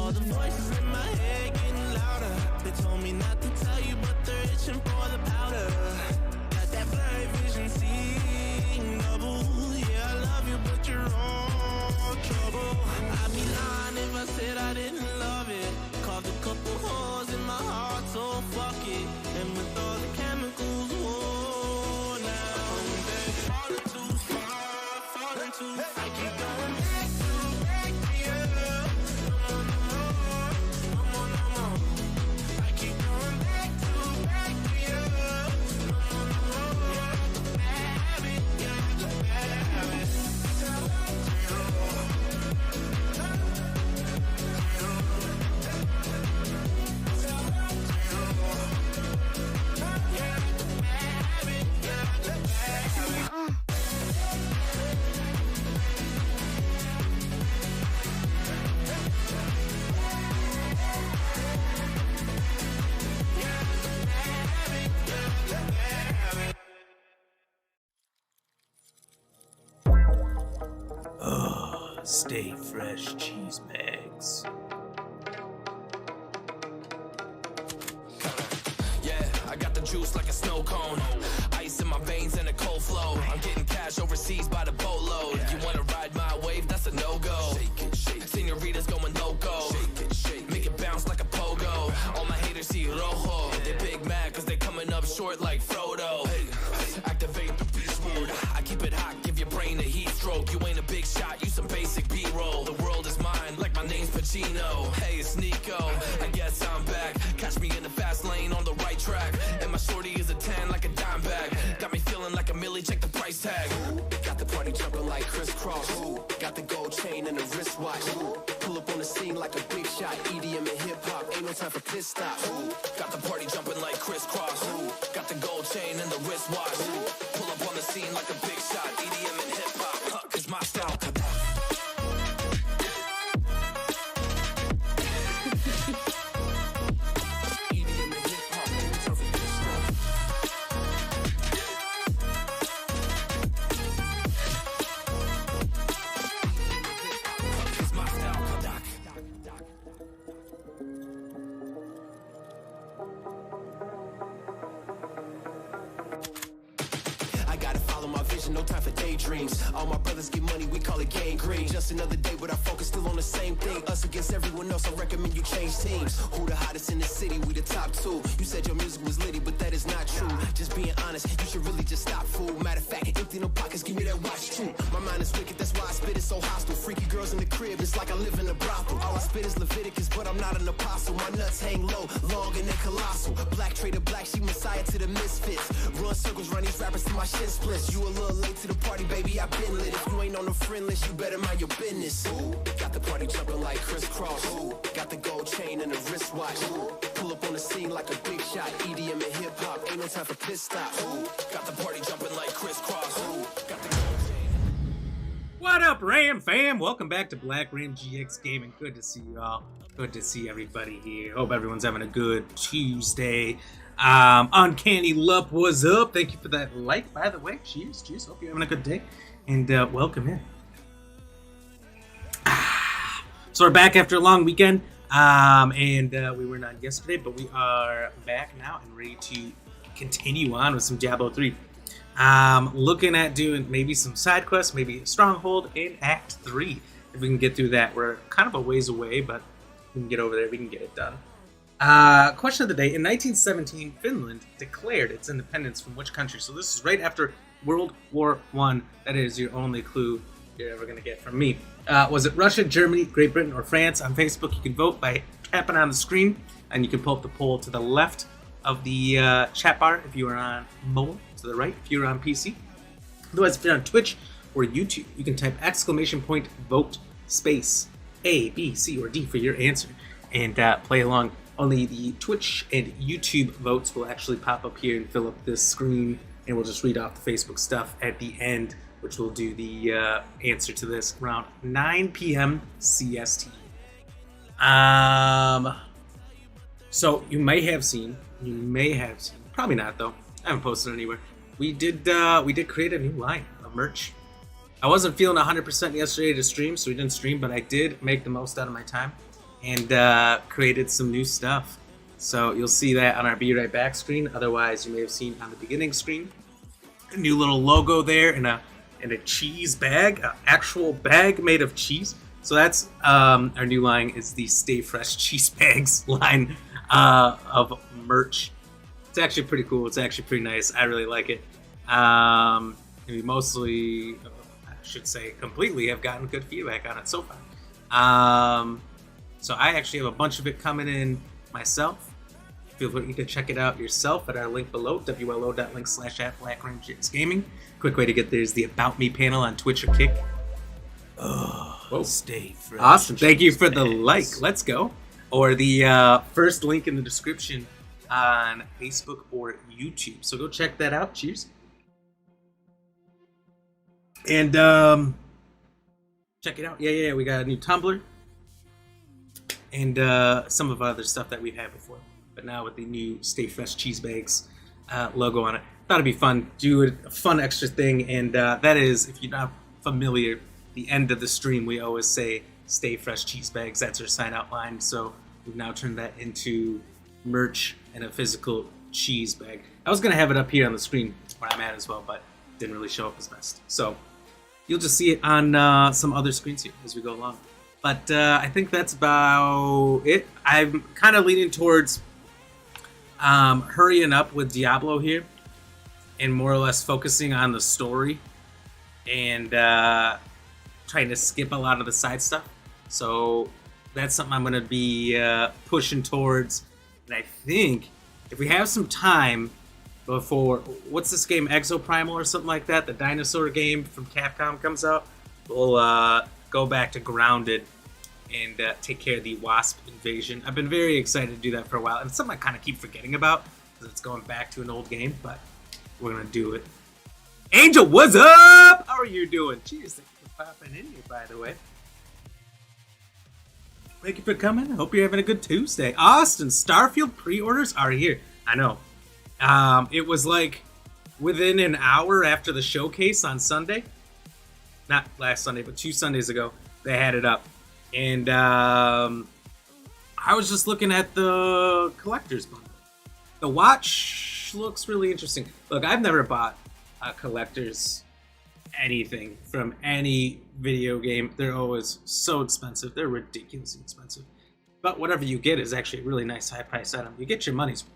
All the voices in my head getting louder. They told me not to tell you, but they're itching for the powder. Got that blurry vision, seeing double. Yeah, I love you, but you're all trouble. I'd be lying if I said I didn't love it. Carved a couple holes in my heart, so fuck it. And with all the chemicals, whoa, now I'm falling too far, falling too far. I keep going back to you. No more, no more. I keep going back to you. No more. Bad habit, yeah, bad habit. Stay fresh, cheese bags. Yeah, I got the juice like a snow cone. Ice in my veins and a cold flow. I'm getting cash overseas by the boatload. You wanna ride my wave? That's a no-go. Senoritas going loco. Make it bounce like a pogo. All my haters see rojo. They big mad cause they coming up short like Frodo. Activate the beast mode. I keep it hot, give your brain a heat stroke. You ain't a big shot, you some basic B-roll. The world is mine, like my name's Pacino. Hey, it's Nico, I guess I'm back. Catch me in the fast lane on the right track. And my shorty is a 10 like a dime bag. Got me feeling like a millie, check the price tag. Got the party jumping like crisscross. Got the gold chain and the wristwatch. Pull up on the scene like a big shot. EDM and hip-hop, ain't no time for pit stops. Got the party jumping like crisscross. Got the gold chain and the wristwatch. Pull up on the scene like a big shot. EDM and hip-hop, cause my style. No time for daydreams. All my brothers get money, we call it gang green. Just another day, but our focus still on the same thing. Us against everyone else, I recommend you change teams. Who the hottest in the city? We the top two. You said your music was litty, but that is not true. Just being honest, you should really just stop, fool. Matter of fact, empty no pockets, give me that watch too. My mind is wicked, that's why I spit it so hostile. Freaky girls in the crib, it's like I live in a brothel. All I spit is Leviticus, but I'm not an apostle. My nuts hang low, long and they colossal. Black trader black, she messiah to the misfits. Run circles, run these rappers to my shit splits. You a little late to the party, baby, I've been lit. If you ain't on the friend list, you better mind your business. Ooh, got the party jumping like crisscross. Ooh, got the gold chain and the wristwatch. Ooh, pull up on the scene like a big shot. EDM and hip-hop, ain't no time for pit stops. Ooh, got the party jumping like crisscross. Ooh, got the gold chain. What up, Ram fam? Welcome back to BlackRamGX Gaming. Good to see you all. Good to see everybody here. Hope everyone's having a good Tuesday. Uncanny Lup, what's up? Thank you for that like, by the way. Cheers. Hope you're having a good day. And welcome in. So we're back after a long weekend. We were not yesterday, but we are back now and ready to continue on with some Diablo 3. Looking at doing maybe some side quests, maybe Stronghold in Act 3. If we can get through that. We're kind of a ways away, but we can get over there. We can get it done. Question of the day. In 1917, Finland declared its independence from which country? So this is right after World War I. That is your only clue you're ever going to get from me. Was it Russia, Germany, Great Britain, or France? On Facebook, you can vote by tapping on the screen, and you can pull up the poll to the left of the chat bar if you are on mobile, to the right if you're on PC. Otherwise, if you're on Twitch or YouTube, you can type !vote space A, B, C, or D for your answer and play along. Only the Twitch and YouTube votes will actually pop up here and fill up this screen, and we'll just read off the Facebook stuff at the end, which will do the answer to this around 9 p.m. CST. So you may have seen, probably not though. I haven't posted it anywhere. We did create a new line of merch. I wasn't feeling 100% yesterday to stream, so we didn't stream, but I did make the most out of my time. and created some new stuff. So you'll see that on our Be Right Back screen. Otherwise, you may have seen on the beginning screen a new little logo there and a cheese bag, an actual bag made of cheese. So that's our new line is the Stay Fresh Cheese Bags line of merch. It's actually pretty cool. It's actually pretty nice. I really like it. We mostly, I should say, completely have gotten good feedback on it so far. So I actually have a bunch of it coming in myself. Feel free to check it out yourself at our link below, wlo.link/@BlackRamGX Gaming. Quick way to get there is the About Me panel on Twitch or Kick. Oh, stay fresh. Awesome. Thank you for the like. Let's go. Or the first link in the description on Facebook or YouTube. So go check that out. Cheers. And check it out. Yeah. We got a new Tumblr. And some of other stuff that we've had before. But now with the new Stay Fresh Cheese Bags logo on it. Thought it'd be fun. Do a fun extra thing. And that is, if you're not familiar, the end of the stream, we always say Stay Fresh Cheese Bags. That's our sign out line. So we've now turned that into merch and a physical cheese bag. I was going to have it up here on the screen where I'm at as well, but didn't really show up as best. So you'll just see it on some other screens here as we go along. But I think that's about it. I'm kind of leaning towards hurrying up with Diablo here and more or less focusing on the story and trying to skip a lot of the side stuff. So that's something I'm going to be pushing towards. And I think if we have some time before, what's this game, Exoprimal or something like that, the dinosaur game from Capcom comes out, we'll go back to Grounded and take care of the Wasp invasion. I've been very excited to do that for a while, and it's something I kind of keep forgetting about because it's going back to an old game, but we're going to do it. Angel, what's up? How are you doing? Cheers, thank you for popping in here, by the way. Thank you for coming. I hope you're having a good Tuesday. Austin, Starfield pre-orders are here. I know. It was like within an hour after the showcase on Sunday. Not last Sunday, but 2 Sundays ago. They had it up. And I was just looking at the collector's bundle. The watch looks really interesting. Look, I've never bought a collector's anything from any video game. They're always so expensive. They're ridiculously expensive. But whatever you get is actually a really nice high-price item. You get your money's worth.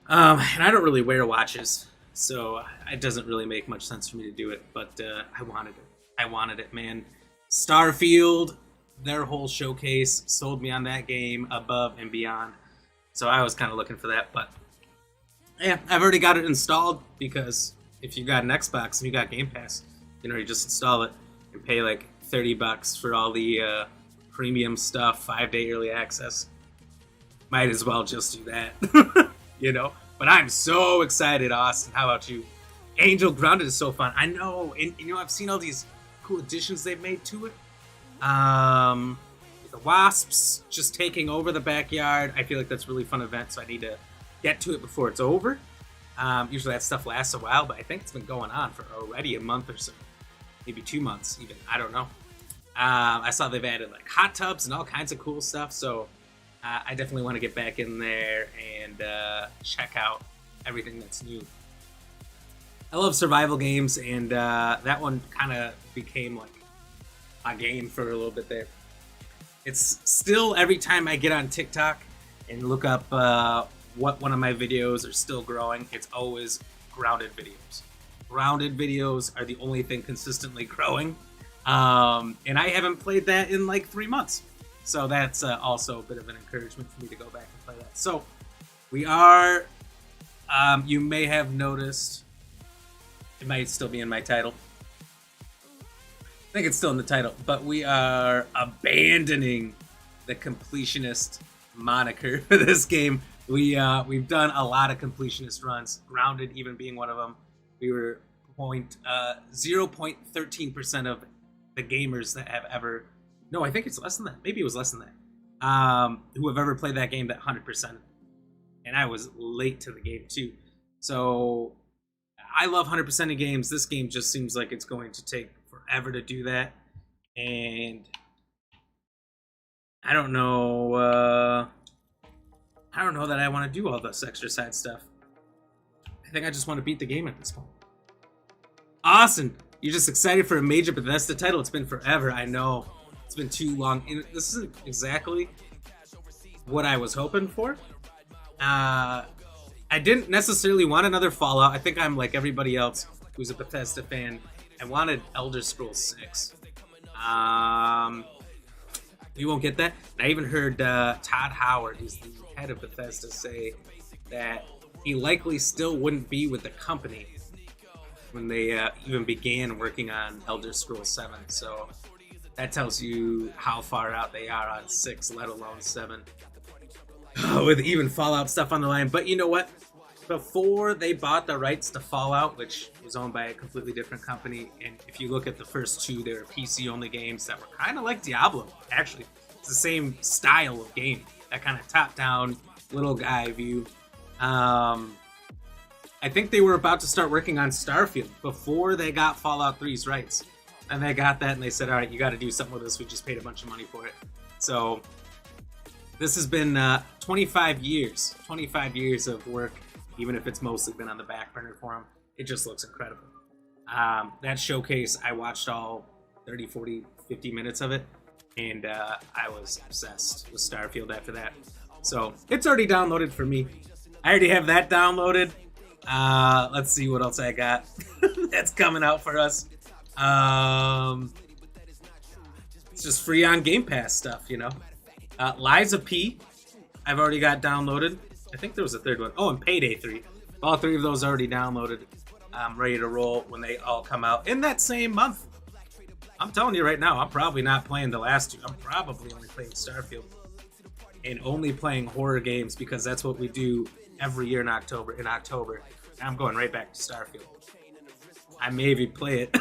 And I don't really wear watches, so it doesn't really make much sense for me to do it. But I wanted it. I wanted it, man. Starfield, their whole showcase sold me on that game above and beyond. So I was kind of looking for that. But yeah, I've already got it installed because if you got an Xbox and you got Game Pass, you can already just install it and pay like $30 for all the premium stuff, 5-day early access. Might as well just do that, you know. But I'm so excited, Austin. How about you? Angel Grounded is so fun. I know, and you know, I've seen all these cool additions they've made to it. The wasps just taking over the backyard. I feel like that's a really fun event, so I need to get to it before it's over. Usually that stuff lasts a while, but I think it's been going on for already a month or so. Maybe 2 months even. I don't know. I saw they've added like hot tubs and all kinds of cool stuff, so I definitely want to get back in there and check out everything that's new. I love survival games, and that one kind of became like a game for a little bit there. It's still, every time I get on TikTok and look up what one of my videos are still growing, it's always Grounded videos. Grounded videos are the only thing consistently growing. And I haven't played that in like 3 months. So that's also a bit of an encouragement for me to go back and play that. So we are, you may have noticed, it might still be in my title. I think it's still in the title, but we are abandoning the completionist moniker for this game. We've done a lot of completionist runs, Grounded even being one of them. We were 0.13% of the gamers that have ever, no, I think it's less than that. Maybe it was less than that. Who have ever played that game that 100%. And I was late to the game too. So I love 100% games. This game just seems like it's going to take forever to do that. And I don't know. I don't know that I want to do all this extra side stuff. I think I just want to beat the game at this point. Austin, you're just excited for a major Bethesda title. It's been forever. I know. It's been too long. And this isn't exactly what I was hoping for. I didn't necessarily want another Fallout. I think I'm like everybody else who's a Bethesda fan. I wanted Elder Scrolls 6. You won't get that. And I even heard Todd Howard, who's the head of Bethesda, say that he likely still wouldn't be with the company when they even began working on Elder Scrolls 7. So that tells you how far out they are on 6, let alone 7. With even Fallout stuff on the line. But you know what? Before they bought the rights to Fallout, which was owned by a completely different company, and if you look at the first two, they were PC-only games that were kind of like Diablo, actually. It's the same style of game, that kind of top-down, little guy view. I think they were about to start working on Starfield before they got Fallout 3's rights. And they got that, and they said, all right, you got to do something with this. We just paid a bunch of money for it. So this has been 25 years. 25 years of work, even if it's mostly been on the back burner for them. It just looks incredible. That showcase, I watched all 30, 40, 50 minutes of it, and I was obsessed with Starfield after that. So it's already downloaded for me. I already have that downloaded. Let's see what else I got that's coming out for us. It's just free on Game Pass stuff, you know. Liza P, I've already got downloaded. I think there was a third one. Oh, and Payday 3. All three of those already downloaded. I'm ready to roll when they all come out in that same month. I'm telling you right now, I'm probably not playing the last two. I'm probably only playing Starfield. And only playing horror games because that's what we do every year in October. I'm going right back to Starfield. I maybe play it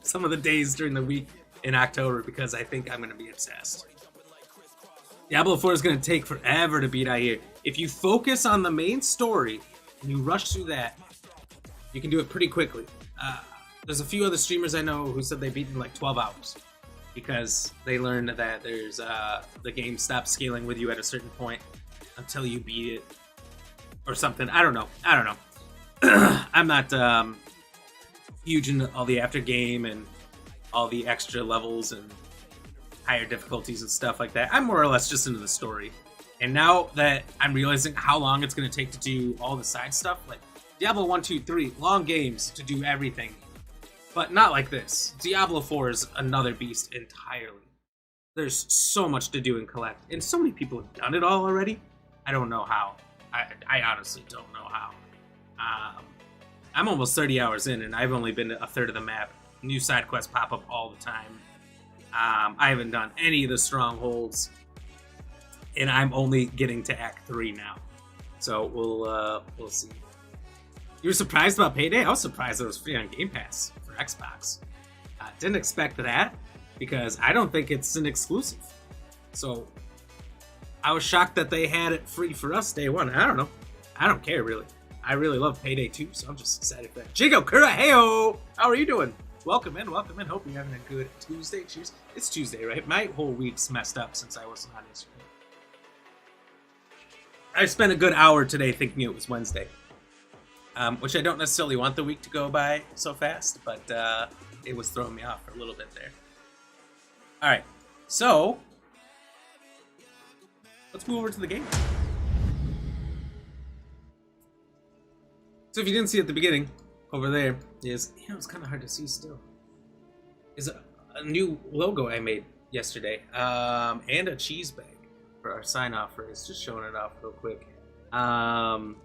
some of the days during the week in October because I think I'm going to be obsessed. Diablo 4 is going to take forever to beat, I hear. If you focus on the main story and you rush through that, you can do it pretty quickly. There's a few other streamers I know who said they beat in like 12 hours because they learned that there's the game stops scaling with you at a certain point until you beat it or something. I don't know. I'm not huge into all the after game and all the extra levels and higher difficulties and stuff like that. I'm more or less just into the story. And now that I'm realizing how long it's going to take to do all the side stuff, like Diablo 1, 2, 3, long games to do everything. But not like this. Diablo 4 is another beast entirely. There's so much to do and collect. And so many people have done it all already. I don't know how. I honestly don't know how. I'm almost 30 hours in, and I've only been to a third of the map. New side quests pop up all the time. I haven't done any of the strongholds, and I'm only getting to Act 3 now. So we'll see. You were surprised about Payday? I was surprised it was free on Game Pass for Xbox. Didn't expect that because I don't think it's an exclusive. So I was shocked that they had it free for us day one. I don't know. I don't care really. I really love Payday 2, so I'm just excited for that. Jigo Kura, heyo! How are you doing? Welcome in. Hope you're having a good Tuesday. Cheers. It's Tuesday, right? My whole week's messed up since I wasn't on Instagram. I spent a good hour today thinking it was Wednesday. Which I don't necessarily want the week to go by so fast, but it was throwing me off for a little bit there. Alright, so let's move over to the game. So if you didn't see at the beginning, over there is, it's kind of hard to see still, is a new logo I made yesterday, and a cheese bag for our sign-off phrase. Just showing it off real quick. And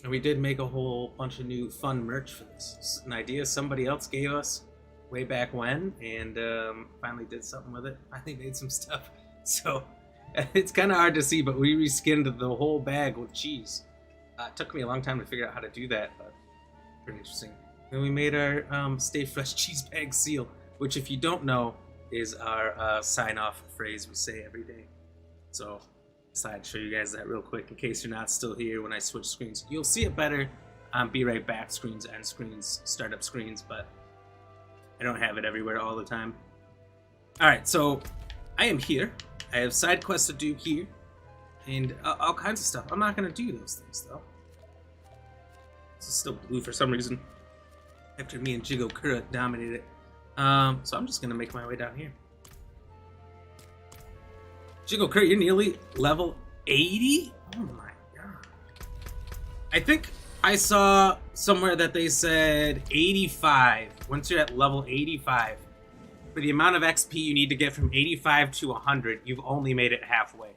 we did make a whole bunch of new fun merch for this. It's an idea somebody else gave us way back when, and finally did something with it. Finally made some stuff. So it's kind of hard to see, but we reskinned the whole bag with cheese. It took me a long time to figure out how to do that, but pretty interesting. Then we made our Stay Fresh cheese bag seal, which if you don't know is our sign-off phrase we say every day. So I decided to show you guys that real quick in case you're not still here when I switch screens. You'll see it better on Be Right Back screens, end screens, startup screens, but I don't have it everywhere all the time. Alright, so I am here. I have side quests to do here, and all kinds of stuff. I'm not gonna do those things though. This is still blue for some reason. After me and Jigo Kura dominated it, so I'm just gonna make my way down here. Jigo Kura, you're nearly level 80. Oh my god! I think I saw somewhere that they said 85. Once you're at level 85. For the amount of XP you need to get from 85 to 100, you've only made it halfway.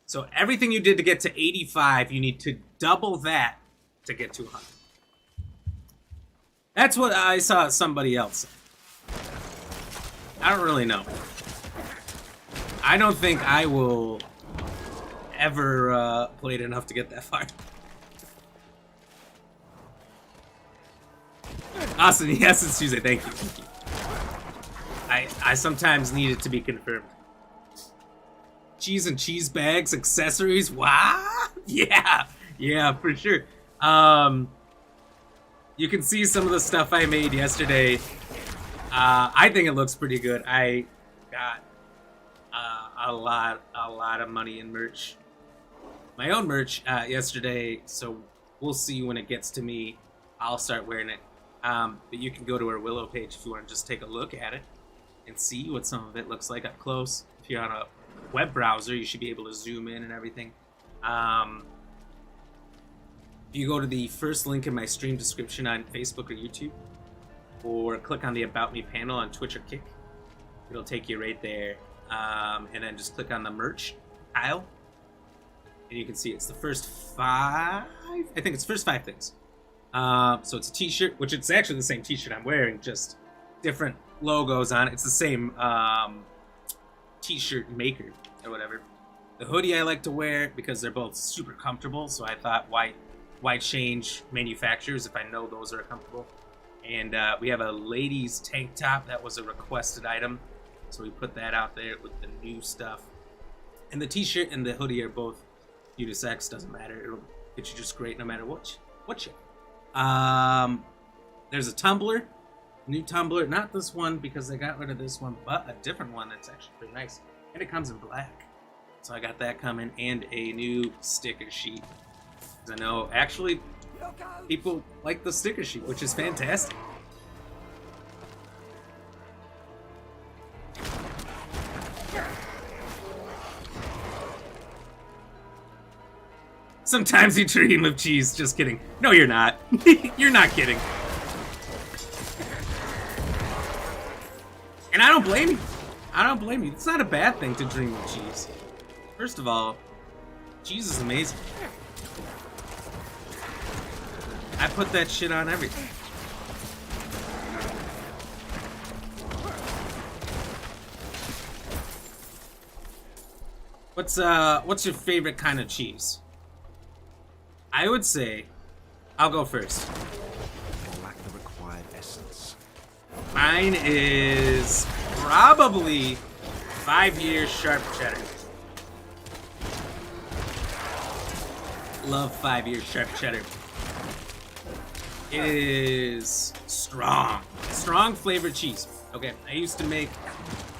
So everything you did to get to 85, you need to double that to get to 100. That's what I saw somebody else say. I don't really know. I don't think I will ever play it enough to get that far. Austin, yes, it's Tuesday. Thank you. Thank you. I sometimes need it to be confirmed. Cheese and cheese bags, accessories. Wow. Yeah, for sure. You can see some of the stuff I made yesterday. I think it looks pretty good. I got a lot of money in merch. My own merch yesterday, so we'll see when it gets to me. I'll start wearing it. But you can go to our Willow page if you want to just take a look at it and see what some of it looks like up close. If you're on a web browser, you should be able to zoom in and everything. If you go to the first link in my stream description on Facebook or YouTube, or click on the About Me panel on Twitch or Kick, it'll take you right there. And then just click on the merch aisle, and you can see it's the first 5. I think it's first 5 things. So it's a t-shirt, which it's actually the same t-shirt I'm wearing, just different logos on it. It's the same t-shirt maker or whatever. The hoodie I like to wear because they're both super comfortable, so I thought why change manufacturers if I know those are comfortable. And we have a ladies tank top that was a requested item, so we put that out there with the new stuff. And the t-shirt and the hoodie are both unisex, doesn't matter. It'll get you just great no matter what you. There's a tumbler, new tumbler, not this one because I got rid of this one, but a different one that's actually pretty nice. And it comes in black. So I got that coming, and a new sticker sheet. Because I know actually people like the sticker sheet, which is fantastic. Sometimes you dream of cheese. Just kidding. No, you're not. You're not kidding. And I don't blame you. I don't blame you. It's not a bad thing to dream of cheese. First of all, cheese is amazing. I put that shit on everything. What's your favorite kind of cheese? I would say, I'll go first. I lack the required essence. Mine is probably 5-year sharp cheddar. Love 5-year sharp cheddar. It is strong flavored cheese. Okay, I used to make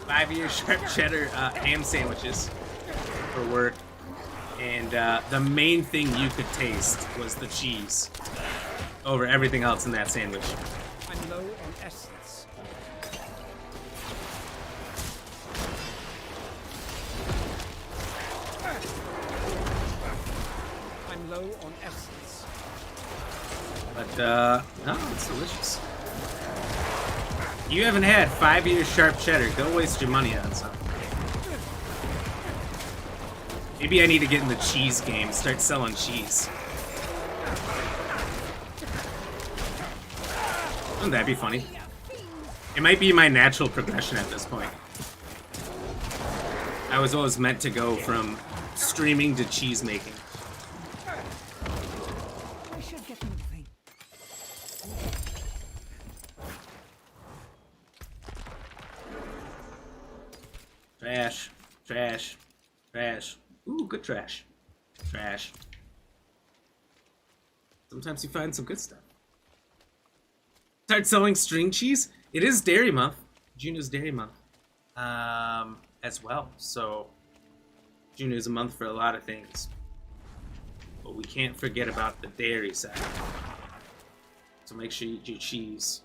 5-year sharp cheddar ham sandwiches for work. And the main thing you could taste was the cheese over everything else in that sandwich. I'm low on essence. I'm low on essence. But, no, it's delicious. You haven't had 5-year sharp cheddar. Go waste your money on something. Maybe I need to get in the cheese game, start selling cheese. Wouldn't that be funny? It might be my natural progression at this point. I was always meant to go from streaming to cheese making. I should get moving. Trash, trash, trash. Ooh, good trash. Trash. Sometimes you find some good stuff. Start selling string cheese? It is Dairy Month. June is Dairy Month. as well. So June is a month for a lot of things. But we can't forget about the dairy side. So make sure you eat your cheese.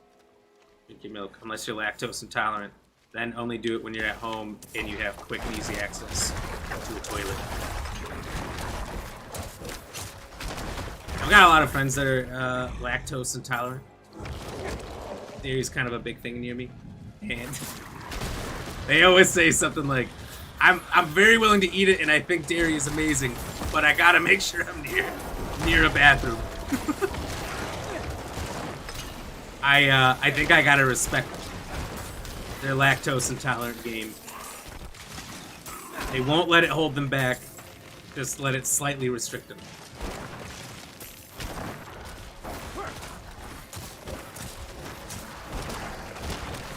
Drink your milk, unless you're lactose intolerant. Then only do it when you're at home and you have quick and easy access to a toilet. I've got a lot of friends that are lactose intolerant. Dairy's kind of a big thing near me. And they always say something like, I'm very willing to eat it and I think dairy is amazing, but I gotta make sure I'm near a bathroom. I think I gotta respect their lactose intolerant game. They won't let it hold them back, just let it slightly restrict them.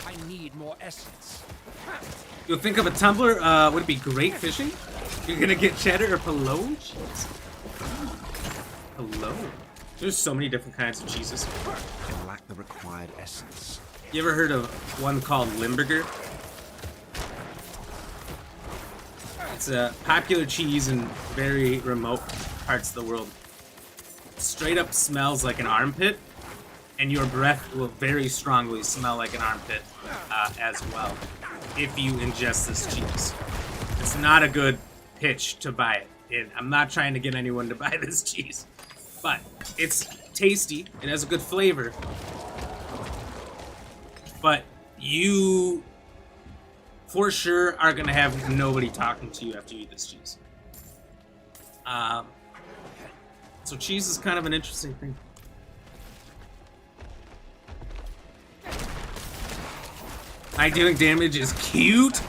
I need more essence. You'll think of a tumbler, would it be great fishing? You're gonna get cheddar or Cologne cheese? Cologne. There's so many different kinds of cheeses. I lack the required essence. You ever heard of one called Limburger? It's a popular cheese in very remote parts of the world. Straight up smells like an armpit, and your breath will very strongly smell like an armpit as well if you ingest this cheese. It's not a good pitch to buy it, and I'm not trying to get anyone to buy this cheese, but it's tasty, it has a good flavor, but you for sure are gonna have nobody talking to you after you eat this cheese. So cheese is kind of an interesting thing. High dealing damage is cute.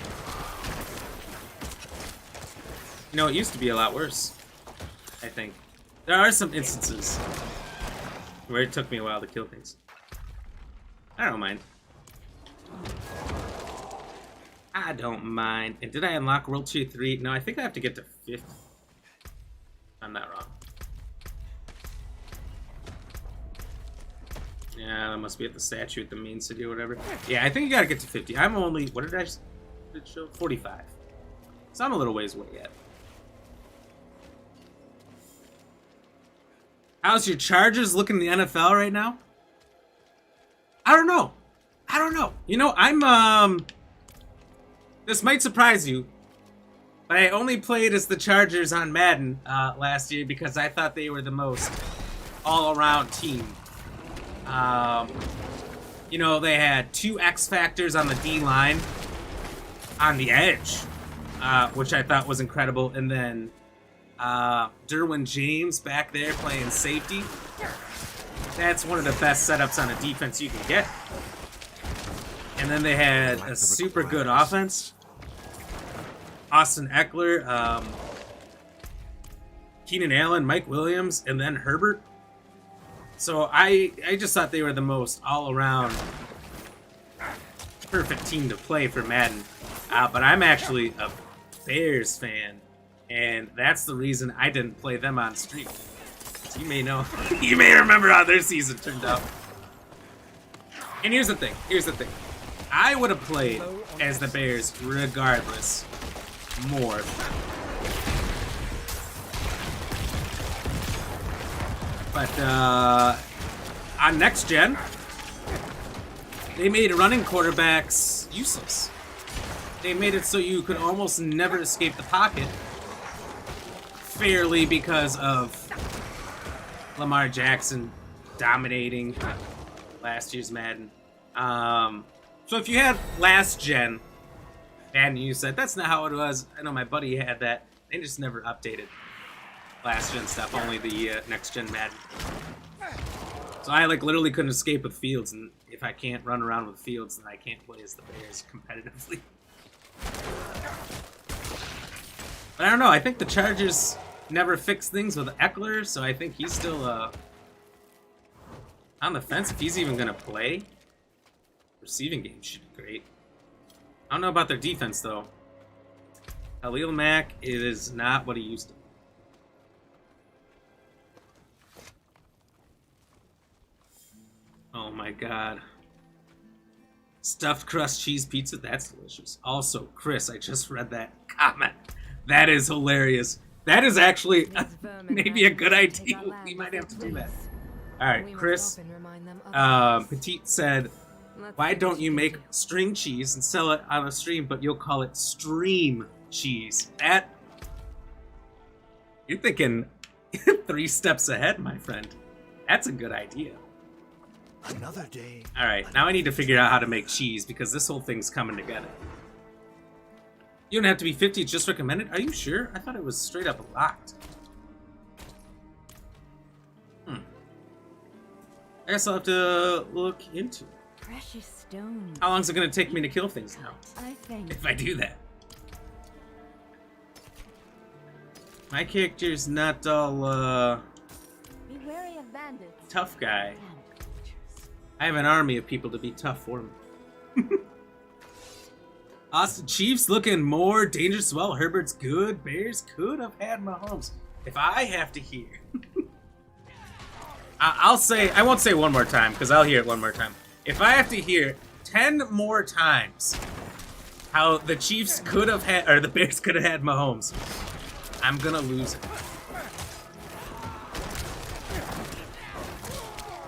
You know, it used to be a lot worse, I think. There are some instances where it took me a while to kill things. I don't mind. I don't mind. And did I unlock World Tier 3? No, I think I have to get to 5th. I'm not wrong. Yeah, that must be at the statue at the main city or whatever. Yeah, I think you gotta get to 50. I'm only, what did it show? 45. So I'm a little ways away yet. How's your Chargers looking in the NFL right now? I don't know. You know, I'm, this might surprise you, but I only played as the Chargers on Madden last year because I thought they were the most all-around team. You know, they had 2 X Factors on the D-line on the edge, which I thought was incredible, and then Derwin James back there playing safety. That's one of the best setups on a defense you can get. And then they had a super good offense. Austin Eckler, Keenan Allen, Mike Williams, and then Herbert. So I just thought they were the most all-around perfect team to play for Madden. But I'm actually a Bears fan, and that's the reason I didn't play them on stream. So you may know, you may remember how their season turned out. And here's the thing. I would have played as the Bears regardless more. But on next gen, they made running quarterbacks useless. They made it so you could almost never escape the pocket fairly because of Lamar Jackson dominating last year's Madden. So if you had last gen Madden, you said that's not how it was. I know my buddy had that. They just never updated last gen stuff, only the next gen Madden. So I like literally couldn't escape with Fields, and if I can't run around with Fields, then I can't play as the Bears competitively. But I don't know, I think the Chargers never fixed things with Eckler, so I think he's still on the fence if he's even gonna play. Receiving game should be great. I don't know about their defense though. Khalil Mack is not what he used to be. Oh my god. Stuffed crust cheese pizza, that's delicious. Also, Chris, I just read that comment. That is hilarious. That is actually maybe a good idea. We might have to do that. All right, Chris. Petite said, "Why don't you make string cheese and sell it on a stream, but you'll call it stream cheese?" That you're thinking 3 steps ahead, my friend. That's a good idea. Another day. All right, now I need to figure out how to make cheese because this whole thing's coming together. You don't have to be 50, it's just recommended. Are you sure? I thought it was straight up locked. I guess I'll have to look into it. Precious stone. How long is it going to take me to kill things now? I think. If I do that. My character's not all, Be wary of bandits. tough guy. Panic creatures. I have an army of people to be tough for me. Austin Chiefs looking more dangerous. Well, Herbert's good. Bears could have had Mahomes. If I have to hear... I'll say... I won't say one more time, because I'll hear it one more time. If I have to hear 10 more times how the Chiefs could have had... Or the Bears could have had Mahomes, I'm gonna lose it.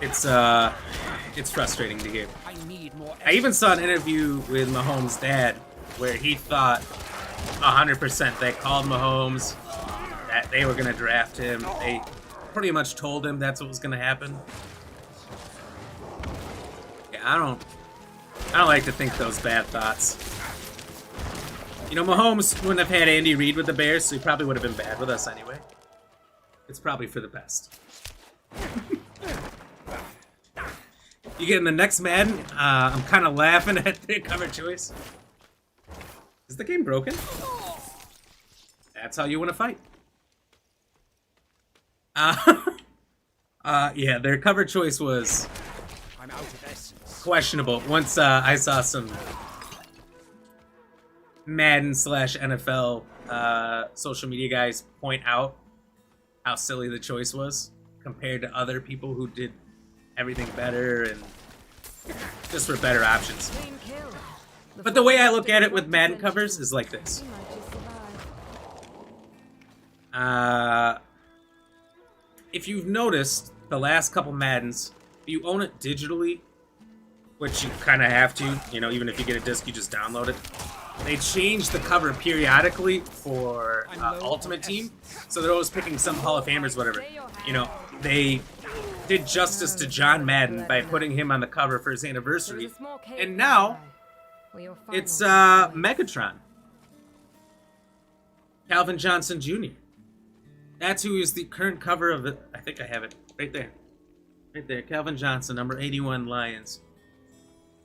It's frustrating to hear. I even saw an interview with Mahomes' dad where he thought 100% they called Mahomes, that they were going to draft him. They pretty much told him that's what was going to happen. Yeah, I don't like to think those bad thoughts. You know, Mahomes wouldn't have had Andy Reid with the Bears, so he probably would have been bad with us anyway. It's probably for the best. You get in the next Madden, I'm kind of laughing at the cover choice. Is the game broken? That's how you win a fight. Yeah, their cover choice was questionable. Once I saw some Madden / NFL social media guys point out how silly the choice was compared to other people who did everything better and just were better options. But the way I look at it with Madden covers is like this. If you've noticed the last couple Maddens, if you own it digitally, which you kind of have to, you know, even if you get a disc, you just download it. They change the cover periodically for Ultimate Team, so they're always picking some Hall of Famers, whatever. You know, they did justice to John Madden by putting him on the cover for his anniversary, and now it's Megatron, Calvin Johnson Jr. That's who is the current cover of it. I think I have it right there, Calvin Johnson, number 81 Lions.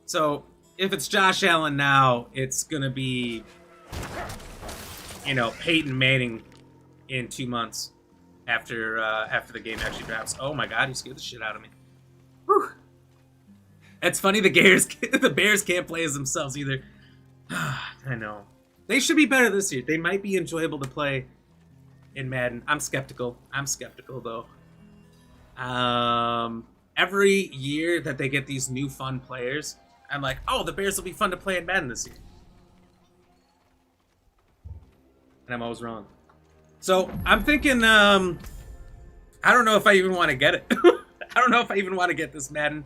So if it's Josh Allen now, it's gonna be, you know, Peyton Manning in 2 months after the game actually drops. Oh my God, you scared the shit out of me. Whew. It's funny the Bears can't play as themselves either. I know. They should be better this year. They might be enjoyable to play in Madden. I'm skeptical though. Every year that they get these new fun players, I'm like, oh, the Bears will be fun to play in Madden this year. And I'm always wrong. So I'm thinking, I don't know if I even want to get it. I don't know if I even want to get this Madden.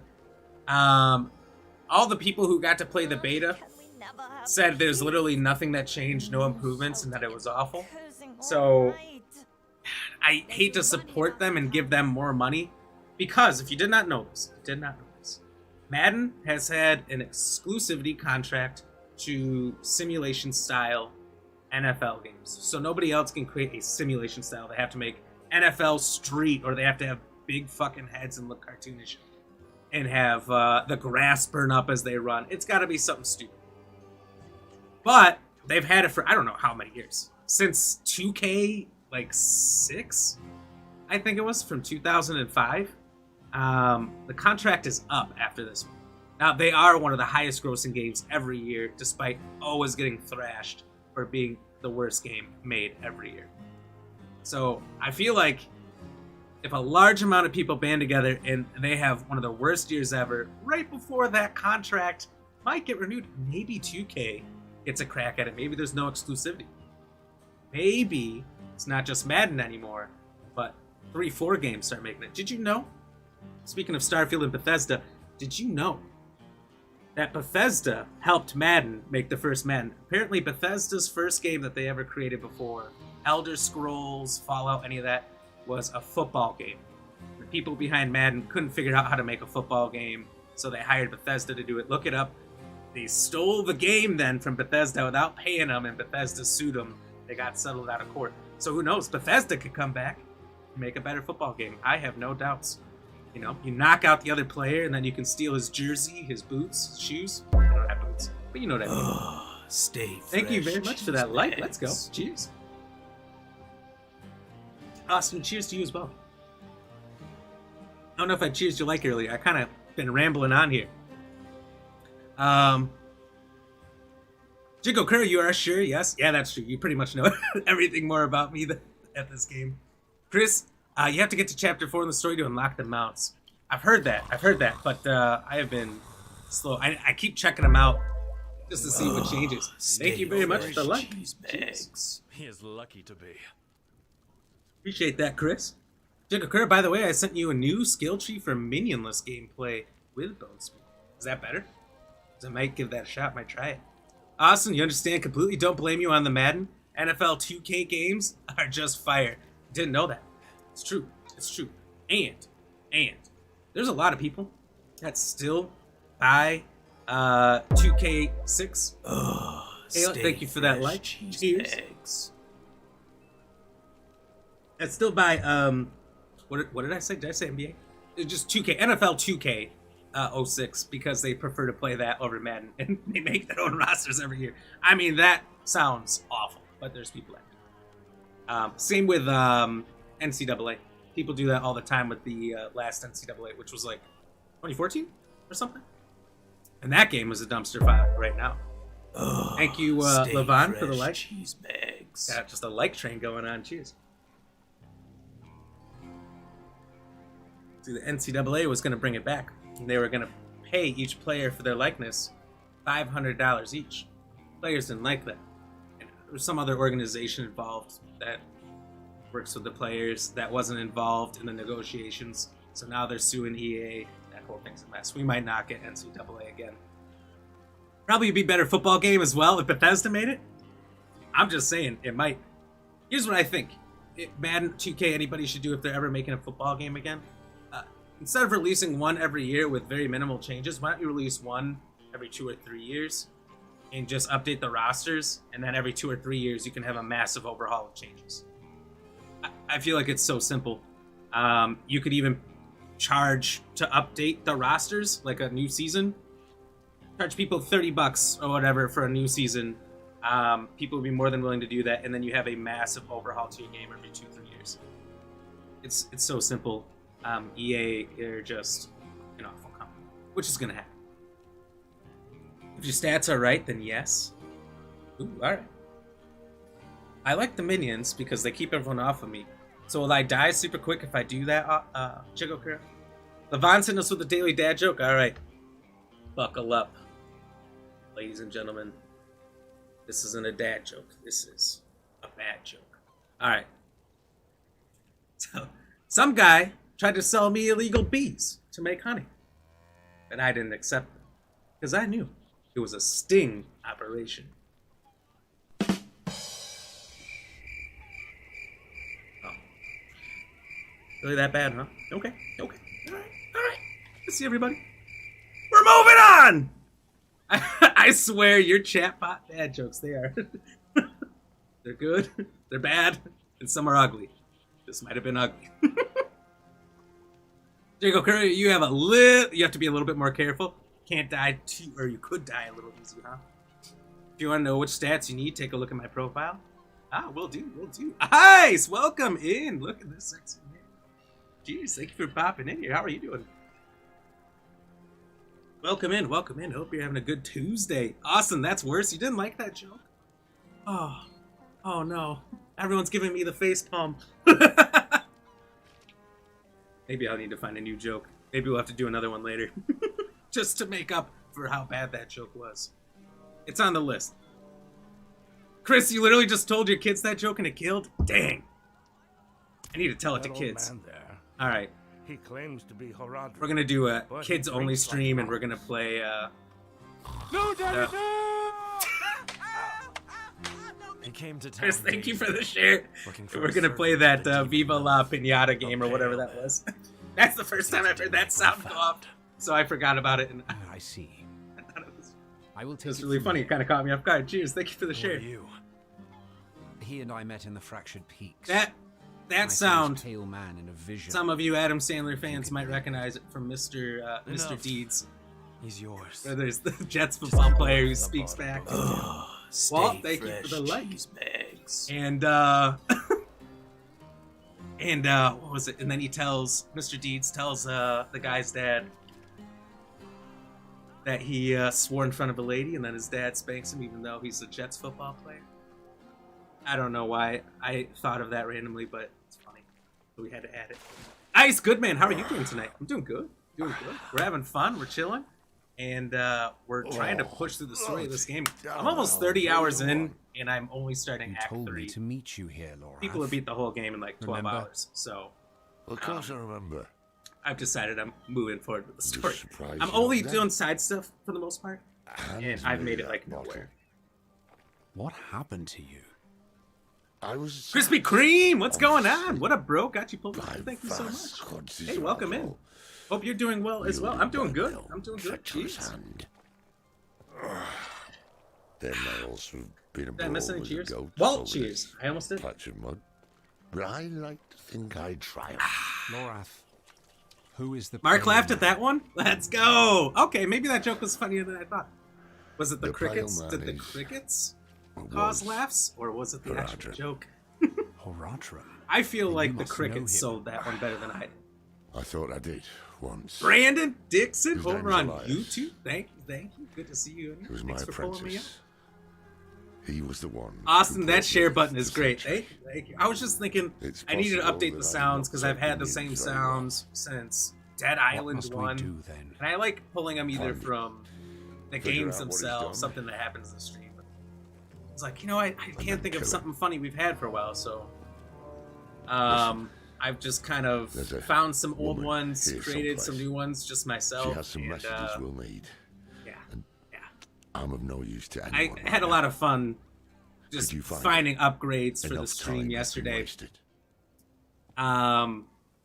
All the people who got to play the beta said there's literally nothing that changed, no improvements, and that it was awful. So I hate to support them and give them more money, because if you did not know this, Madden has had an exclusivity contract to simulation-style NFL games. So nobody else can create a simulation style. They have to make NFL Street, or they have to have big fucking heads and look cartoonish and have the grass burn up as they run. It's got to be something stupid. But they've had it for I don't know how many years. Since 2K, like 6, I think it was, from 2005. The contract is up after this one. Now, they are one of the highest grossing games every year, despite always getting thrashed for being the worst game made every year. So I feel like if a large amount of people band together and they have one of the worst years ever, right before that contract might get renewed. Maybe 2K gets a crack at it. Maybe there's no exclusivity. Maybe it's not just Madden anymore, but 3-4 games start making it. Did you know? Speaking of Starfield and Bethesda, did you know that Bethesda helped Madden make the first Madden? Apparently Bethesda's first game that they ever created before Elder Scrolls, Fallout, any of that, was a football game. The people behind Madden couldn't figure out how to make a football game, so they hired Bethesda to do it. Look it up. They stole the game then from Bethesda without paying them, and Bethesda sued them. They got settled out of court. So who knows? Bethesda could come back and make a better football game. I have no doubts. You know, you knock out the other player, and then you can steal his jersey, his boots, his shoes. I don't have boots, but you know what I mean. Oh, stay fresh. Thank you very much for that like. Let's go. Cheers. Austin, cheers to you as well. I don't know if I cheersed you like earlier. I kind of been rambling on here. Jigo Curry, you are sure? Yes. Yeah, that's true. You pretty much know everything more about me at this game. Chris, you have to get to chapter 4 in the story to unlock the mounts. I've heard that, but I have been slow. I keep checking them out just to see what changes. Thank you very much for the like. He is lucky to be. Appreciate that, Chris. Jigo Curry, by the way, I sent you a new skill tree for minionless gameplay with bone speed. Is that better? Because I might give that a shot, might try it. Austin, you understand completely. Don't blame you on the Madden. NFL 2K games are just fire. Didn't know that. It's true. It's true. And there's a lot of people that still buy 2K6. Oh, Ayla, thank you for that like. Cheers. Eggs. That still buy what did I say? Did I say NBA? It's just 2K, NFL 2K 06 because they prefer to play that over Madden, and they make their own rosters every year. I mean, that sounds awful, but there's people that do. Same with NCAA. People do that all the time with the last NCAA, which was like 2014 or something. And that game was a dumpster fire right now. Oh, thank you, Levon, for the like. Cheese bags. Got just a like train going on. Cheers. See, the NCAA was going to bring it back. And they were going to pay each player for their likeness $500 each. Players didn't like that. And there was some other organization involved that works with the players that wasn't involved in the negotiations. So now they're suing EA. That whole thing's a mess. We might not get NCAA again. Probably be a better football game as well if Bethesda made it. I'm just saying, it might. Here's what I think. Madden 2K, anybody should do if they're ever making a football game again. Instead of releasing one every year with very minimal changes, why don't you release one every 2 or 3 years and just update the rosters, and then every 2 or 3 years you can have a massive overhaul of changes. I feel like it's so simple. You could even charge to update the rosters, like a new season. Charge people $30 or whatever for a new season. People would be more than willing to do that, and then you have a massive overhaul to your game every 2-3 years. It's so simple. EA, they're just an awful company, which is going to happen. If your stats are right, then yes. Ooh, alright. I like the minions because they keep everyone off of me. So will I die super quick if I do that, Chigokura? Levon sent us with a daily dad joke? Alright. Buckle up. Ladies and gentlemen. This isn't a dad joke. This is a bad joke. Alright. So, some guy tried to sell me illegal bees to make honey. And I didn't accept them. Because I knew it was a sting operation. Oh. Really that bad, huh? Okay. Alright. Let's see everybody. We're moving on! I swear your chatbot dad jokes, they are. They're good, they're bad, and some are ugly. This might have been ugly. Jacob Curry, you have to be a little bit more careful. Can't die too, or you could die a little easy, huh? If you want to know which stats you need, take a look at my profile. Will do. Nice! Welcome in! Look at this sexy man. Jeez, thank you for popping in here. How are you doing? Welcome in. Hope you're having a good Tuesday. Awesome, that's worse. You didn't like that joke? Oh no. Everyone's giving me the face palm. Maybe I'll need to find a new joke. Maybe we'll have to do another one later. Just to make up for how bad that joke was. It's on the list. Chris, you literally just told your kids that joke and it killed? Dang. I need to tell it to That old kids. man there, All right. he claims to be Horadric. We're going to do a But he kids-only drinks like stream, and we're monks. going to play... No, Daddy, no! He came to town. Chris, thank you for the share. Looking for We're a going to play servant that with a Viva demon. La Pinata game or whatever that Okay. was. That's the first time I've heard that sound go off. So I forgot about it, and I I see. thought it was I will take just it really from funny. here. It kind of caught me off guard. Cheers. Thank you for the Who share. are you? He and I met in the Fractured Peaks. That I saw this sound, pale man in a vision. some of you Adam Sandler fans might recognize it from Mr. Enough. Deeds. He's yours. Where there's the Jets football player who speaks back. Oh, Walt, thank you for the like. bags. And what was it? And then he tells Mr. Deeds tells the guy's dad that he swore in front of a lady, and then his dad spanks him even though he's a Jets football player. I don't know why I thought of that randomly, but it's funny. So we had to add it. Nice, good man. How are you doing tonight? I'm doing good. Doing good. We're having fun. We're chilling. And we're trying to push through the story of this game. I'm almost 30 hours in, and I'm only starting You Act told 3. me to meet you here, Laura. People have beat the whole game in like 12 Remember? hours, so Of course I remember. I've decided I'm moving forward with the story. surprised I'm you only don't doing side stuff for the most part, Hand and I've me made it that like bottle. nowhere. What happened to you? I was Krispy Kreme, what's going on? What up, bro? Got you pulled up. My Thank you so vast much. gods is Hey, welcome in. awful. Hope you're doing well as well. I'm doing good. I'm doing good. Treacherous Jeez. hand. Their nails have been Did I miss any with a cheers? goat Walt, over cheers. this I almost did. patch of mud. But I like to think I triumphed. Lorath, who is the Mark pale laughed at man? that one. Let's go. Okay, maybe that joke was funnier than I thought. Was it the The pale crickets? man Did the is- crickets was cause laughs, or was it the actual Horadric. joke? Horadric. I feel You like the must know crickets him. sold that one better than I did. I thought I did once. Brandon Dixon His over name's on Elias. YouTube. Thank you. Good to see you. He was my Thanks for pulling me up. apprentice. He was the one. Austin, who that brought share me button to is great. century. Thank you. I was just thinking It's I needed to possible update that the I sounds did because not I've had the take same things very well. sounds since Dead What Island must 1. we do then? And I like pulling them either Find it. from the Figure games out what he's themselves, done. something that happens in the stream. It's like, I can't think of kill him. something funny we've had for a while, so I've just kind of There's a found some old woman ones, here created some someplace. new ones just myself. She has some and, messages we'll need. yeah. I'm of no use to I anyone. had a lot of fun just Could you find finding upgrades for the Enough stream time yesterday. wasted.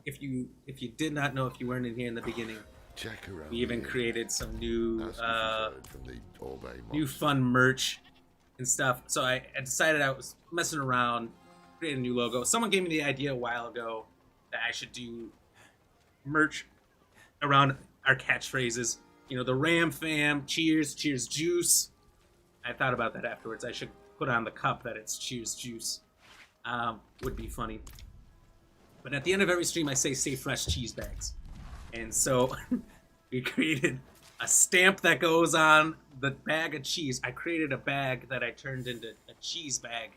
If you did not know, if you weren't in here in the beginning, Check around. we even here. created some new Ask if you've heard from the Orbay new monster. fun merch and stuff. So I decided I was messing around, created a new logo. Someone gave me the idea a while ago that I should do merch around our catchphrases. The Ram Fam, cheers, cheers, juice. I thought about that afterwards. I should put on the cup that it's cheers, juice. Would be funny. But at the end of every stream, I say "Stay fresh, cheese bags." And so we created a stamp that goes on the bag of cheese. I created a bag that I turned into a cheese bag.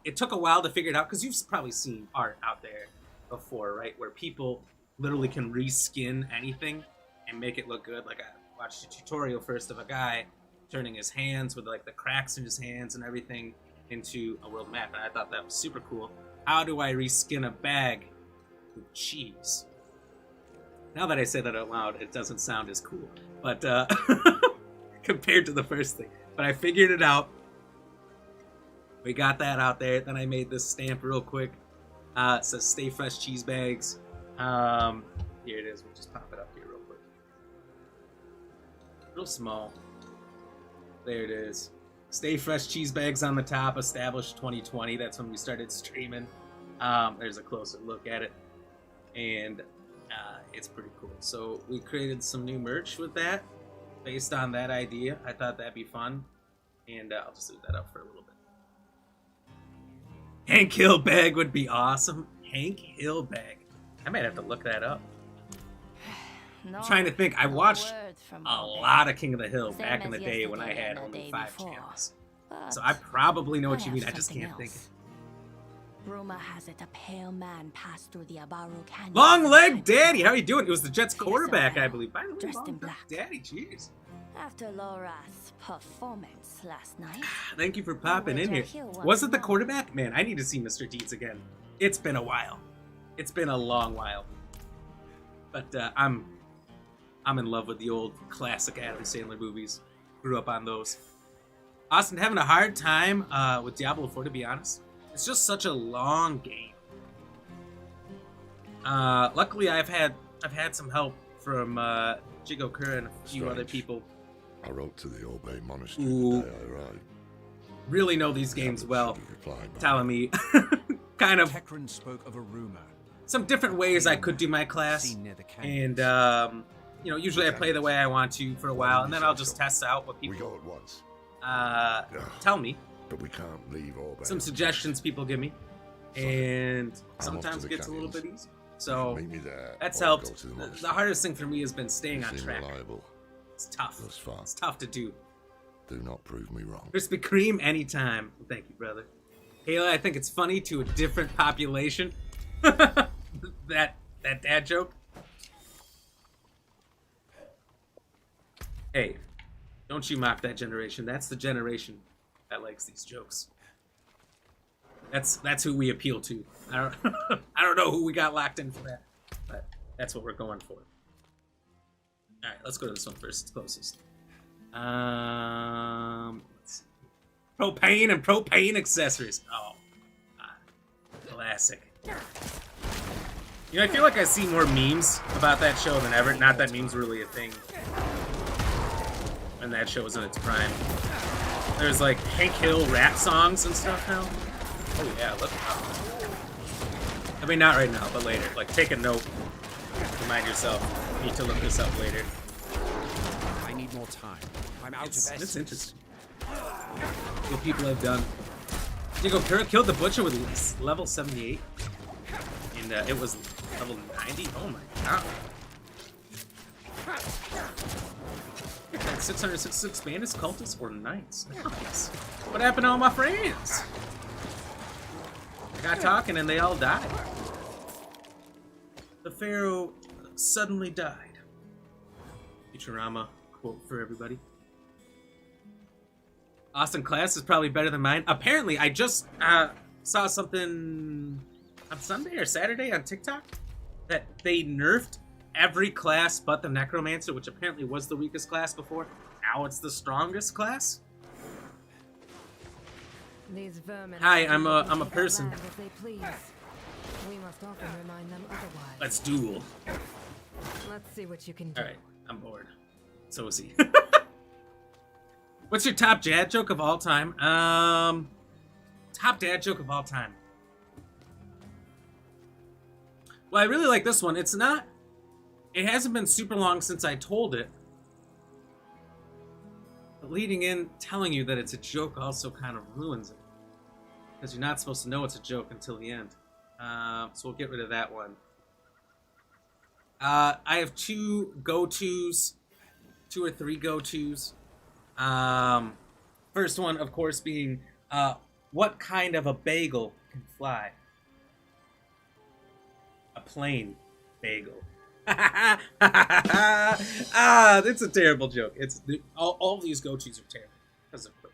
It took a while to figure it out because you've probably seen art out there before, right? Where people literally can reskin anything and make it look good. Like I watched a tutorial first of a guy turning his hands with like the cracks in his hands and everything into a world map, and I thought that was super cool. How do I reskin a bag with cheese? Now that I say that out loud, it doesn't sound as cool, but compared to the first thing. But I figured it out. We got that out there. Then I made this stamp real quick. It says "Stay fresh, cheese bags." Here it is. We'll just pop it up here real quick. Real small. There it is. "Stay fresh, cheese bags" on the top. Established 2020. That's when we started streaming. There's a closer look at it, and it's pretty cool. So we created some new merch with that, based on that idea. I thought that'd be fun, and I'll just leave that up for a little bit. Hank Hill bag would be awesome. Hank Hill bag. I might have to look that up. No, I'm trying to think. I no watched words from a Bobby. lot of King of the Hill Same back in the as day when I yesterday had and the only day 5 before. channels. But So I probably know what I you mean. have I just something can't think. else. Rumor has it a pale man passed through the Abaru Canyon. Long leg daddy, how are you doing? It was the Jets quarterback, I believe. By the way, Dressed long in leg black. daddy, cheers. After Laura's performance last night. Thank you for popping in here. Was it the quarterback? Man, I need to see Mr. Deeds again. It's been a while. It's been a long while. But I'm in love with the old classic Adam Sandler movies. Grew up on those. Austin, having a hard time with Diablo 4, to be honest. It's just such a long game. Luckily, I've had some help from Jigo Kura and a few other people. I wrote to the Obey Monastery Ooh. the day I arrived. Really know these games well, Should have replied back. telling me kind of Tekran spoke of a rumor. some different ways I could do my class. Seen near the canyon. And you know, usually I play the way I want to for a while, and then I'll just test out what We people go at once, tell me. but we can't leave Obey. Some suggestions people give me, and off sometimes to it the gets a little bit canyons. easier. So Meet me there. that's or helped. Go to the, The monastery. hardest thing for me has been staying You on seem track. reliable. It's tough. Thus far. It's tough to do. Do not prove me wrong. Krispy Kreme anytime. Thank you, brother. Kayla, I think it's funny to a different population. that dad joke. Hey, don't you mock that generation. That's the generation that likes these jokes. That's who we appeal to. I don't I don't know who we got locked in for that, but that's what we're going for. All right, let's go to this one first. It's closest. Let's see. Propane and propane accessories. Oh, classic. You know, I feel like I see more memes about that show than ever. Not that memes were really a thing when that show was in its prime. There's like Hank Hill rap songs and stuff now. Oh yeah, look. I mean, not right now, but later. Like, take a note. Remind yourself. You need to look this up later. I need more time. I'm out of It's essence. interesting. What people have done. Diego Kura killed the Butcher with level 78. And it was level 90. Oh my god. That 666 bandits, cultists, or knights. Nice. What happened to all my friends? I got talking and they all died. The Pharaoh suddenly died. Futurama quote for everybody. Austin class is probably better than mine. Apparently, I just saw something on Sunday or Saturday on TikTok that they nerfed every class but the Necromancer, which apparently was the weakest class before. Now it's the strongest class. These vermin Hi, I'm a can take person. our land as they please. We must often remind them otherwise. Let's duel. Let's see what you can do. All right, I'm bored. So is he. What's your top dad joke of all time? Top dad joke of all time. Well, I really like this one. It hasn't been super long since I told it. But leading in, telling you that it's a joke also kind of ruins it. Because you're not supposed to know it's a joke until the end. So we'll get rid of that one. I have two go-tos. 2 or 3 go-tos. First one, of course, being, what kind of a bagel can fly? A plain bagel. It's a terrible joke. All these go-tos are terrible. Because of quick.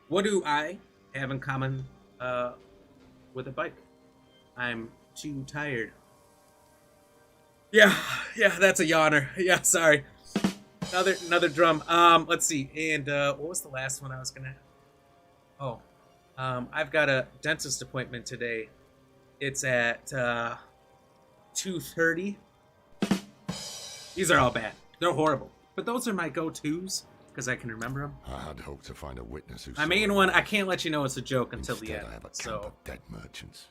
What do I have in common with a bike? I'm too tired. Yeah, that's a yawner. Yeah, sorry. Another drum. Let's see. And what was the last one I was gonna? Oh, I've got a dentist appointment today. It's at 2:30. These are all bad. They're horrible. But those are my go-tos because I can remember them. I had hoped to find a witness who My saw main it. one, I can't let you know it's a joke until the Instead, end. I have a camp So of dead merchants.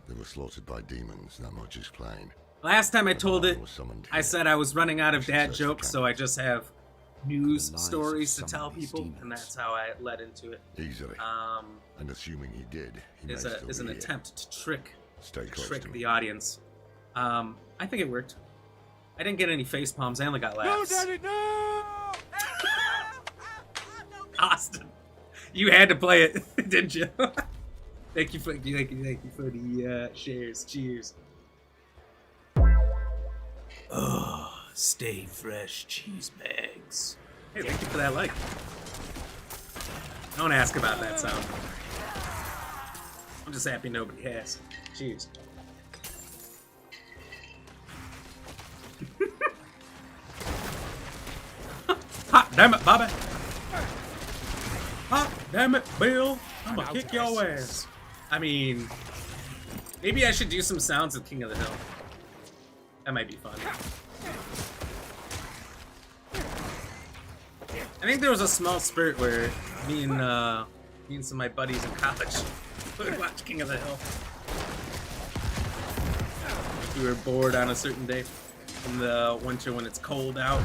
They were slaughtered by demons, that much is plain. last time I told it, was summoned I here. said I was running out of dad Success jokes, so I just have news The lives stories of to some tell of these people, demons. and that's how I led into it. Easily. And assuming he did, he may Is still an be here. attempt to trick Stay close to me. the audience. I think it worked. I didn't get any face palms. I only got laughs. No, Daddy, no! Austin, You had to play it, didn't you? Thank you for the shares. Cheers. Oh, stay fresh cheese bags. Hey, thank you for that like. Don't ask about that sound. I'm just happy nobody has. Cheers. Hot damn it, Bobby. Hot damn it, Bill. I'm gonna kick your ass. I mean, maybe I should do some sounds of King of the Hill. That might be fun. I think there was a small spurt where me and some of my buddies in college would watch King of the Hill. We were bored on a certain day in the winter when it's cold out.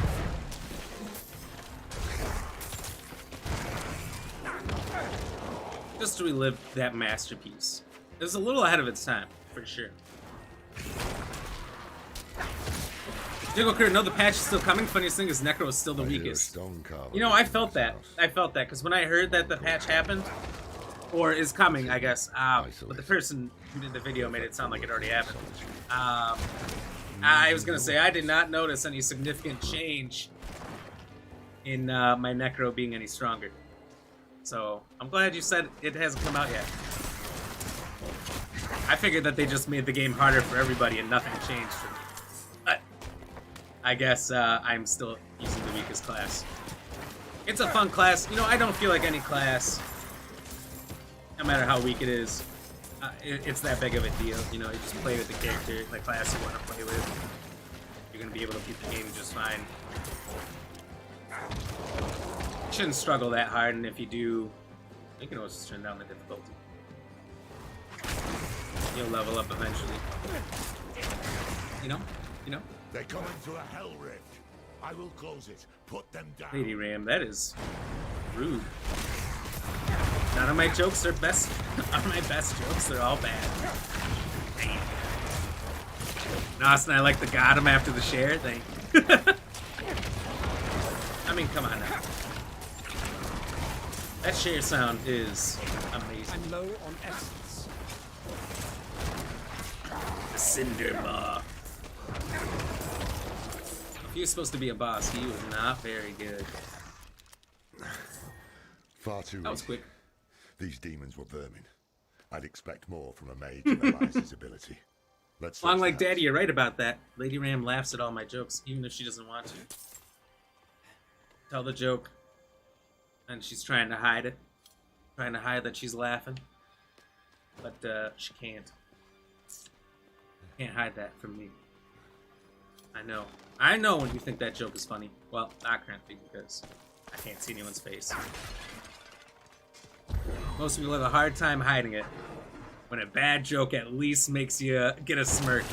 Just to relive that masterpiece. It was a little ahead of its time, for sure. Jiggle Crit, no, the patch is still coming. Funniest thing is Necro is still the weakest. You know, I felt that. Because when I heard that the patch happened, or is coming, I guess, but the person who did the video made it sound like it already happened. I was gonna say, I did not notice any significant change in my Necro being any stronger. So, I'm glad you said it hasn't come out yet. I figured that they just made the game harder for everybody and nothing changed for me. But I guess I'm still using the weakest class. It's a fun class. You know, I don't feel like any class, no matter how weak it is, it's that big of a deal. You know, you just play with the character, the class you want to play with. You're going to be able to beat the game just fine. You shouldn't struggle that hard, and if you do, you can always just turn down the difficulty. You'll level up eventually. You know? They're coming to a hell rift. I will close it. Put them down. Lady Ram, that is rude. None of my jokes are best. None of my best jokes. They're all bad. Nos and I like the got him after the share thing. I mean, come on now. That share sound is amazing. I'm low on essence. The Cinder Bar. If he was supposed to be a boss, he was not very good. Far too That was easy. quick. These demons were vermin. I'd expect more from a mage in Elias's ability. Let's Long search like the house. Daddy, you're right about that. Lady Ram laughs at all my jokes, even if she doesn't want to. Tell the joke, and she's trying to hide it. Trying to hide that she's laughing. But she can't. Can't hide that from me. I know. I know when you think that joke is funny. Well, not currently, because I can't see anyone's face. Most people have a hard time hiding it. When a bad joke at least makes you get a smirk.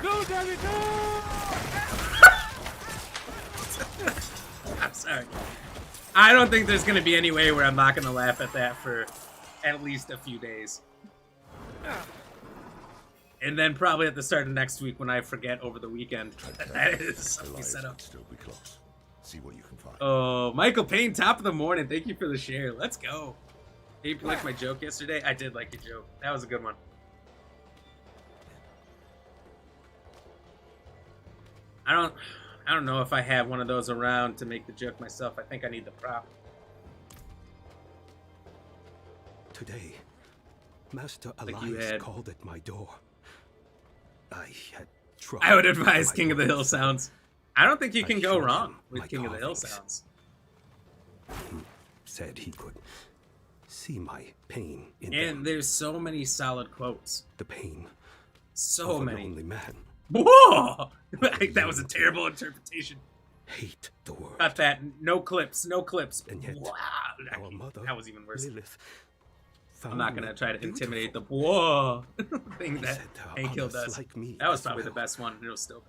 No, Daddy, no! I'm sorry. I don't think there's gonna be any way where I'm not gonna laugh at that for at least a few days. And then probably at the start of next week when I forget over the weekend that is something Elias set up. could still be close. See what you can find. Oh, Michael Payne, top of the morning. Thank you for the share. Let's go. Hey, you liked my joke yesterday? I did like your joke. That was a good one. I don't know if I have one of those around to make the joke myself. I think I need the prop. Today, Master Like you Elias had. called at my door. I had trouble. I would advise with my King of the Hill words. sounds. I don't think you I can go showed wrong him with my King of the Hill carvings. sounds. He said he could see my pain in And them. there's so many solid quotes. The pain So of a many. lonely man. Whoa! That was a terrible interpretation. Hate the world. Got that. No clips. No clips. And yet, Wow. our mother, That was even worse. Lilith, I'm not gonna found try to me intimidate the beautiful. whoa thing He that said there are Hank Hill others does. like me That was as probably the well. best one. It was still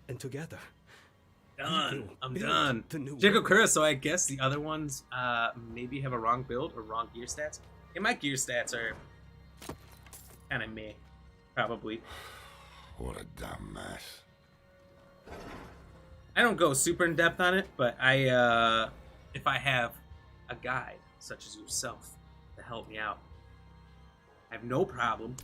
And together, done. will I'm build done. the new Jacob world. Kura, so I guess the other ones maybe have a wrong build or wrong gear stats. And my gear stats are kind of meh, probably. What a damn mess. I don't go super in depth on it, but I if I have a guide such as yourself to help me out, I have no problem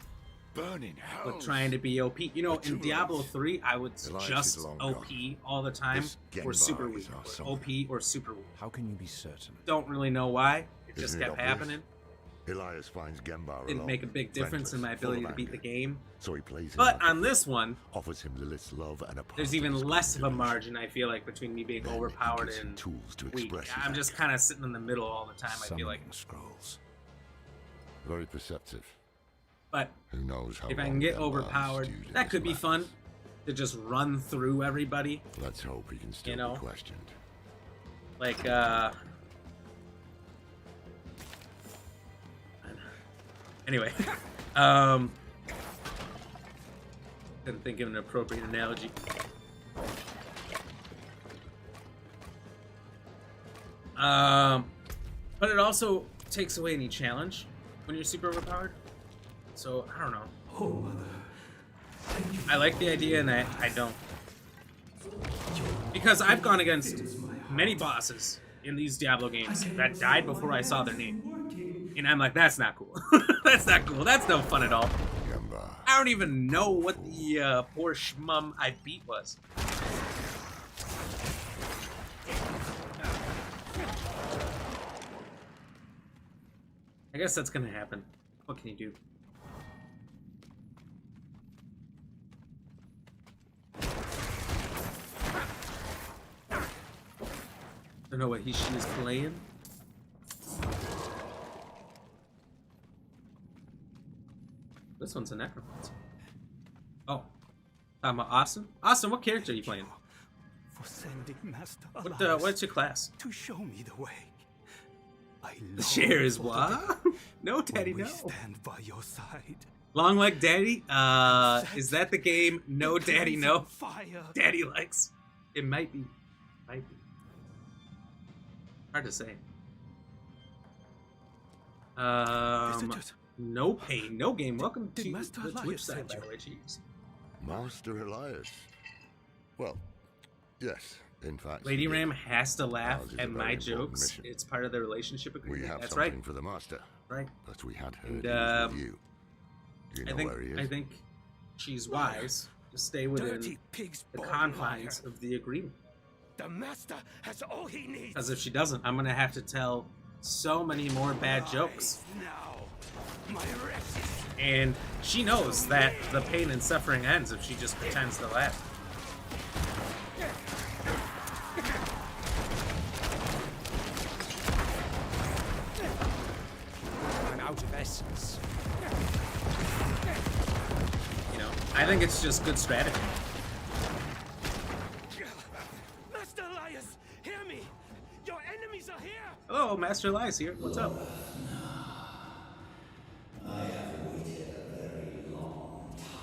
Burning hell. with trying to be OP. You know, in Diablo 3, I would Elias just is long OP gone. all the time, This or Genbar super is weak, our or son. OP or super weak. How can you be certain? Don't really know why. It just Isn't it kept obvious? happening. Elias finds Genbar Didn't alone, make a big difference in my friendless, full ability of to beat the anger. game. So he plays him But like a on friend, this one, offers him Lilith's love and a part there's of even his less of a delusion. margin, I feel like, between me being Then he overpowered gives him and tools to weak. express his I'm just anger. kind of sitting in the middle all the time, I feel like. Summoning scrolls. Very perceptive. But Who knows how if I long can get Genbar overpowered, stewed in that this could be madness. fun. To just run through everybody. Let's hope he can still You know? be questioned. Like, anyway. Couldn't think of an appropriate analogy. But it also takes away any challenge when you're super overpowered. So, I don't know. Oh, mother. I like the idea and I don't. Because I've gone against many bosses in these Diablo games that died before I saw their name. And I'm like, that's not cool. That's not cool. That's no fun at all. Genbar. I don't even know what the poor schmum I beat was. I guess that's gonna happen. What can you do? Don't know what she is playing. This one's a Necromancer. Oh. Talking about Austin? Austin, what character are you playing? For sending Master What, Elias what's your class? to show me the way. I The share is long for the what? day No, when Daddy, we no. stand by your side. Long Leg Daddy? Is that the game No Daddy No? Fire. Daddy likes. It might be. Might be. Hard to say. Visitors. No pain, no game. Welcome Did to Master the Twitch Elias side, send by you? the way, jeez. Master Elias. Well, yes. In fact, Lady he did. Ram has to laugh Ours is a at very my important jokes. mission. It's part of the relationship We agreement. have That's something right. for the master, Right. but we had heard And, he was with you. Do you I know think where he is? I think she's wise to stay within Dirty pig's the born confines liar. of the agreement. The Master has all he needs. Because if she doesn't, I'm gonna have to tell so many more bad jokes. Now, my rest is And she knows that the pain and suffering ends if she just pretends to laugh. I'm out of essence. You know, I think it's just good strategy. Master Elias, hear me. Your enemies are here. Hello, Master Elias here. What's up?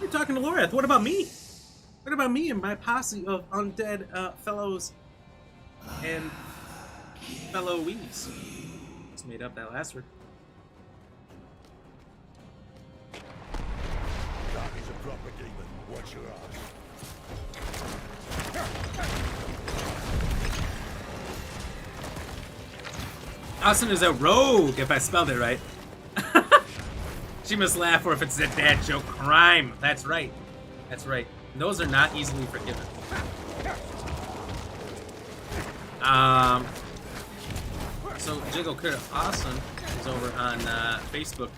You're talking to Loreth. What about me? What about me and my posse of undead fellows and fellow wees? Just made up that last word. That is a proper demon. Watch your eyes. Austin is a rogue, if I spelled it right. She must laugh, or if it's a dad joke, crime. That's right. That's right. Those are not easily forgiven. So Jiggle Kurt Austin is over on Facebook,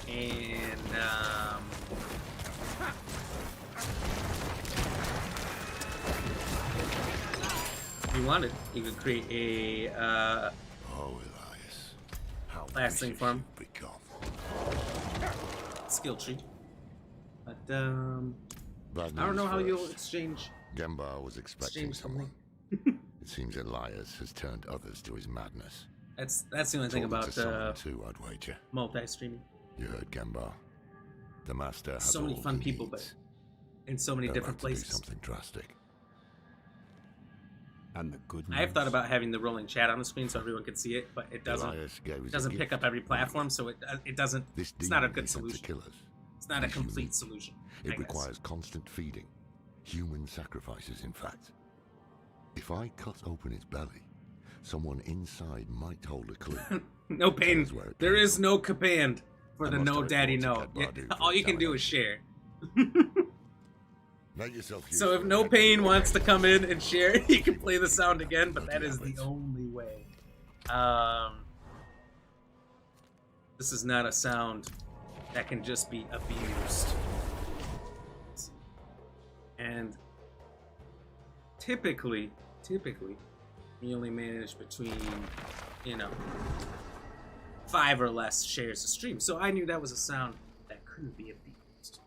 and if you wanted, you could create a Oh, Elias. How last thing vicious for him. you've become. Skill tree. But Bad I don't know news how first. you'll exchange. Genbar was expecting Exchange someone. something. It seems Elias has turned others to his madness. That's the only thing Told it about to someone too, I'd wager. multi-streaming. You heard Genbar. The master has So many all fun he people, needs. but in so many They're different about to do places. something drastic. And the good news. I have thought about having the rolling chat on the screen so everyone can see it, but it doesn't. Elias gave us It a doesn't pick gift. up every platform, so it doesn't. This It's not a demon good he sent to solution. kill us. It's not a is complete unique. solution. I It guess. requires constant feeding. Human sacrifices, in fact. If I cut open its belly, someone inside might hold a clue. No pain. That is where it There came is from. no command for I the must no have daddy reported no. that Badu for All you can do is share. Make yourself So if useful No and Pain head wants to away. come in and share, he can play the sound again, but that is the only way. This is not a sound that can just be abused. And typically, you only manage between, 5 or less shares a stream. So I knew that was a sound that couldn't be abused.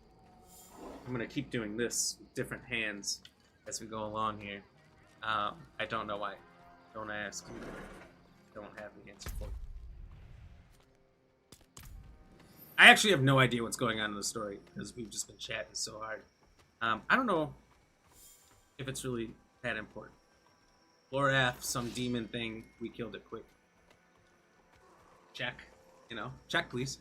I'm gonna keep doing this with different hands as we go along here. I don't know why. Don't ask. Don't have the answer for it. I actually have no idea what's going on in the story because we've just been chatting so hard. I don't know if it's really that important. Lorath, some demon thing, we killed it quick. Check. Check please.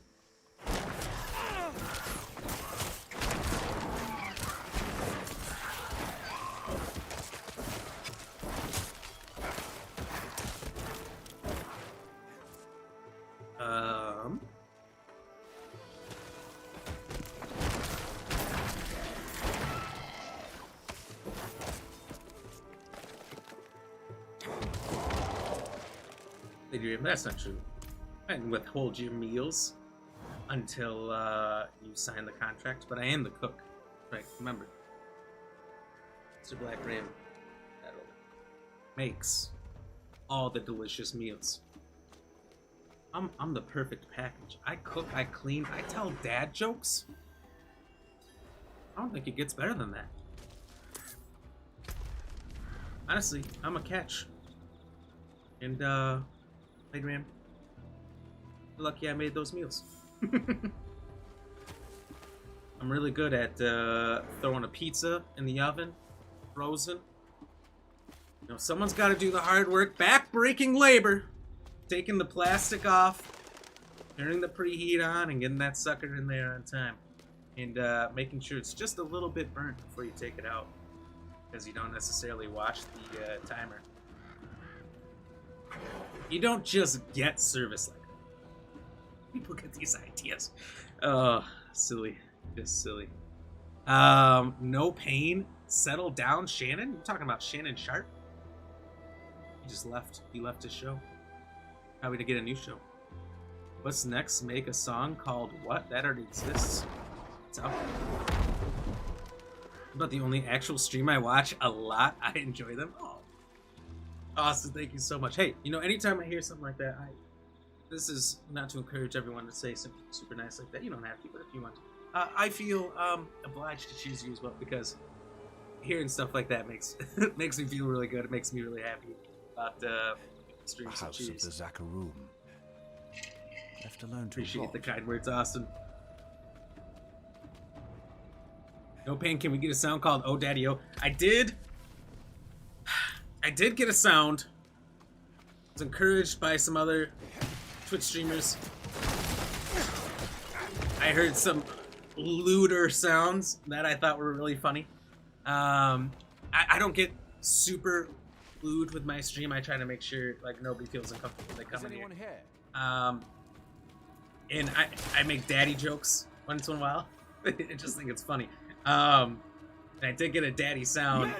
That's not true. And withhold your meals until you sign the contract. But I am the cook, right? Remember, Mr. BlackRam makes all the delicious meals. I'm the perfect package. I cook, I clean, I tell dad jokes. I don't think it gets better than that. Honestly, I'm a catch. And BlackRam, you're lucky I made those meals. I'm really good at throwing a pizza in the oven, frozen. Someone's got to do the hard work, back-breaking labor, taking the plastic off, turning the preheat on, and getting that sucker in there on time, and making sure it's just a little bit burnt before you take it out, because you don't necessarily watch the timer. You don't just get service like that. People get these ideas. Oh, silly. Just silly. No Pain. Settle down, Shannon? You're talking about Shannon Sharp? He just left. He left his show. Probably to get a new show. What's next? Make a song called what? That already exists. It's out. About the only actual stream I watch a lot. I enjoy them. Oh. Austin, thank you so much. Hey, anytime I hear something like that, this is not to encourage everyone to say something super nice like that. You don't have to, but if you want to. I feel obliged to choose you as well, because hearing stuff like that makes me feel really good. It makes me really happy about streams and House cheese. of the Zakaroom. Left alone to Appreciate rot. the kind words, Austin. No Pain, can we get a sound called Oh Daddy Oh? I did get a sound. I was encouraged by some other Twitch streamers. I heard some looter sounds that I thought were really funny. I don't get super lewd with my stream. I try to make sure nobody feels uncomfortable when they come in here. And I make daddy jokes once in a while. I just think it's funny. And I did get a daddy sound.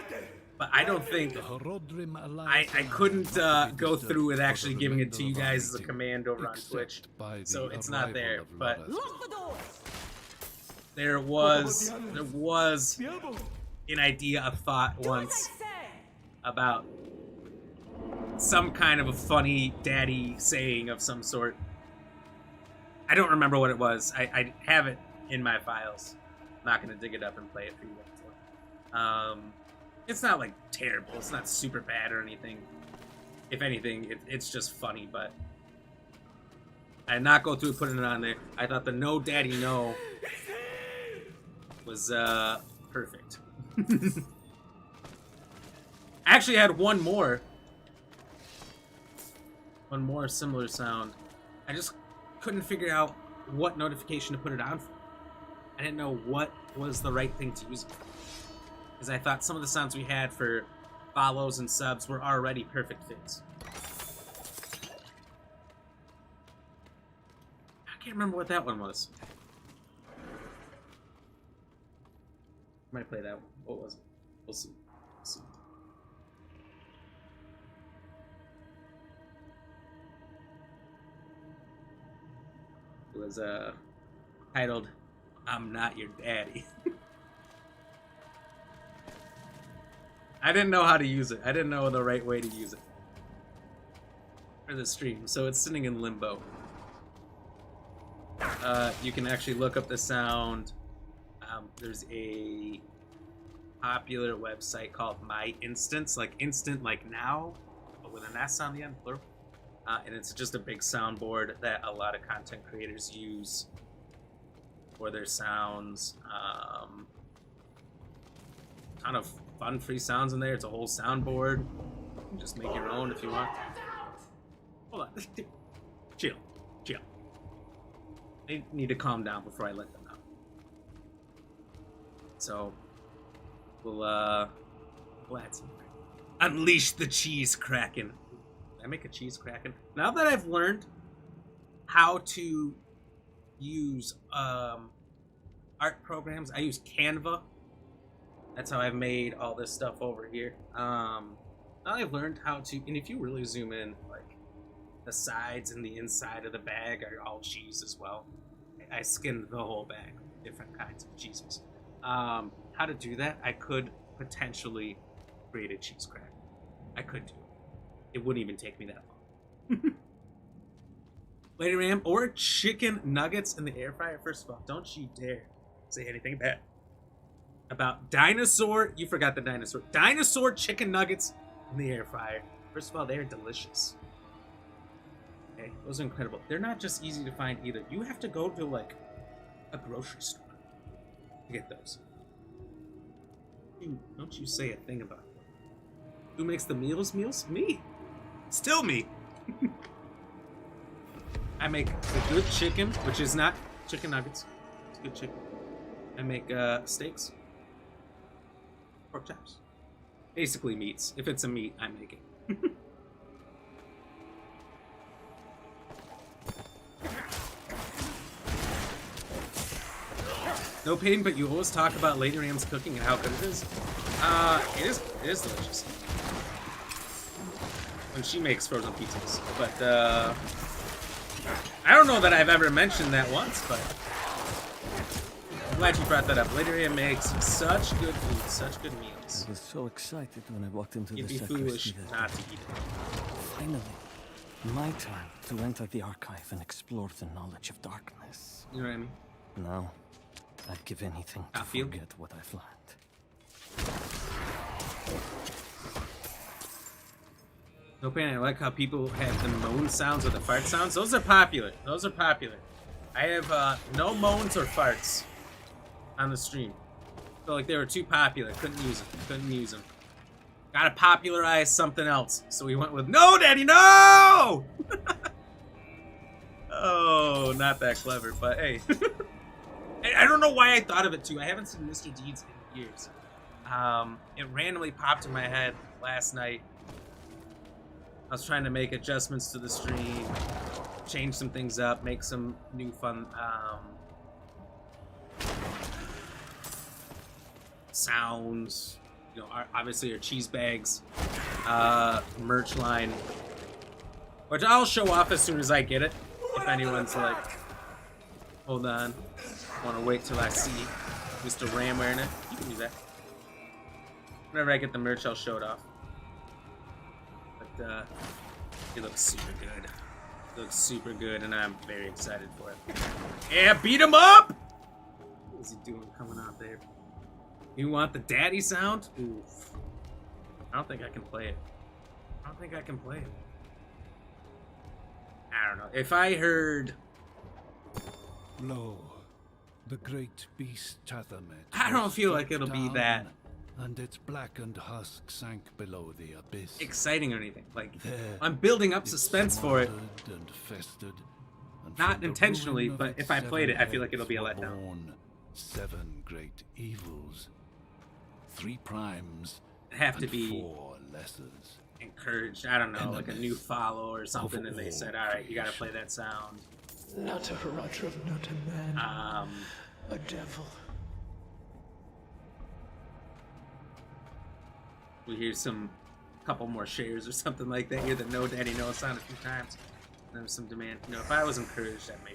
But I don't think I couldn't go through with actually giving it to you guys as a command over on Twitch, so it's not there. But there was an idea, a thought once about some kind of a funny daddy saying of some sort. I don't remember what it was. I have it in my files. I'm not gonna dig it up and play it for you guys. It's not terrible. It's not super bad or anything. If anything, it's just funny, but I did not go through putting it on there. I thought the No Daddy No was perfect. I actually had one more similar sound. I just couldn't figure out what notification to put it on for. I didn't know what was the right thing to use it for. Because I thought some of the sounds we had for follows and subs were already perfect fits. I can't remember what that one was. Might play that one. What was it? We'll see. We'll see. It was titled "I'm Not Your Daddy." I didn't know how to use it. I didn't know the right way to use it for the stream, so it's sitting in limbo. You can actually look up the sound. There's a popular website called My Instance, like instant, like now, but with an S on the end, plural. And it's just a big soundboard that a lot of content creators use for their sounds. Ton of fun free sounds in there. It's a whole soundboard. You can just make your own if you want. Hold on. Chill. Chill. They need to calm down before I let them out. So, we'll add some. Unleash the cheese kraken. Did I make a cheese kraken? Now that I've learned how to use art programs, I use Canva. That's how I've made all this stuff over here. Now I've learned how to, and if you really zoom in, like the sides and the inside of the bag are all cheese as well. I skinned the whole bag with different kinds of cheeses. How to do that? I could potentially create a cheese crack. I could do it. It wouldn't even take me that long. Lady Ram, or chicken nuggets in the air fryer. First of all, don't you dare say anything bad about dinosaur. You forgot the dinosaur. Dinosaur chicken nuggets in the air fryer. First of all, they are delicious. Okay, those are incredible. They're not just easy to find either. You have to go to like a grocery store to get those. Don't you say a thing about it. Who makes the meals? Me. Still me. I make the good chicken, which is not chicken nuggets. It's good chicken. I make steaks. Pork chops. Basically meats. If it's a meat, I make it. No pain, but you always talk about Lady Ram's cooking and how good it is. It is delicious. When she makes frozen pizzas. But, I don't know that I've ever mentioned that once, but I'm glad you brought that up. Lady Ram makes such good food, such good meals. I was so excited when I walked into You'd the be foolish not to eat it. Finally, my turn to enter the archive and explore the knowledge of darkness. You know what I mean? Now, I'd give anything to forget what I've learned. No pain. I like how people have the moan sounds or the fart sounds. Those are popular. Those are popular. I have no moans or farts on the stream. Felt like they were too popular. Couldn't use them. Gotta popularize something else. So we went with no, Daddy, no! Oh, not that clever, but hey. I don't know why I thought of it too. I haven't seen Mr. Deeds in years. It randomly popped in my head last night. I was trying to make adjustments to the stream, change some things up, make some new fun sounds. You know, obviously our cheese bags, merch line, which I'll show off as soon as I get it. If anyone's like, hold on, I want to wait till I see Mr. Ram wearing it. You can do that. Whenever I get the merch, I'll show it off. But it looks super good. It looks super good, and I'm very excited for it. Yeah, beat him up! What is he doing coming out there? You want the daddy sound? Oof. I don't think I can play it. I don't know. If I heard... Lo, the great beast Tathamet. I don't feel like it'll be that... And its blackened husk sank below the abyss. exciting or anything. Like, There, I'm building up suspense for it. And festered, and Not from the intentionally, ruin of but its if I played it, I feel like seven it'll be a heads were letdown. born 7 great evils. 3 primes have to be 4 lessons. encouraged. I don't know, like a new follow or something, and they said, all right, you got to play that sound. Not a Haratrov, not a man. A devil. We hear couple more shares or something like that. Hear the No Daddy No sound a few times. And there's some demand. You know, if I was encouraged, that may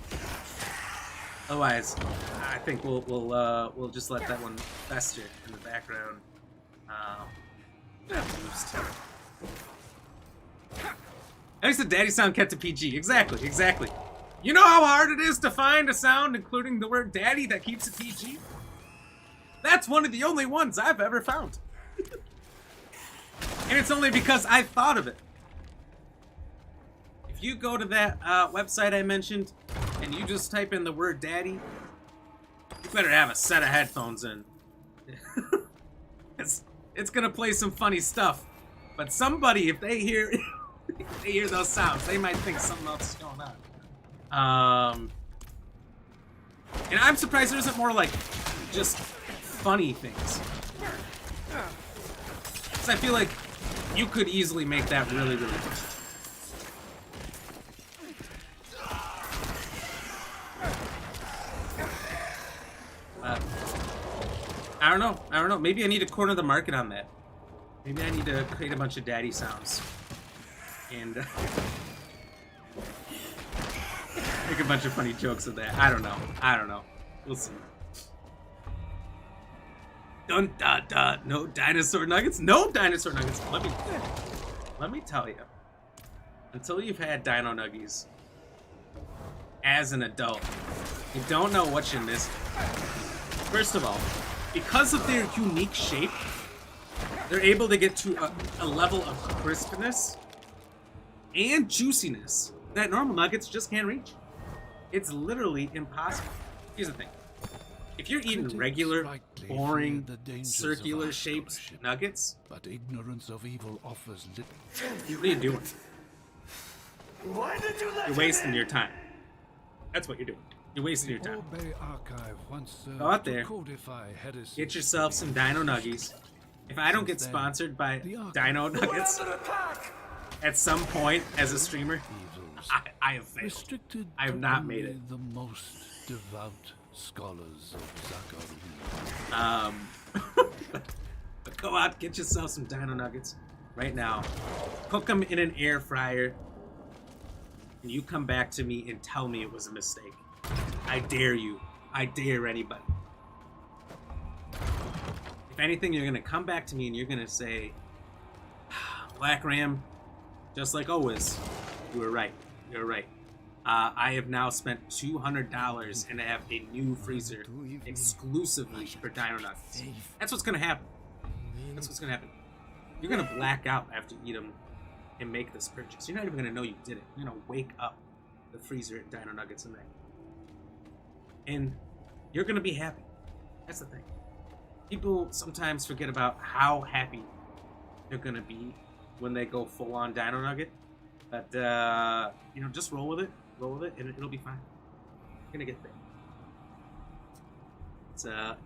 be fun. Otherwise, I think we'll just let that one fester in the background. At least the daddy sound kept to PG. Exactly, exactly. You know how hard it is to find a sound including the word daddy that keeps it PG? That's one of the only ones I've ever found. And it's only because I thought of it. If you go to that website I mentioned, and you just type in the word daddy, you better have a set of headphones in. It's gonna play some funny stuff. But somebody, if they hear those sounds, they might think something else is going on. And I'm surprised there isn't more like just funny things. Because I feel like you could easily make that really, really funny. I don't know. Maybe I need to corner the market on that. Maybe I need to create a bunch of daddy sounds. And make a bunch of funny jokes of that. I don't know. We'll see. Dun da da. No dinosaur nuggets. No dinosaur nuggets. Let me tell you. Until you've had dino nuggies as an adult, you don't know what you're missing. First of all, because of their unique shape, they're able to get to a level of crispness and juiciness that normal nuggets just can't reach. It's literally impossible. Here's the thing. If you're eating regular, boring, circular-shaped nuggets, but ignorance of evil offers little. What are you doing? You're wasting your time. That's what you're doing. You're wasting your time. Go out there, get yourself some Dino Nuggies. If I don't get sponsored by Dino Nuggets at some point as a streamer, I have failed. I have not made it. The most devout scholars of Zachary. But go out, get yourself some Dino Nuggets right now. Cook them in an air fryer, and you come back to me and tell me it was a mistake. I dare you. I dare anybody. If anything, you're gonna come back to me and you're gonna say, Black Ram, just like always, you were right. You're right. I have now spent $200 and I have a new freezer exclusively for Dino Nuggets. That's what's gonna happen. That's what's gonna happen. You're gonna black out after you eat them and make this purchase. You're not even gonna know you did it. You're gonna wake up the freezer at Dino Nuggets in there. And you're gonna be happy. That's the thing. People sometimes forget about how happy they're gonna be when they go full on Dino Nugget. But you know, just roll with it, and it'll be fine. You're gonna get there.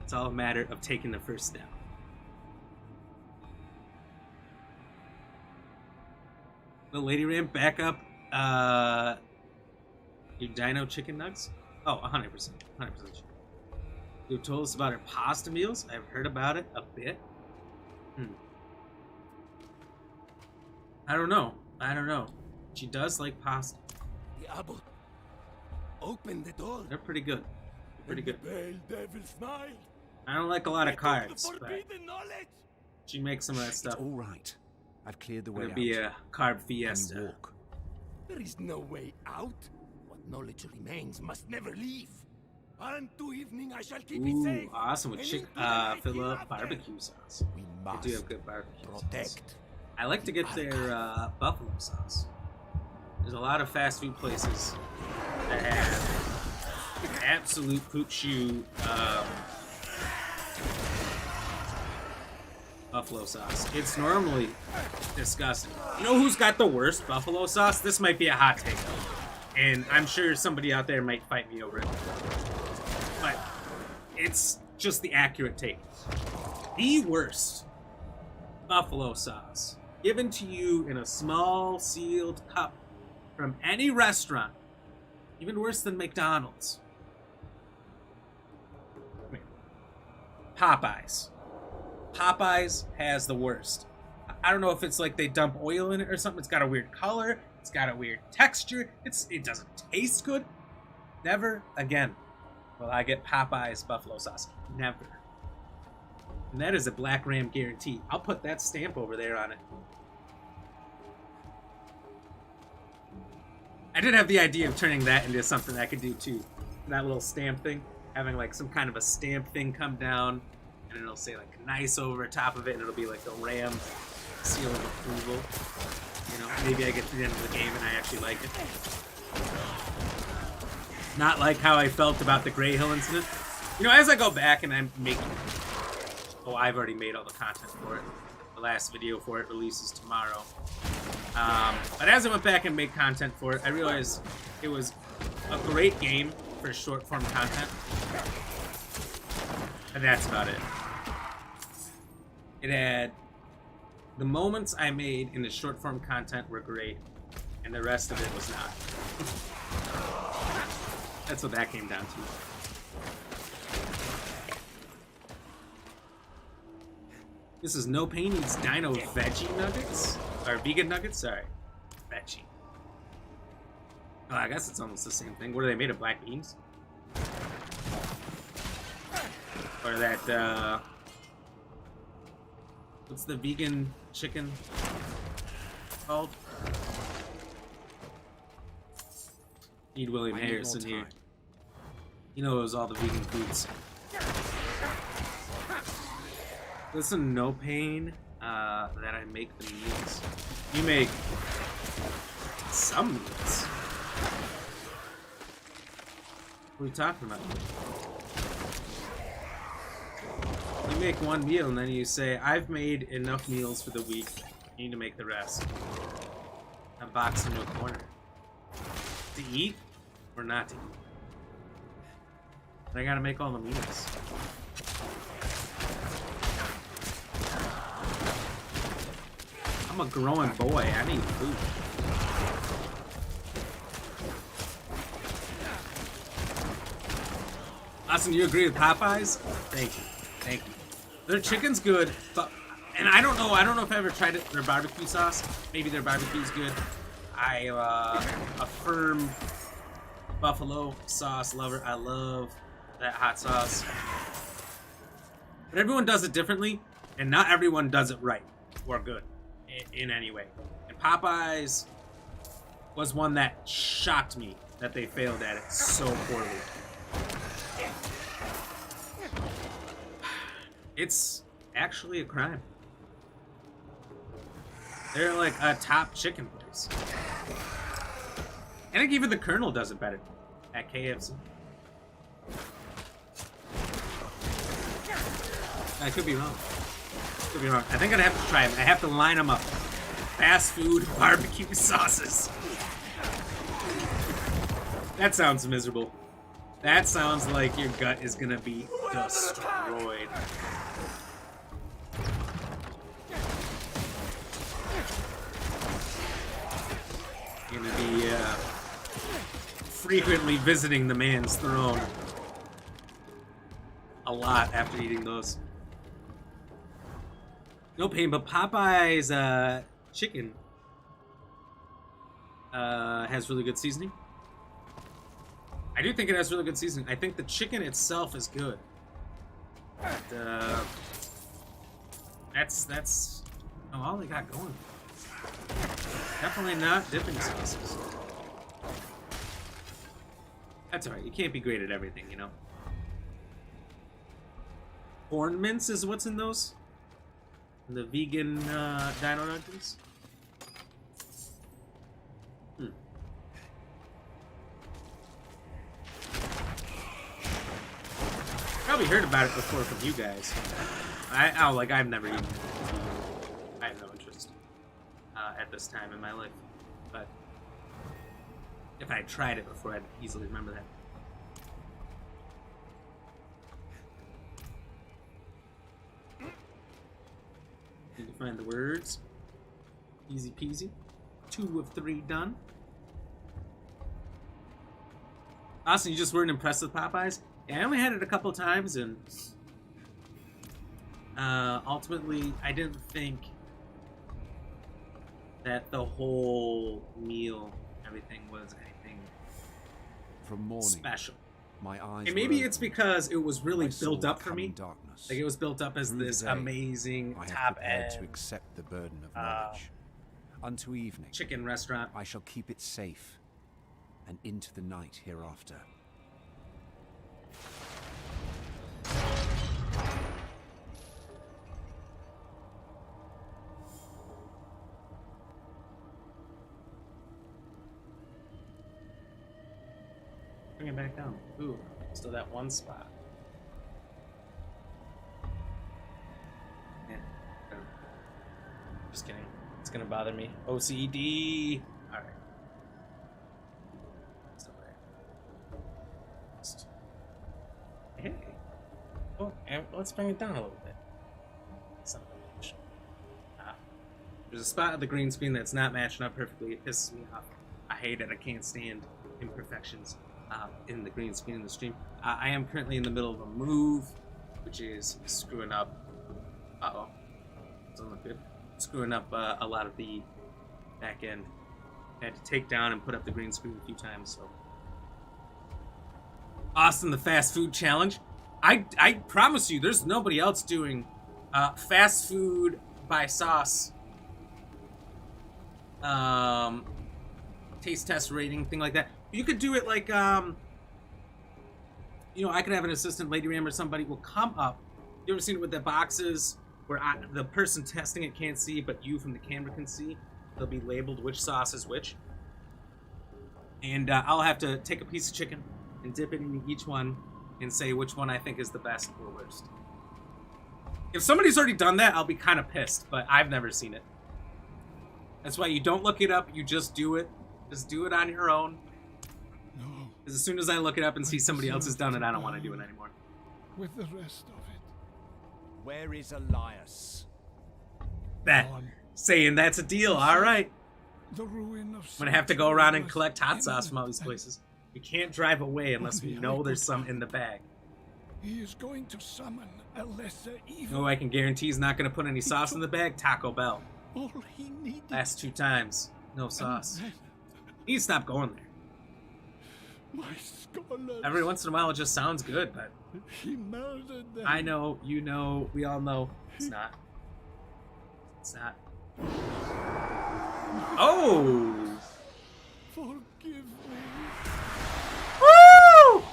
It's all a matter of taking the first step. The Lady Ram, back up your Dino chicken nugs. Oh, 100%. You told us about her pasta meals. I've heard about it a bit. I don't know. She does like pasta. Diablo, open the door. They're pretty good. The pale devil smile. I don't like a lot of carbs, but Forbidden knowledge. she makes some of that stuff. It's all right. I've cleared the way It'll out. be a carb Can you fiesta. walk? There is no way out. What knowledge remains must never leave. And to evening I shall keep it Ooh, safe. awesome with And chick into the night fill hereafter. up barbecue sauce. We They must do have good barbecue sauce. protect. I like to get their buffalo sauce. There's a lot of fast food places that have absolute poop shoe buffalo sauce. It's normally disgusting. You know who's got the worst buffalo sauce? This might be a hot take, and I'm sure somebody out there might fight me over it. But it's just the accurate take. the worst buffalo sauce given to you in a small sealed cup from any restaurant, even worse than McDonald's. Wait. Popeyes. Popeyes has the worst. I don't know if it's like they dump oil in it or something. It's got a weird color. It's got a weird texture. It doesn't taste good. Never again will I get Popeyes buffalo sauce. Never. And that is a Black Ram guarantee. I'll put that stamp over there on it. I did have the idea of turning that into something I could do too. That little stamp thing. Having like some kind of a stamp thing come down. And it'll say like nice over top of it. And it'll be like the Ram seal of approval. You know, maybe I get to the end of the game and I actually like it. Not like how I felt about the Grey Hill incident. You know, as I go back and I'm making... Oh, I've already made all the content for it. The last video for it releases tomorrow. But as I went back and made content for it, I realized it was a great game for short form content. And that's about it. It had... The moments I made in the short form content were great. And the rest of it was not. That's what that came down to. This is No Pain Eats Dino Veggie Nuggets? Or Vegan Nuggets? Sorry. Veggie. Oh, I guess it's almost the same thing. What are they made of? Black beans? Or that, what's the vegan chicken called? Need William Harrison here. He knows all the vegan foods. Listen, No Pain, that I make the meals. You make some meals. What are you talking about? You make one meal and then you say, I've made enough meals for the week. You need to make the rest. I'm boxed into a corner. To eat or not to eat? And I gotta make all the meals. I'm a growing boy. I need food. Austin, you agree with Popeyes? Thank you. Thank you. Their chicken's good, but and I don't know if I ever tried it, their barbecue sauce. Maybe their barbecue's good. I a firm buffalo sauce lover. I love that hot sauce. But everyone does it differently, and not everyone does it right or good in any way. And Popeyes was one that shocked me that they failed at it so poorly. It's actually a crime. They're like a top chicken place. I think even the Colonel does it better at KFC. I could be wrong. Could be wrong. I think I'd have to try them. I have to line them up. Fast food barbecue sauces. That sounds miserable. That sounds like your gut is gonna be destroyed. You're gonna be frequently visiting the man's throne. A lot after eating those. No Pain, but Popeye's chicken has really good seasoning. I do think it has really good seasoning. I think the chicken itself is good. But, that's all they got going. Definitely not dipping sauces. That's alright. You can't be great at everything, you know. Corn mince is what's in those? The vegan dino nuggets? Probably heard about it before from you guys. I've never eaten it. I have no interest at this time in my life. But if I had tried it before, I'd easily remember that. Need to find the words. Easy peasy. 2 of 3 done. Austin, you just weren't impressed with Popeyes? Yeah, I only had it a couple times, and ultimately, I didn't think that the whole meal, everything was anything From morning, special. my eyes. And maybe were it's open. because it was really I saw built up the for me. coming darkness. Like it was built up as Through the this day, amazing I have top prepared end to accept the burden of knowledge. Unto evening, chicken restaurant. I shall keep it safe, and into the night hereafter. Bring it back down. Ooh, still that one spot. Yeah. Just kidding. It's gonna bother me. OCD. All right. Still there. Just... Hey. Oh, and let's bring it down a little bit. Son of a bitch. There's a spot of the green screen that's not matching up perfectly. It pisses me off. I hate it. I can't stand imperfections in the green screen in the stream. I am currently in the middle of a move, which is screwing up. Uh-oh. Doesn't look good. Screwing up a lot of the back end. I had to take down and put up the green screen a few times, so. Austin, the fast food challenge. I promise you, there's nobody else doing fast food by sauce. Taste test rating, thing like that. You could do it like, you know, I could have an assistant, Lady Ram, or somebody will come up. You ever seen it with the boxes where the person testing it can't see, but you from the camera can see? They'll be labeled which sauce is which. And I'll have to take a piece of chicken and dip it into each one and say which one I think is the best or worst. If somebody's already done that, I'll be kind of pissed, but I've never seen it. That's why you don't look it up, you just do it. Just do it on your own. No. Because as soon as I look it up and see somebody else has done it, I don't want to do it anymore. With the rest of it. Where is Elias? That saying that's a deal. All right. The ruin of I'm gonna have to go around and collect hot sauce from all these places. We can't drive away unless we know there's some in the bag. He is going to summon a lesser evil. No, I can guarantee he's not gonna put any sauce in the bag. Taco Bell. All he needed. Last 2 times, no sauce. You need to stop going there. My scholars. Every once in a while, it just sounds good, but He murdered them. I know, you know, we all know it's not. It's not. Oh! Forgive me. Woo!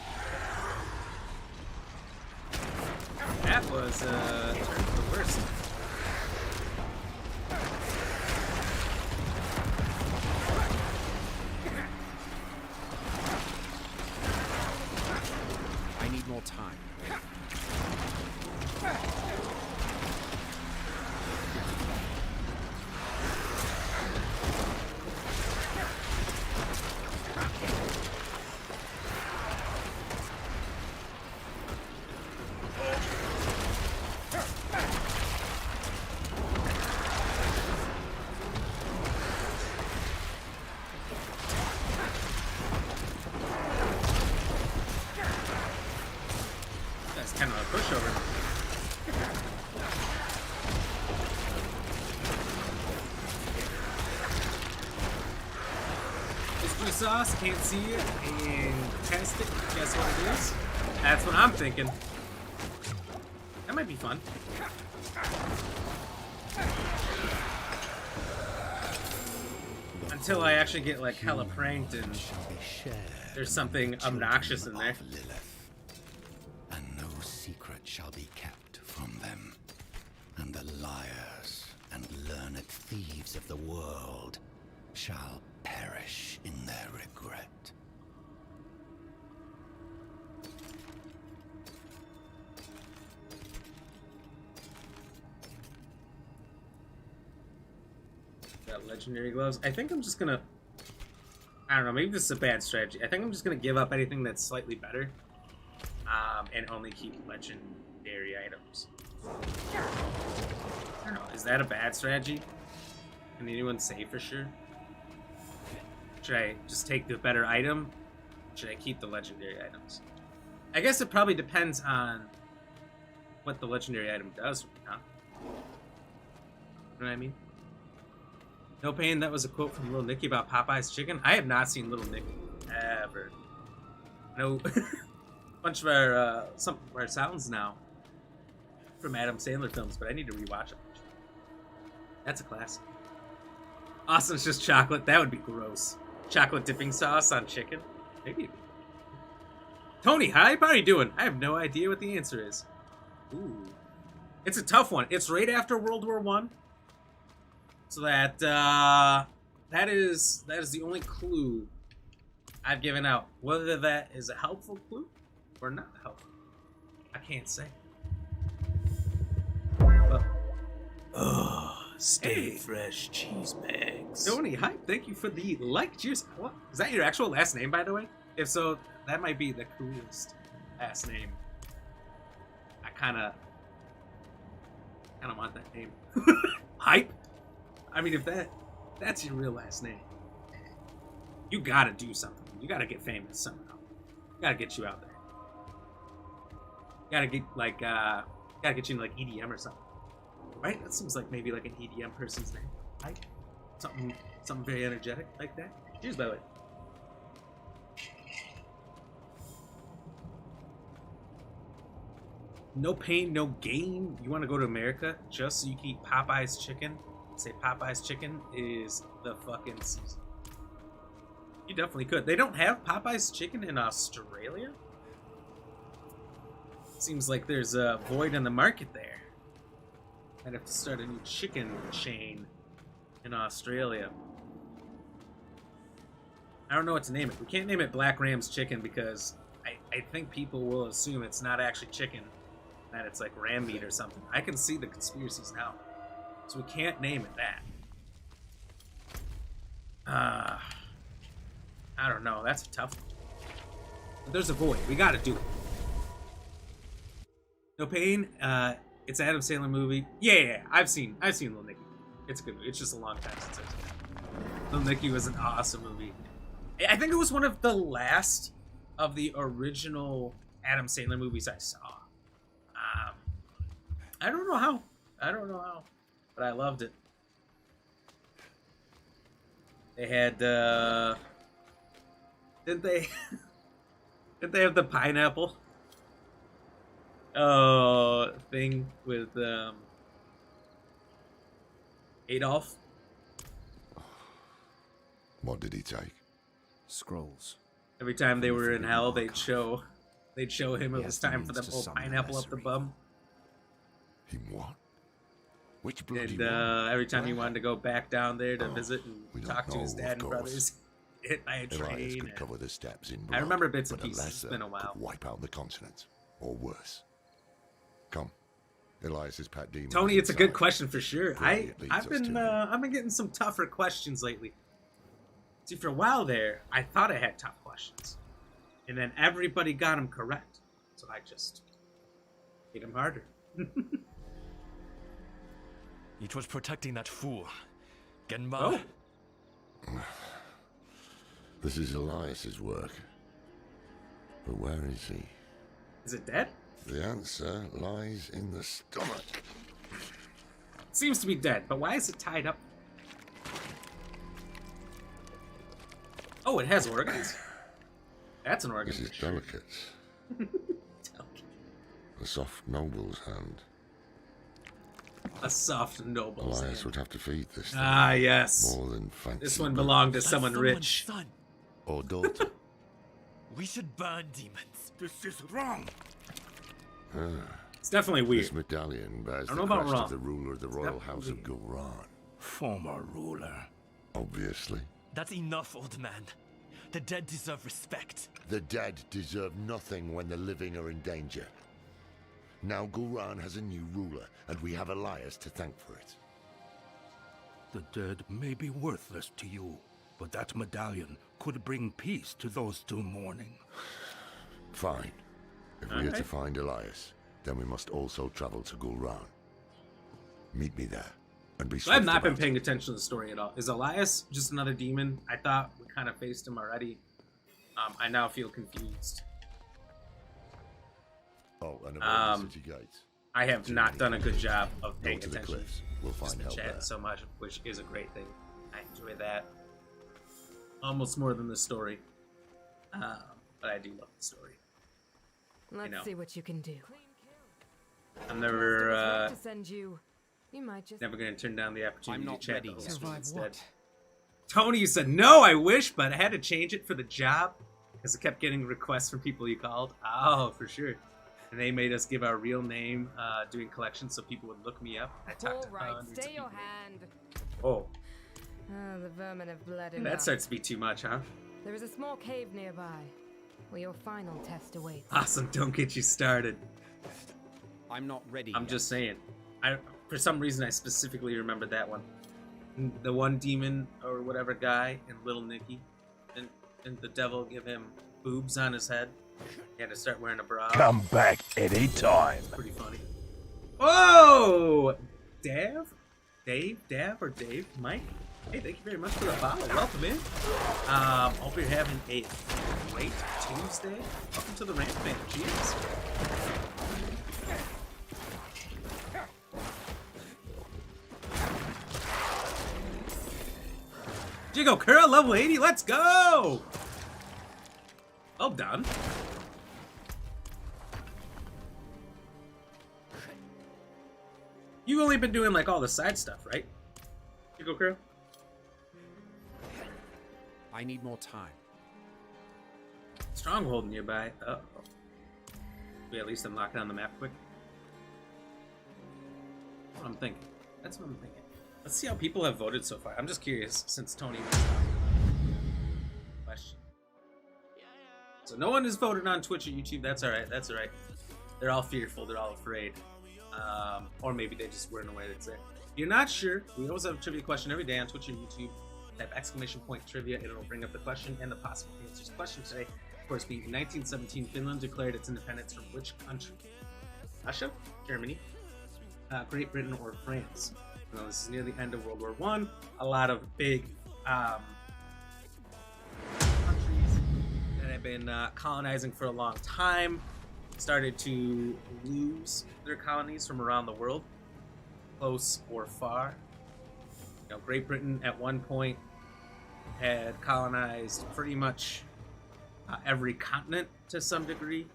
That was turn for the worst. I need more time. That's kind of a pushover. Mystery sauce, can't see it, and test it. Guess what it is? That's what I'm thinking. That might be fun. Until I actually get like hella pranked and there's something obnoxious in there. And no secret shall be kept from them. And the liars and learned thieves of the world shall perish in their regret. Got legendary gloves. I think I'm just gonna... I don't know, maybe this is a bad strategy. I think I'm just gonna give up anything that's slightly better. And only keep legendary items. I don't know, Is that a bad strategy? Can anyone say for sure? Should I just take the better item? Should I keep the legendary items? I guess it probably depends on what the legendary item does, huh? You know what I mean? No pain, that was a quote from Little Nicky about Popeye's chicken. I have not seen Little Nicky ever. No, bunch of some of our sounds now from Adam Sandler films, but I need to rewatch them. That's a classic. Austin's just chocolate. That would be gross. Chocolate dipping sauce on chicken. Maybe. Tony, how are you doing? I have no idea what the answer is. Ooh, it's a tough one. It's right after World War I. So that that is the only clue I've given out. Whether that is a helpful clue or not helpful, I can't say. But, stay fresh cheese bags. Tony, hi, thank you for the like. Cheers. What? Is that your actual last name, by the way? If so, that might be the coolest last name. I kind of want that name. Hype. I mean, if that's your real last name, you gotta do something. You gotta get famous somehow. Gotta get you out there. Gotta get gotta get you in like EDM or something. Right? That seems like maybe like an EDM person's name. Right? Something very energetic like that. Cheers, by the way. No pain, no gain. You want to go to America just so you can eat Popeye's chicken? Say Popeye's chicken is the fucking season. You definitely could. They don't have Popeye's chicken in Australia? Seems like there's a void in the market there. I'd have to start a new chicken chain in Australia. I don't know what to name it. We can't name it Black Ram's Chicken because I think people will assume it's not actually chicken, that it's like ram meat or something. I can see the conspiracies now. So we can't name it that. I don't know. That's a tough one. But there's a void. We gotta do it. No pain. It's an Adam Sandler movie. Yeah. I've seen Little Nicky. It's a good movie. It's just a long time since I've seen it. Little Nicky was an awesome movie. I think it was one of the last of the original Adam Sandler movies I saw. I don't know how, but I loved it. They had, didn't they have the pineapple? Thing with, Adolf? What did he take? Scrolls. Every time they were in hell, they'd show him it was time for them to pull pineapple up the bum. Him what? Which bloody And every time he wanted to go back down there to visit and talk to his dad and brothers, hit by a Elias train. could cover the steps in blood, I remember bits and but a pieces. It's lesser been a while. could wipe out the continent, or worse. Come, Elias's pet demon. Tony, is it's a good inside. question for sure. Clearly it leads I've us been to him. I've been getting some tougher questions lately. See, for a while there, I thought I had tough questions, and then everybody got them correct, so I just hit them harder. It was protecting that fool. Genma. Oh. This is Elias's work. But where is he? Is it dead? The answer lies in the stomach. Seems to be dead, but why is it tied up? Oh, it has organs. That's an organ. This is delicate. A soft noble's hand. A soft noble's Elias hand. would have to feed this thing. Ah, yes. More than fancy. This one belonged to someone rich. Son. Or daughter. We should burn demons. This is wrong. It's definitely weird. This medallion bears I the don't know about crest wrong. of the ruler of the royal house of definitely Gulran. Former ruler. Obviously. That's enough, old man. The dead deserve respect. The dead deserve nothing when the living are in danger. Now Gulran has a new ruler, and we have Elias to thank for it. The dead may be worthless to you, but that medallion could bring peace to those still mourning. Fine. If we are to find Elias, then we must also travel to Gulran. Meet me there. And be So I've swift not been about paying attention to the story at all. Is Elias just another demon? I thought we kind of faced him already. I now feel confused. Oh, and avoid the city gates. I have not done a good job of paying to the attention. cliffs. We'll Just find been help chatting there. so much, which is a great thing. I enjoy that almost more than the story. But I do love the story. Let's see what you can do. I'm never to send you. You might just never going to turn down the opportunity to chat the whole stream Survive instead. what? Tony, you said no, I wish, but I had to change it for the job because I kept getting requests from people you called. Oh, for sure. And they made us give our real name doing collections so people would look me up. I talked to hundreds of stay your people. hand. Oh, The vermin have bled that enough. starts to be too much, huh? There is a small cave nearby, where your final test awaits. Awesome, don't get you started. I'm not ready. I'm just saying. For some reason, I specifically remembered that one. The one demon or whatever guy in Little Nicky, and the devil give him boobs on his head. He had to start wearing a bra. Come back anytime. Pretty funny. Oh, Dave, or Dave, Mike. Hey, thank you very much for the follow. Welcome in. Hope you're having a great Tuesday. Welcome to the Rant Fan. Cheers. Jigo Curl, level 80. Let's go. Well done. You've only been doing like all the side stuff, right? Jigo Curl? I need more time. Stronghold nearby. Uh-oh. We at least unlock it on the map quick. That's what I'm thinking. That's what I'm thinking. Let's see how people have voted so far. I'm just curious since Tony was question. So no one has voted on Twitch or YouTube. That's alright. That's alright. They're all fearful. They're all afraid. Or maybe they just weren't aware that's there. If you're not sure, we always have a trivia question every day on Twitch or YouTube. Type ! Trivia. It'll bring up the question and the possible answers. Question today, of course, being in 1917, Finland declared its independence from which country? Russia, Germany, Great Britain, or France? Now, this is near the end of World War I. A lot of big countries that have been colonizing for a long time started to lose their colonies from around the world, close or far. You know, Great Britain at one point had colonized pretty much every continent to some degree.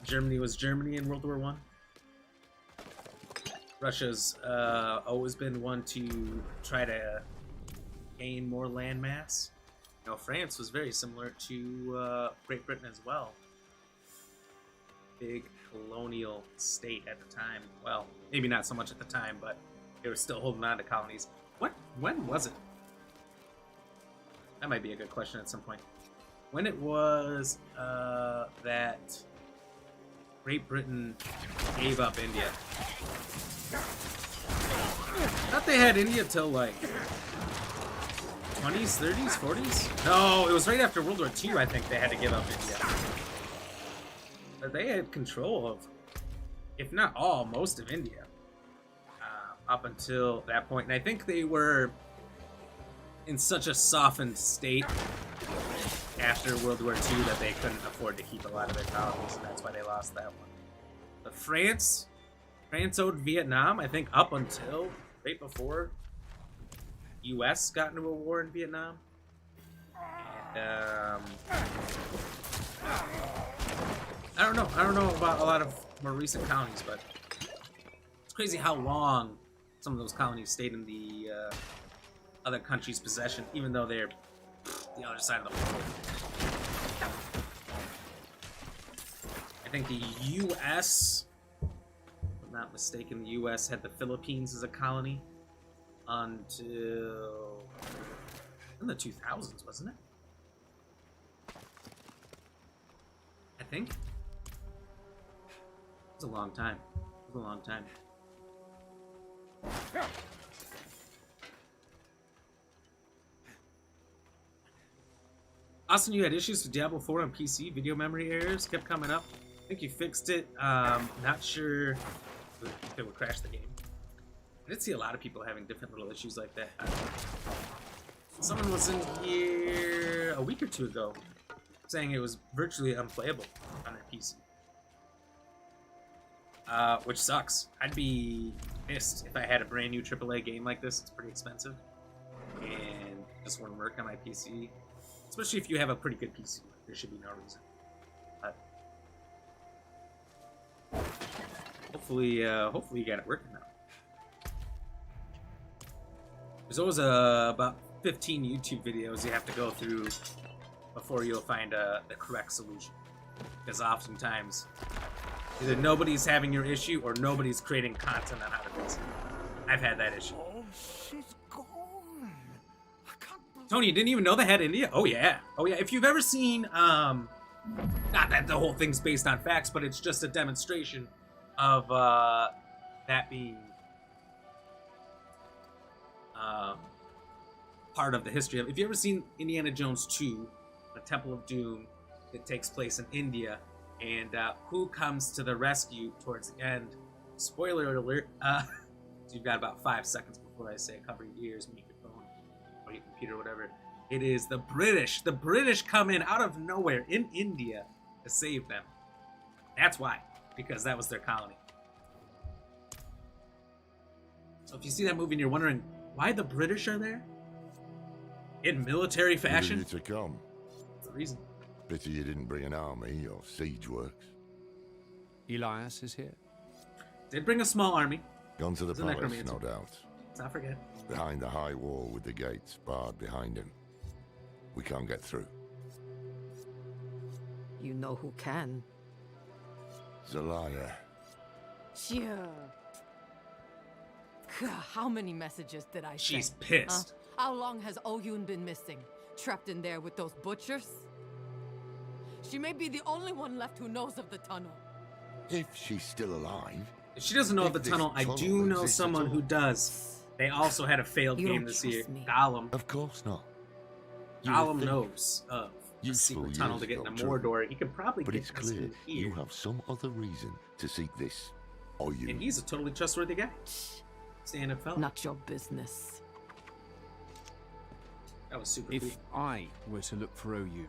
Germany was Germany in World War I. Russia's always been one to try to gain more land mass. You know, France was very similar to Great Britain as well. Big colonial state at the time. Well, maybe not so much at the time, but they were still holding on to colonies. When was it? That might be a good question at some point. When it was that Great Britain gave up India. I thought they had India till like 20s, 30s, 40s? No, it was right after World War II, I think they had to give up India. But they had control of, if not all, most of India. Up until that point. And I think they were in such a softened state after World War II that they couldn't afford to keep a lot of their colonies, and that's why they lost that one. But France owed Vietnam, I think, up until right before US got into a war in Vietnam. And I don't know about a lot of more recent colonies, but it's crazy how long some of those colonies stayed in the other country's possession, even though they're the other side of the world. I think the U.S., if I'm not mistaken, the U.S. had the Philippines as a colony until in the 2000s, wasn't it? I think. It was a long time. It was a long time. Austin, you had issues with Diablo 4 on PC. Video memory errors kept coming up. I think you fixed it. Not sure if it would crash the game. I did see a lot of people having different little issues like that. Someone was in here a week or two ago saying it was virtually unplayable on their PC. Which sucks. I'd be pissed if I had a brand new AAA game like this. It's pretty expensive. And just wouldn't work on my PC. Especially if you have a pretty good PC. There should be no reason. But hopefully you got it working now. There's always about 15 YouTube videos you have to go through before you'll find the correct solution. Because oftentimes, either nobody's having your issue or nobody's creating content on how to fix it. I've had that issue. Oh, she's gone. Tony, you didn't even know they had India? Oh yeah. Oh yeah. If you've ever seen, not that the whole thing's based on facts, but it's just a demonstration of that being part of the history of. If you ever seen Indiana Jones 2, the Temple of Doom, it takes place in India, and who comes to the rescue towards the end? Spoiler alert. So you've got about 5 seconds before I say cover your ears, mute your phone or your computer, whatever. It is the British. The British come in out of nowhere in India to save them. That's why, because that was their colony. So if you see that movie and you're wondering why the British are there in military fashion, to come. That's the reason. Pity you didn't bring an army or siege works. Elias is here. Did bring a small army. Gone to the He's a palace, necromancer. no doubt. Let's not forget. Behind the high wall with the gates barred behind him. We can't get through. You know who can. Zelaya. Sure. How many messages did I send? She's pissed. How long has Oyun been missing? Trapped in there with those butchers? She may be the only one left who knows of the tunnel. If she's still alive. If she doesn't know of the this tunnel, I do know exists someone at all. who does. They also had a failed You game don't this trust year. me. Gollum. Of course not. You would Gollum think, knows of a useful secret tunnel years to get ago, into true. Mordor. He could probably But get it's this clear in here. you have some other reason to seek this. Or you. And he's a totally trustworthy guy. Stand-up fella. Not your business. That was super If cool. I were to look for OU,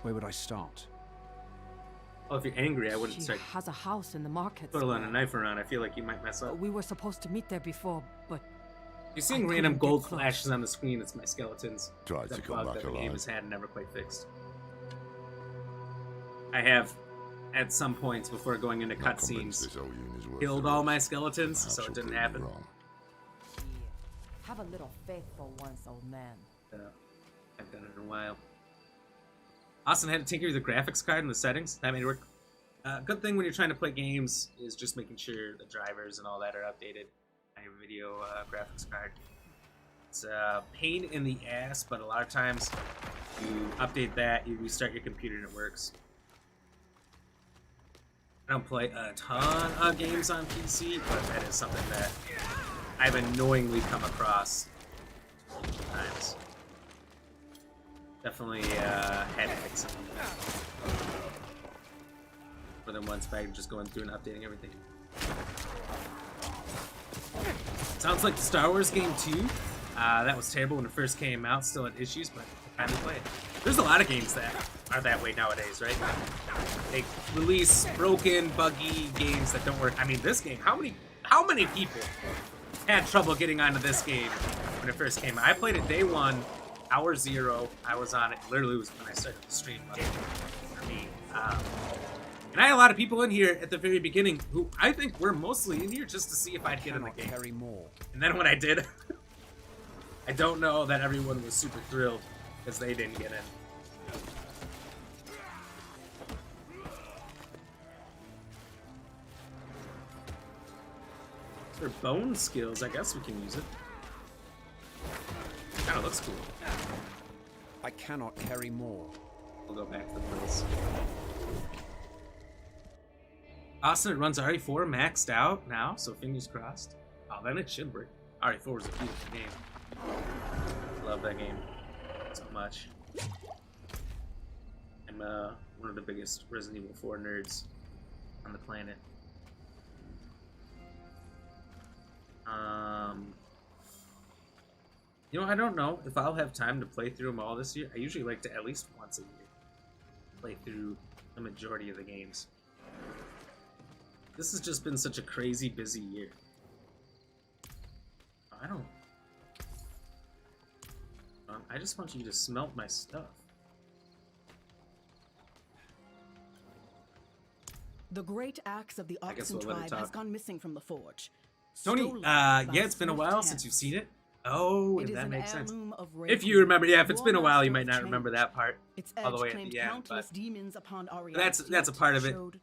where would I start? Well, if you're angry, I wouldn't She start has a house in the market. twiddling a knife around. I feel like you might mess up. We were supposed to meet there before, but You're seeing I random couldn't get gold close. flashes on the screen. It's my skeletons. Tried That to come bug back that the game alive. has had and never quite fixed. I have, at some points before going into Not convinced cutscenes, this Oyun is worth killed the all risk. my skeletons, Perhaps so it you're didn't clearly happen. wrong. Have a little faith for once, old man. I've done it in a while. Austin had to tinker with the graphics card and the settings. That made it work. Good thing when you're trying to play games is just making sure the drivers and all that are updated on your video graphics card. It's a pain in the ass, but a lot of times you update that, you restart your computer, and it works. I don't play a ton of games on PC, but that is something that I've annoyingly come across times. Definitely had to fix it more than once by just going through and updating everything. Sounds like the Star Wars game too. That was terrible when it first came out. Still had issues, but I finally played. There's a lot of games that are that way nowadays, right? They release broken, buggy games that don't work. I mean, this game. How many people had trouble getting onto this game when it first came out? I played it day one, hour 0. I was on it. Literally, was when I started the stream for me. And I had a lot of people in here at the very beginning who I think were mostly in here just to see if I'd get in the game. Carry more. And then when I did, I don't know that everyone was super thrilled because they didn't get in. For bone skills, I guess we can use it. Kinda looks cool. I cannot carry more. We'll go back to the place. Austin, it runs RE4 maxed out now, so fingers crossed. Oh, then it should work. RE4 was a beautiful game. Love that game so much. I'm one of the biggest Resident Evil 4 nerds on the planet. You know, I don't know if I'll have time to play through them all this year. I usually like to at least once a year play through the majority of the games. This has just been such a crazy busy year. I just want you to smelt my stuff. The great axe of the Oxen tribe has gone missing from the forge. Tony, yeah, it's been a while since you've seen it. Oh, that makes sense. If you remember, yeah, if it's been a while, you might not remember that part all the way at the end. But that's a part of it. Most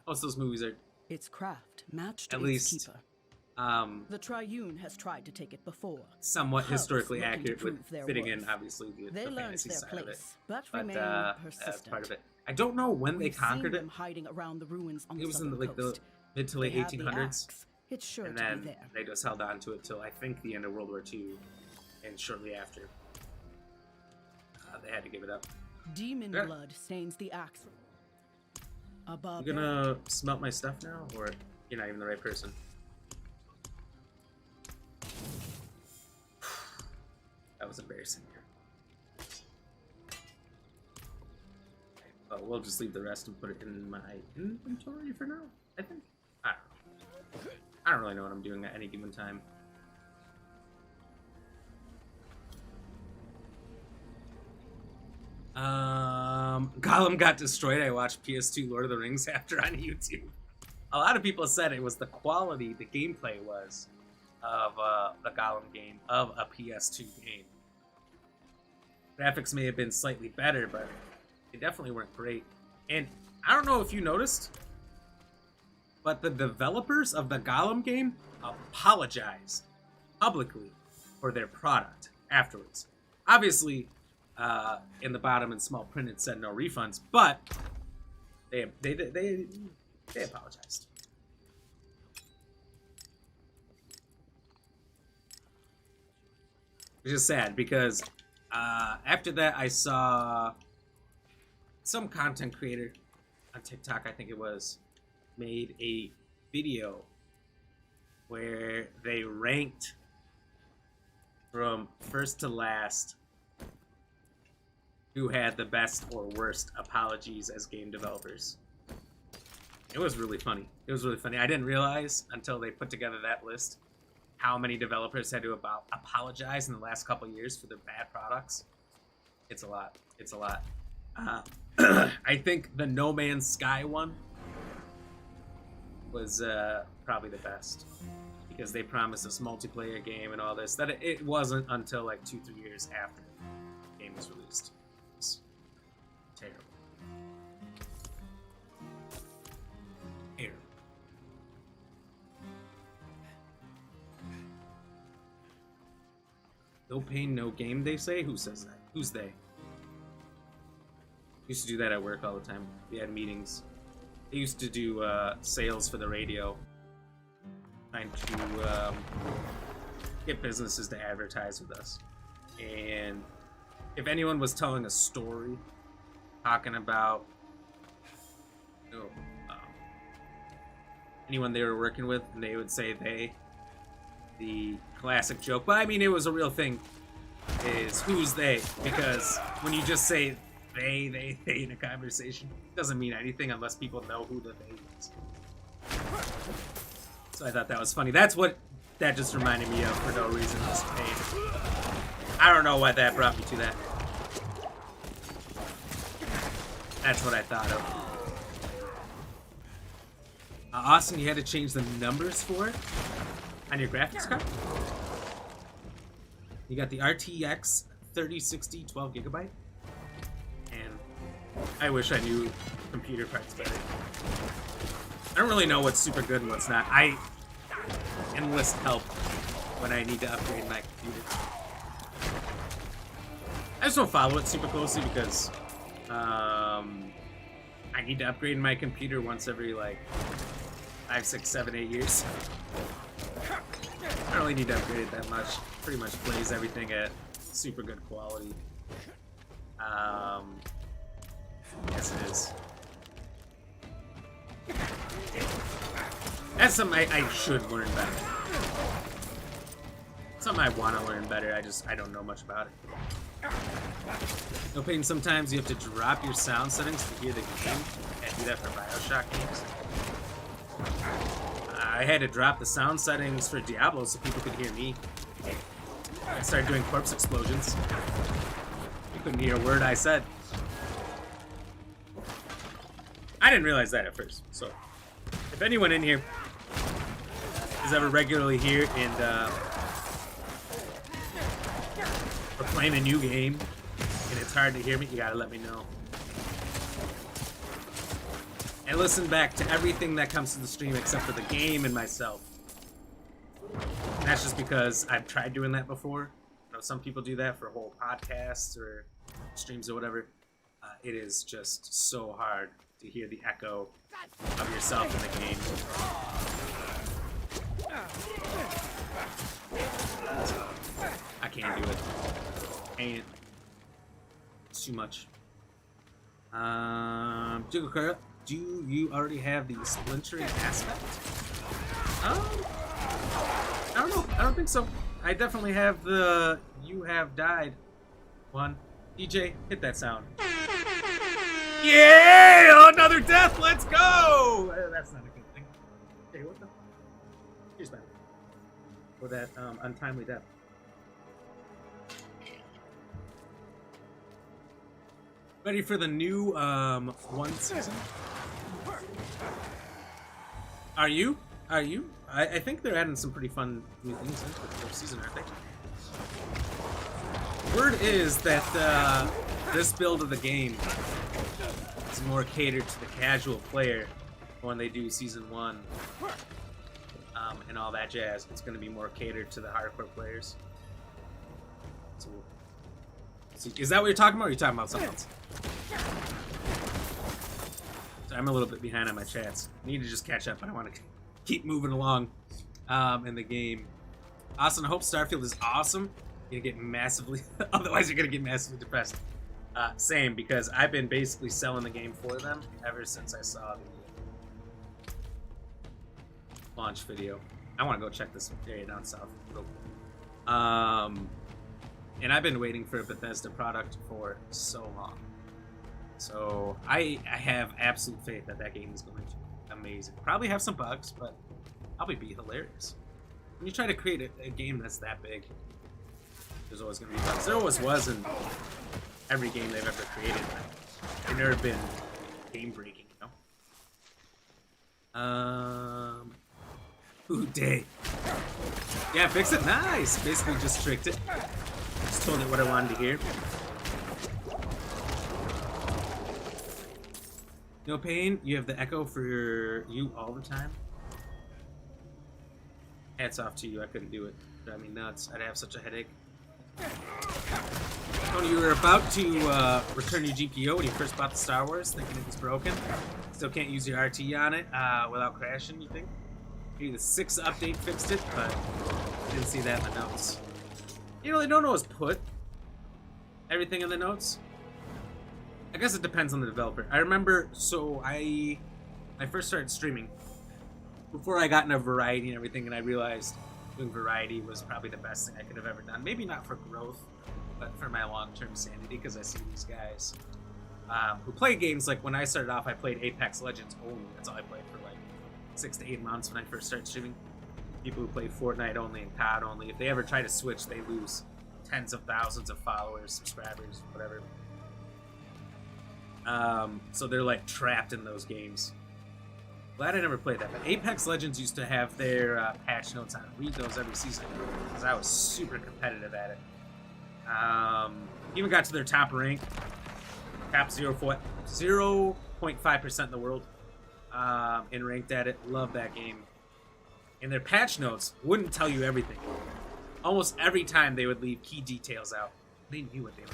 of those movies are its craft matched at least the Triune has tried to take it before. Somewhat historically accurate with fitting in, obviously, the fantasy side of it. But that's part of it. I don't know when they conquered it. Hiding around the ruins on it was in the mid to late 1800s. It's sure and then they just held on to it till I think the end of World War II, and shortly after, they had to give it up. Demon blood stains the axe. You gonna smelt my stuff now, or you're not even the right person? That was embarrassing. Well, we'll just leave the rest and put it in my inventory for now, I think. I don't really know what I'm doing at any given time. Gollum got destroyed. I watched PS2 Lord of the Rings after on YouTube. A lot of people said it was the quality, the gameplay was of the Gollum game, of a PS2 game. Graphics may have been slightly better, but they definitely weren't great. And I don't know if you noticed, but the developers of the Gollum game apologized publicly for their product afterwards. Obviously, in the bottom in small print it said no refunds, but they apologized. Which is sad because after that I saw some content creator on TikTok, I think it was, made a video where they ranked from first to last who had the best or worst apologies as game developers. It was really funny. It was really funny. I didn't realize until they put together that list how many developers had to apologize in the last couple years for their bad products. It's a lot. It's a lot. I think the No Man's Sky one was probably the best because they promised us multiplayer game and all this. That it wasn't until like 2-3 years after the game was released. It was terrible. Terrible. No pain, no game, they say? Who says that? Who's they? Used to do that at work all the time. We had meetings. They used to do sales for the radio, trying to get businesses to advertise with us. And if anyone was telling a story, talking about anyone they were working with, and they would say they, the classic joke, but I mean it was a real thing, is who's they? Because when you just say they in a conversation, it doesn't mean anything unless people know who the they is. So I thought that was funny. That's what that just reminded me of for no reason. Just pain. I don't know why that brought me to that. That's what I thought of. Austin, you had to change the numbers for it on your graphics card? You got the RTX 3060 12GB? And I wish I knew computer parts better. I don't really know what's super good and what's not. I enlist help when I need to upgrade my computer. I just don't follow it super closely because I need to upgrade my computer once every like 5, 6, 7, 8 years. I don't really need to upgrade it that much. Pretty much plays everything at super good quality. Yes, it is. That's something I should learn better. Something I want to learn better. I don't know much about it. No pain. Sometimes you have to drop your sound settings to hear the game. Can't do that for BioShock games. I had to drop the sound settings for Diablo so people could hear me. I started doing corpse explosions. You couldn't hear a word I said. I didn't realize that at first. So, if anyone in here is ever regularly here and we're playing a new game and it's hard to hear me, you gotta let me know. I listen back to everything that comes to the stream except for the game and myself. And that's just because I've tried doing that before. You know, some people do that for whole podcasts or streams or whatever. It is just so hard to hear the echo of yourself in the game. I can't do it. Ain't it? It's too much. Do you already have the splintering aspect? I don't know. I don't think so. I definitely have the "You Have Died" one. DJ, hit that sound. Yeah! Oh, another death! Let's go! That's not a good thing. Hey, what the? Here's that. For that untimely death. Ready for the new one season? Are you? Are you? I think they're adding some pretty fun new things into the first season, aren't they? Word is that this build of the game is more catered to the casual player when they do season 1 and all that jazz. It's going to be more catered to the hardcore players. So, is that what you're talking about, or are you talking about something else? So I'm a little bit behind on my chats. I need to just catch up. I want to keep moving along in the game. Austin, I hope Starfield is awesome. You're gonna get massively, otherwise you're gonna get massively depressed. Same, because I've been basically selling the game for them ever since I saw the launch video. I want to go check this area down south real quick. And I've been waiting for a Bethesda product for so long. So I have absolute faith that that game is going to be amazing. Probably have some bugs, but probably be hilarious. When you try to create a game that's that big, there's always going to be bugs. There always was in every game they've ever created. They've never been game-breaking, you know? Ooh, day. Yeah, fix it. Nice. Basically just tricked it. Just told it what I wanted to hear. No pain. You have the echo for you all the time. Hats off to you. I couldn't do it. Drive me nuts. I'd have such a headache. Tony, you were about to return your GPO when you first bought the Star Wars, thinking it was broken. Still can't use your RT on it without crashing, you think? Maybe the 6 update fixed it, but didn't see that in the notes. You know, they don't always put everything in the notes. I guess it depends on the developer. I remember, so I first started streaming before I got into variety and everything, and I realized doing variety was probably the best thing I could have ever done. Maybe not for growth, but for my long-term sanity, because I see these guys who play games. Like when I started off, I played Apex Legends only. That's all I played for like 6 to 8 months when I first started streaming. People who play Fortnite only and COD only, if they ever try to switch, they lose tens of thousands of followers, subscribers, whatever. So they're like trapped in those games. Glad I never played that, but Apex Legends used to have their patch notes on. Read those every season because I was super competitive at it. Even got to their top rank, top 0.5% in the world, and ranked at it. Love that game. And their patch notes wouldn't tell you everything. Almost every time they would leave key details out. They knew what they were.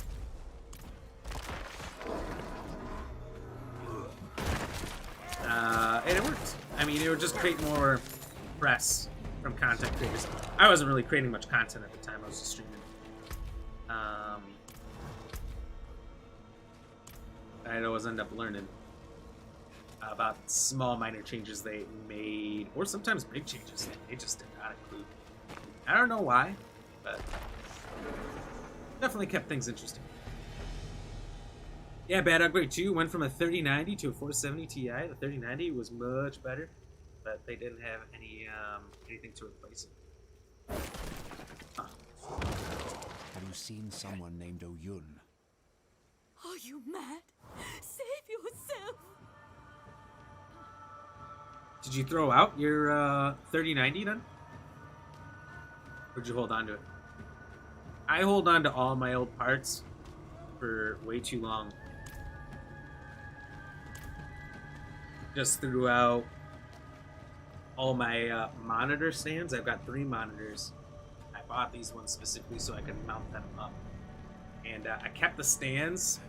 And it worked. I mean, it would just create more press from content creators. I wasn't really creating much content at the time. I was just streaming. I'd always end up learning about small minor changes they made, or sometimes big changes they just did not include. I don't know why. but definitely kept things interesting. Yeah, bad upgrade too. Went from a 3090 to a 470 Ti. The 3090 was much better, but they didn't have anything to replace it. Huh. Have you seen someone named Oyun? Are you mad? Save yourself! Did you throw out your 3090 then? Or did you hold on to it? I hold on to all my old parts for way too long. Just threw out all my monitor stands. I've got 3 monitors. I bought these ones specifically so I could mount them up. And I kept the stands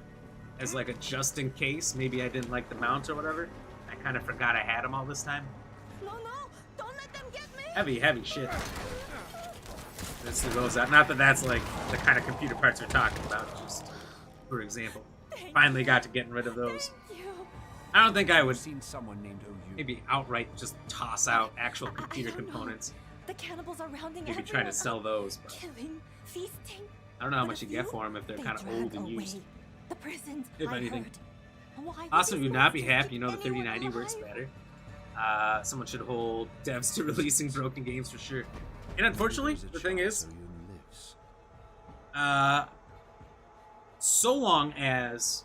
as like a just in case. Maybe I didn't like the mount or whatever. I kind of forgot I had them all this time. No, don't let them get me! Heavy shit. This goes out. Not that that's like the kind of computer parts we're talking about, just for example. Finally got to getting rid of those. I don't think I would maybe outright just toss out actual computer components. The cannibals are rounding Maybe try to sell those. But killing, feasting. I don't know how much you get for them if they're kind of old and used. The prisons, if anything. Why Also, you would not be happy, you know the 3090 works better. Someone should hold devs to releasing broken games for sure. And unfortunately, the thing is, so long as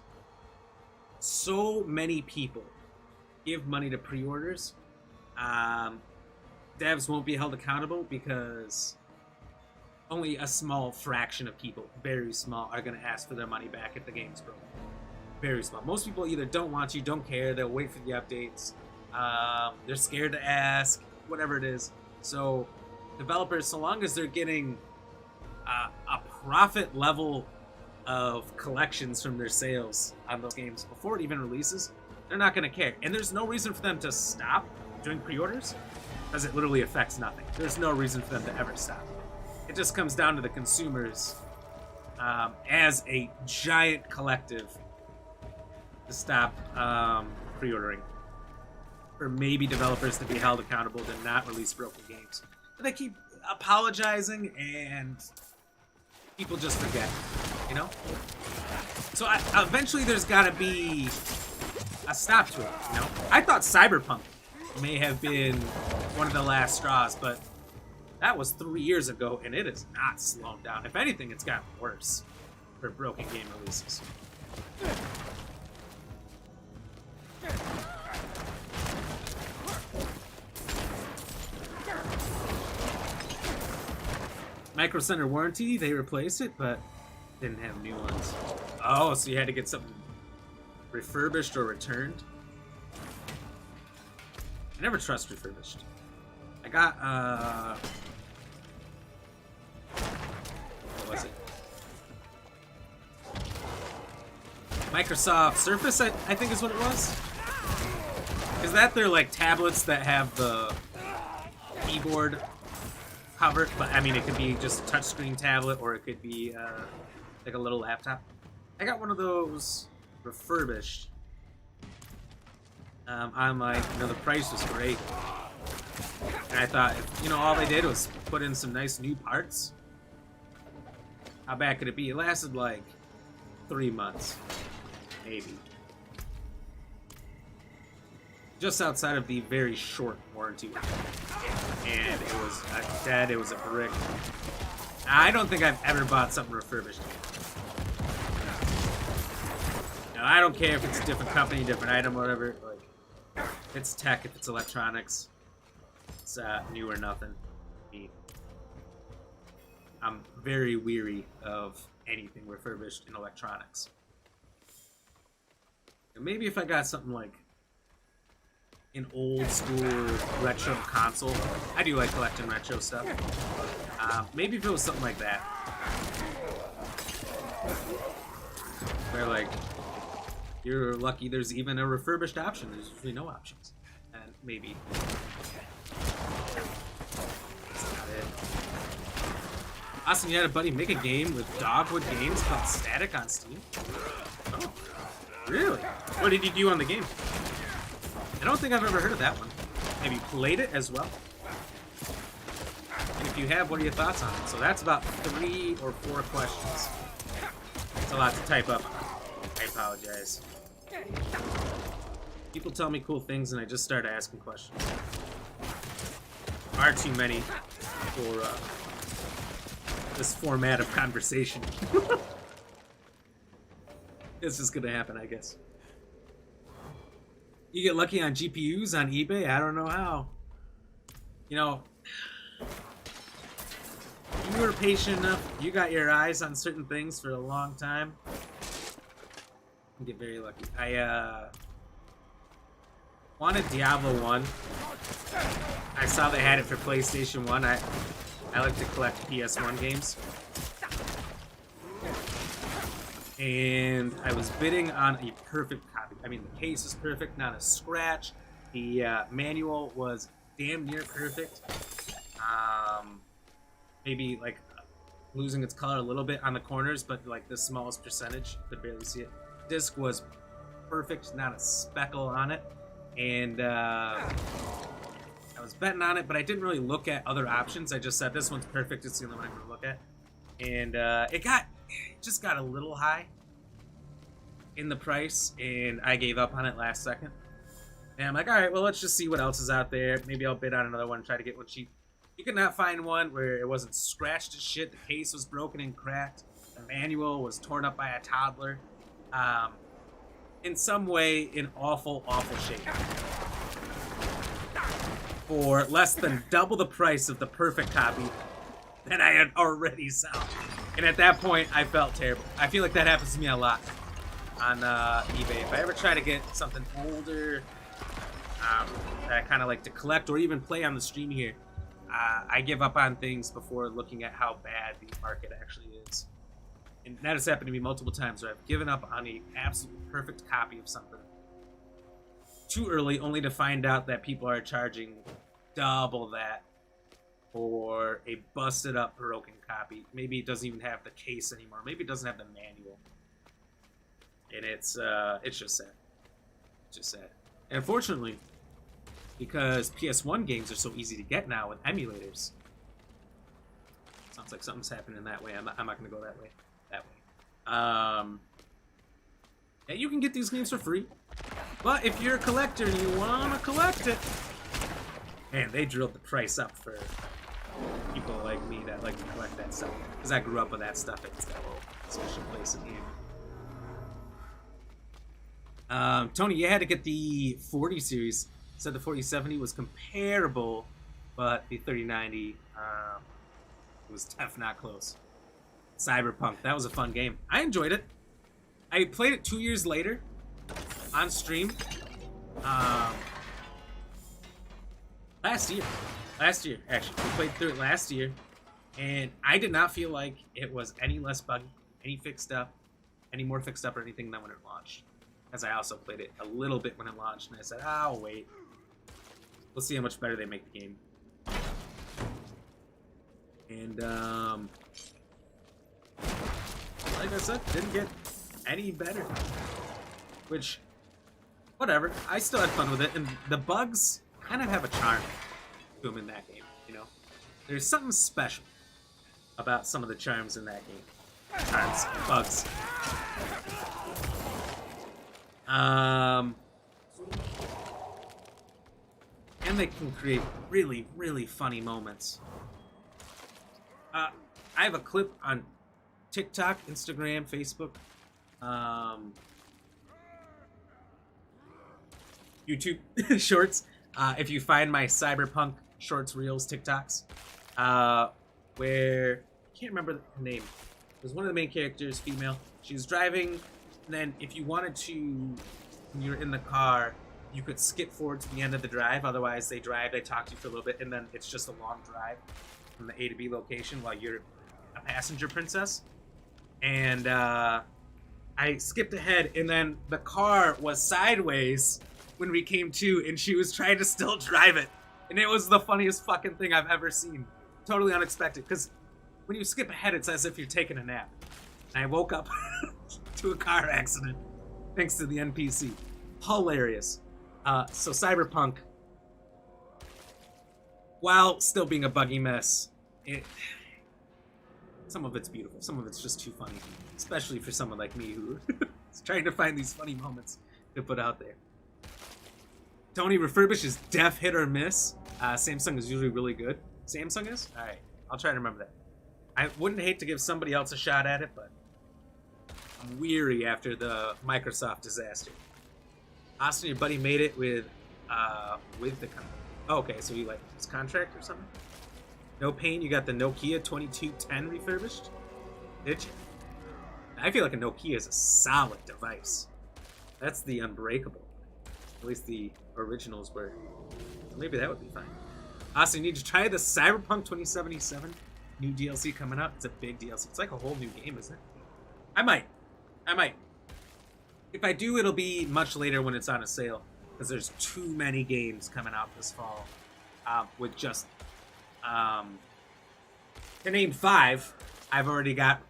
so many people give money to pre-orders, devs won't be held accountable because only a small fraction of people, very small, are going to ask for their money back if the game's broken. Very small. Most people either don't want you, don't care, they'll wait for the updates, they're scared to ask, whatever it is. So developers, so long as they're getting a profit level of collections from their sales on those games before it even releases, they're not going to care. And there's no reason for them to stop doing pre-orders because it literally affects nothing. There's no reason for them to ever stop. It just comes down to the consumers as a giant collective to stop pre-ordering. For maybe developers to be held accountable to not release broken games. But they keep apologizing and people just forget, you know? So eventually there's gotta be a stop to it, you know? I thought Cyberpunk may have been one of the last straws, but that was 3 years ago and it is not slowed down. If anything, it's gotten worse for broken game releases. Micro Center warranty, they replaced it, but didn't have new ones. Oh, so you had to get something refurbished or returned? I never trust refurbished. I got, what was it? Microsoft Surface, I think is what it was. Is that they're like tablets that have the keyboard cover? But I mean, it could be just a touchscreen tablet, or it could be like a little laptop. I got one of those refurbished. I'm like, you know, the price was great, and I thought, if, you know, all they did was put in some nice new parts. How bad could it be? It lasted like 3 months, maybe. Just outside of the very short warranty. And it was dead, it was a brick. I don't think I've ever bought something refurbished. Now, I don't care if it's a different company, different item, whatever. Like, if it's tech, if it's electronics, it's new or nothing. I'm very weary of anything refurbished in electronics. And maybe if I got something like an old school retro console. I do like collecting retro stuff. Maybe if it was something like that. Where like, you're lucky there's even a refurbished option. There's usually no options. And maybe. That's not it. Austin, you had a buddy make a game with Dogwood Games called Static on Steam? Oh, really? What did you do on the game? I don't think I've ever heard of that one. Have you played it as well? And if you have, what are your thoughts on it? So that's about 3 or 4 questions. It's a lot to type up. I apologize. People tell me cool things and I just start asking questions. Far too many for this format of conversation. It's just gonna happen, I guess. You get lucky on GPUs on eBay? I don't know how. You know, you were patient enough, you got your eyes on certain things for a long time. You get very lucky. I wanted Diablo 1. I saw they had it for PlayStation 1. I like to collect PS1 games. And I was bidding on a perfect copy. I mean, the case is perfect, not a scratch. The manual was damn near perfect. Maybe like losing its color a little bit on the corners, but like the smallest percentage, you could barely see it. Disc was perfect, not a speckle on it. And I was betting on it, but I didn't really look at other options. I just said this one's perfect. It's the only one I'm gonna look at. And it just got a little high in the price, and I gave up on it last second. And I'm like, all right, well, let's just see what else is out there. Maybe I'll bid on another one, try to get one cheap. You could not find one where it wasn't scratched as shit. The case was broken and cracked. The manual was torn up by a toddler. In some way, in awful, awful shape. For less than double the price of the perfect copy that I had already sold. And at that point, I felt terrible. I feel like that happens to me a lot on eBay. If I ever try to get something older that I kind of like to collect or even play on the stream here, I give up on things before looking at how bad the market actually is. And that has happened to me multiple times where I've given up on an absolutely perfect copy of something too early, only to find out that people are charging double that for a busted up broken copy. Maybe it doesn't even have the case anymore. Maybe it doesn't have the manual. And it's just sad. It's just sad. And unfortunately, because PS1 games are so easy to get now with emulators, sounds like something's happening that way. I'm not going to go that way. Yeah, you can get these games for free. But if you're a collector and you want to collect it, man, they drilled the price up for people like me that like to collect that stuff. Because I grew up with that stuff. It's got a little special place in here. Tony, you had to get the 40 series. Said the 4070 was comparable, but the 3090 was definitely not close. Cyberpunk, that was a fun game. I enjoyed it. I played it 2 years later on stream. Last year, actually. We played through it last year, and I did not feel like it was any less buggy, any more fixed up or anything than when it launched. As I also played it a little bit when it launched, and I said, I'll wait. We'll see how much better they make the game. And, like I said, didn't get any better. Which, whatever. I still had fun with it, and the bugs kind of have a charm to them in that game, you know? There's something special about some of the charms in that game. Charms, bugs. And they can create really, really funny moments. I have a clip on TikTok, Instagram, Facebook, YouTube Shorts. If you find my Cyberpunk Shorts, Reels, TikToks, where I can't remember the name. It was one of the main characters, female. She was driving, and then if you wanted to, when you're in the car, you could skip forward to the end of the drive. Otherwise, they talk to you for a little bit, and then it's just a long drive from the A to B location while you're a passenger princess. And I skipped ahead, and then the car was sideways when we came to, and she was trying to still drive it. And it was the funniest fucking thing I've ever seen. Totally unexpected, because when you skip ahead, it's as if you're taking a nap. And I woke up to a car accident thanks to the NPC. Hilarious. So Cyberpunk, while still being a buggy mess, Some of it's beautiful. Some of it's just too funny, especially for someone like me who is trying to find these funny moments to put out there. Tony, refurbished is def hit or miss. Samsung is usually really good. Samsung is? All right, I'll try to remember that. I wouldn't hate to give somebody else a shot at it, but I'm weary after the Microsoft disaster. Austin, your buddy made it with the okay, so you like his contract or something? No pain, you got the Nokia 2210 refurbished? Did you? I feel like a Nokia is a solid device. That's the unbreakable. At least the originals were. So maybe that would be fine. Austin, you need to try the Cyberpunk 2077 new DLC coming up. It's a big DLC. It's like a whole new game, isn't it? I might. If I do, it'll be much later when it's on a sale. Because there's too many games coming out this fall. With just... to name 5, I've already got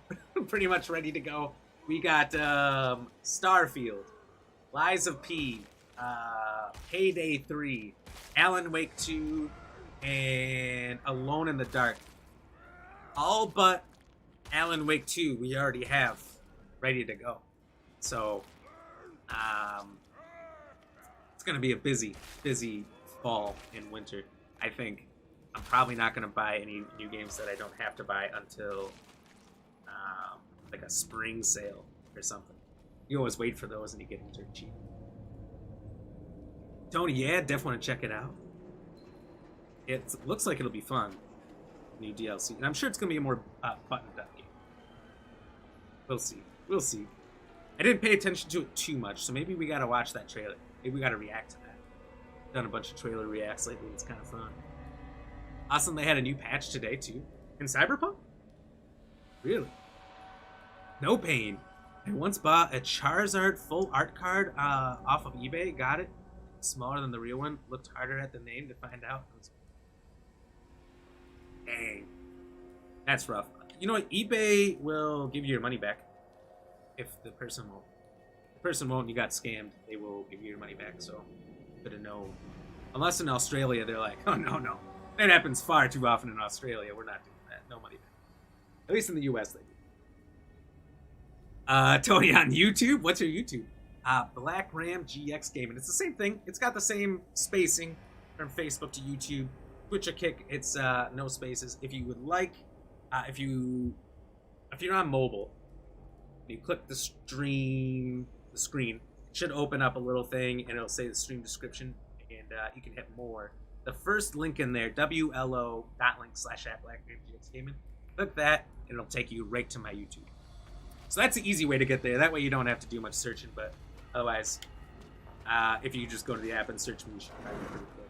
pretty much ready to go. We got Starfield, Lies of P, Payday 3, Alan Wake 2, and Alone in the Dark. All but Alan Wake 2 we already have ready to go. So, it's going to be a busy fall and winter, I think. I'm probably not going to buy any new games that I don't have to buy until like a spring sale or something. You always wait for those and you get them dirt cheap. Tony, yeah, definitely want to check it out. It looks like it'll be fun. New DLC. And I'm sure it's going to be a more buttoned up game. We'll see. I didn't pay attention to it too much, so maybe we got to watch that trailer. Maybe we got to react to that. Done a bunch of trailer reacts lately. It's kind of fun. Awesome, they had a new patch today, too. In Cyberpunk? Really? No pain. I once bought a Charizard full art card off of eBay. Got it. Smaller than the real one. Looked harder at the name to find out. Dang. That's rough. You know what? eBay will give you your money back. If the person won't. If the person won't and you got scammed, they will give you your money back. So, good to know. Unless in Australia, they're like, oh, no. That happens far too often in Australia. We're not doing that. No money back. At least in the US, they do. Tony on YouTube. What's your YouTube? BlackRamGX Game. And it's the same thing. It's got the same spacing from Facebook to YouTube. Twitch a kick. It's no spaces. If you would like, if you're on mobile, you click the screen, it should open up a little thing and it'll say the stream description, and you can hit more. The first link in there, wlo.link/@BlackRamGX Gaming. Click that, and it'll take you right to my YouTube. So that's the easy way to get there. That way you don't have to do much searching, but otherwise, if you just go to the app and search me, you should find me pretty quick.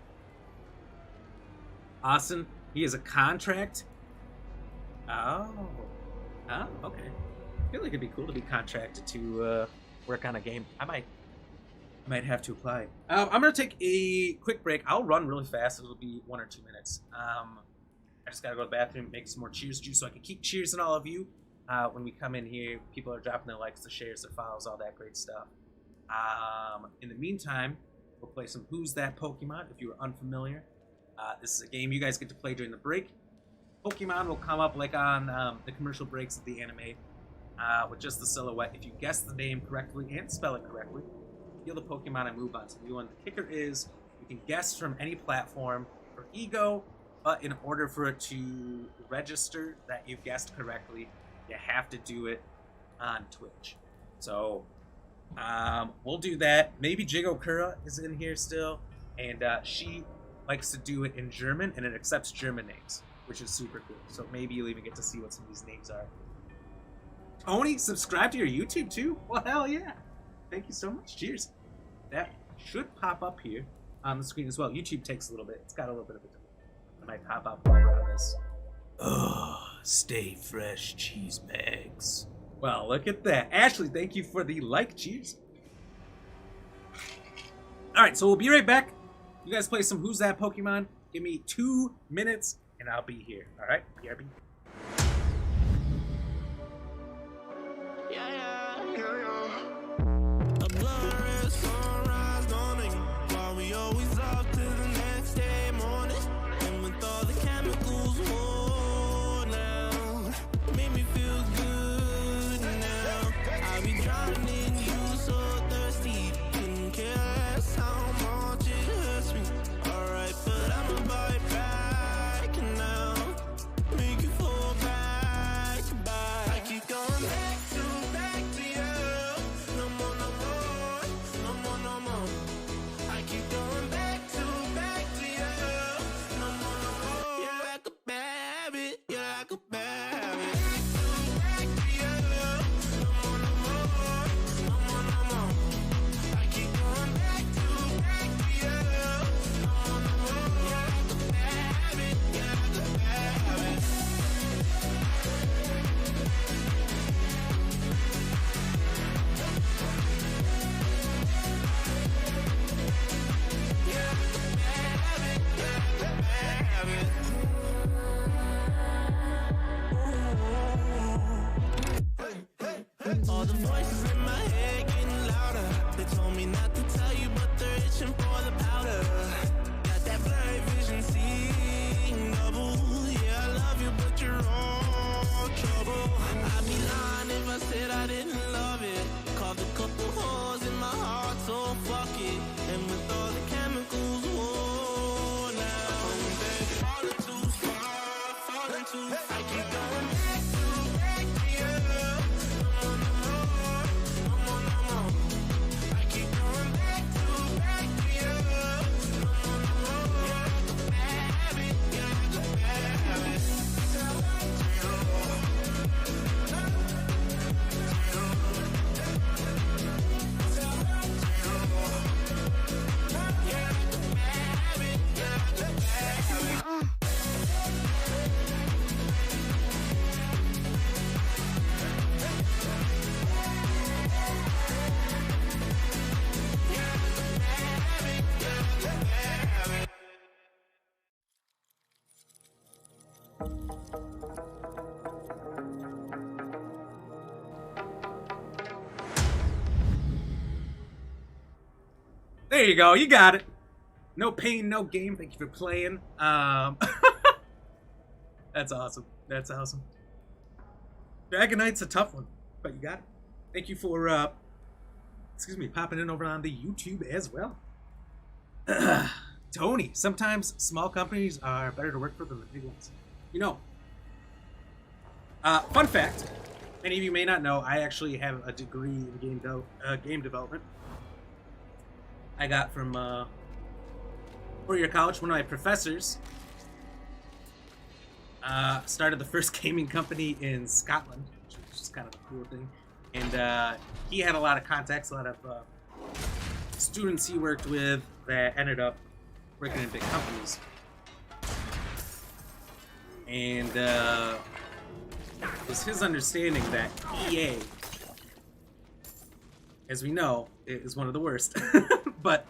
Austin, he has a contract. Oh, okay. I feel like it'd be cool to be contracted to work on a game. I might have to apply. I'm gonna take a quick break. I'll run really fast. It'll be 1 or 2 minutes. I just gotta go to the bathroom, make some more cheers juice so I can keep cheersing all of you. When we come in here, people are dropping their likes, their shares, their follows, all that great stuff. In the meantime, we'll play some Who's That Pokemon, if you are unfamiliar. This is a game you guys get to play during the break. Pokemon will come up like on the commercial breaks of the anime with just the silhouette. If you guess the name correctly and spell it correctly, heal the Pokemon and move on to the new one. The kicker is you can guess from any platform for ego, but in order for it to register that you guessed correctly, you have to do it on Twitch. So we'll do that. Maybe Jigokura is in here still, and she likes to do it in German, and it accepts German names, which is super cool. So maybe you'll even get to see what some of these names are. Tony, subscribe to your YouTube too? Well, hell yeah. Thank you so much. Cheers. That should pop up here on the screen as well. YouTube takes a little bit. It's got a little bit of a delay. It might pop up while we're on this. Oh, stay fresh, cheese bags. Well, look at that. Ashley, thank you for the like. Cheers. All right, so we'll be right back. You guys play some Who's That Pokemon. Give me 2 minutes, and I'll be here. All right? BRB. There you go. You got it. No pain, no game. Thank you for playing. That's awesome. That's awesome. Dragon Knight's a tough one, but you got it. Thank you for, popping in over on the YouTube as well. Tony, sometimes small companies are better to work for than the big ones. You know, fun fact, many of you may not know, I actually have a degree in game development. I got from 4-year college. One of my professors started the first gaming company in Scotland, which is just kind of a cool thing. And he had a lot of contacts, a lot of students he worked with that ended up working in big companies. And it was his understanding that EA, as we know, is one of the worst. But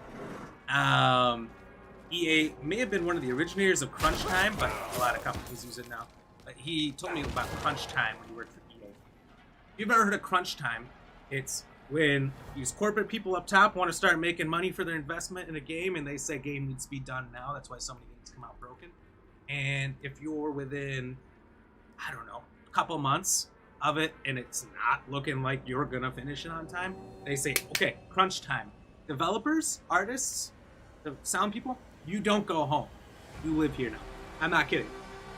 EA may have been one of the originators of crunch time, but a lot of companies use it now. But he told me about crunch time when he worked for EA. If you've ever heard of crunch time, it's when these corporate people up top want to start making money for their investment in a game, and they say game needs to be done now. That's why so many games come out broken. And if you're within, I don't know, a couple months of it, and it's not looking like you're gonna finish it on time, they say, okay, crunch time. Developers, artists, the sound people, you don't go home. You live here now. I'm not kidding.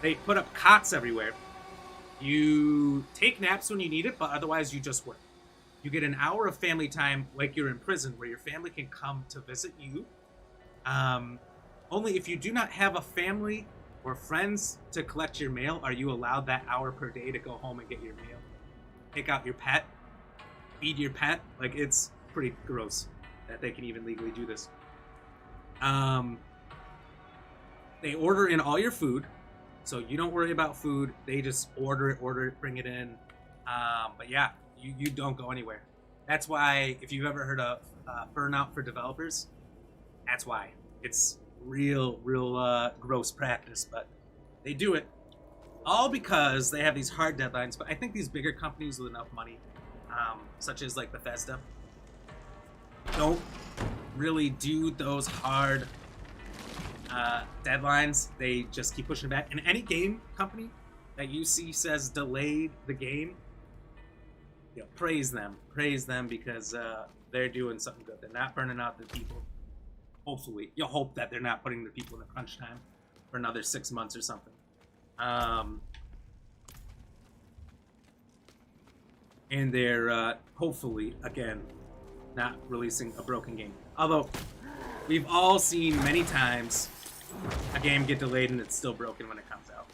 They put up cots everywhere. You take naps when you need it, but otherwise you just work. You get an hour of family time like you're in prison, where your family can come to visit you. Only if you do not have a family or friends to collect your mail are you allowed that hour per day to go home and get your mail. Take out your pet, feed your pet. Like, it's pretty gross that they can even legally do this. They order in all your food, so you don't worry about food. They just order it, bring it in. But yeah, you don't go anywhere. That's why, if you've ever heard of burnout for developers, that's why. It's real gross practice, but they do it all because they have these hard deadlines. But I think these bigger companies with enough money, such as like Bethesda, don't really do those hard deadlines. They just keep pushing it back. And any game company that you see says delayed the game, you know, praise them because they're doing something good. They're not burning out the people. Hopefully, you'll hope that they're not putting the people in the crunch time for another 6 months or something. And they're hopefully, again, not releasing a broken game. Although, we've all seen many times a game get delayed and it's still broken when it comes out.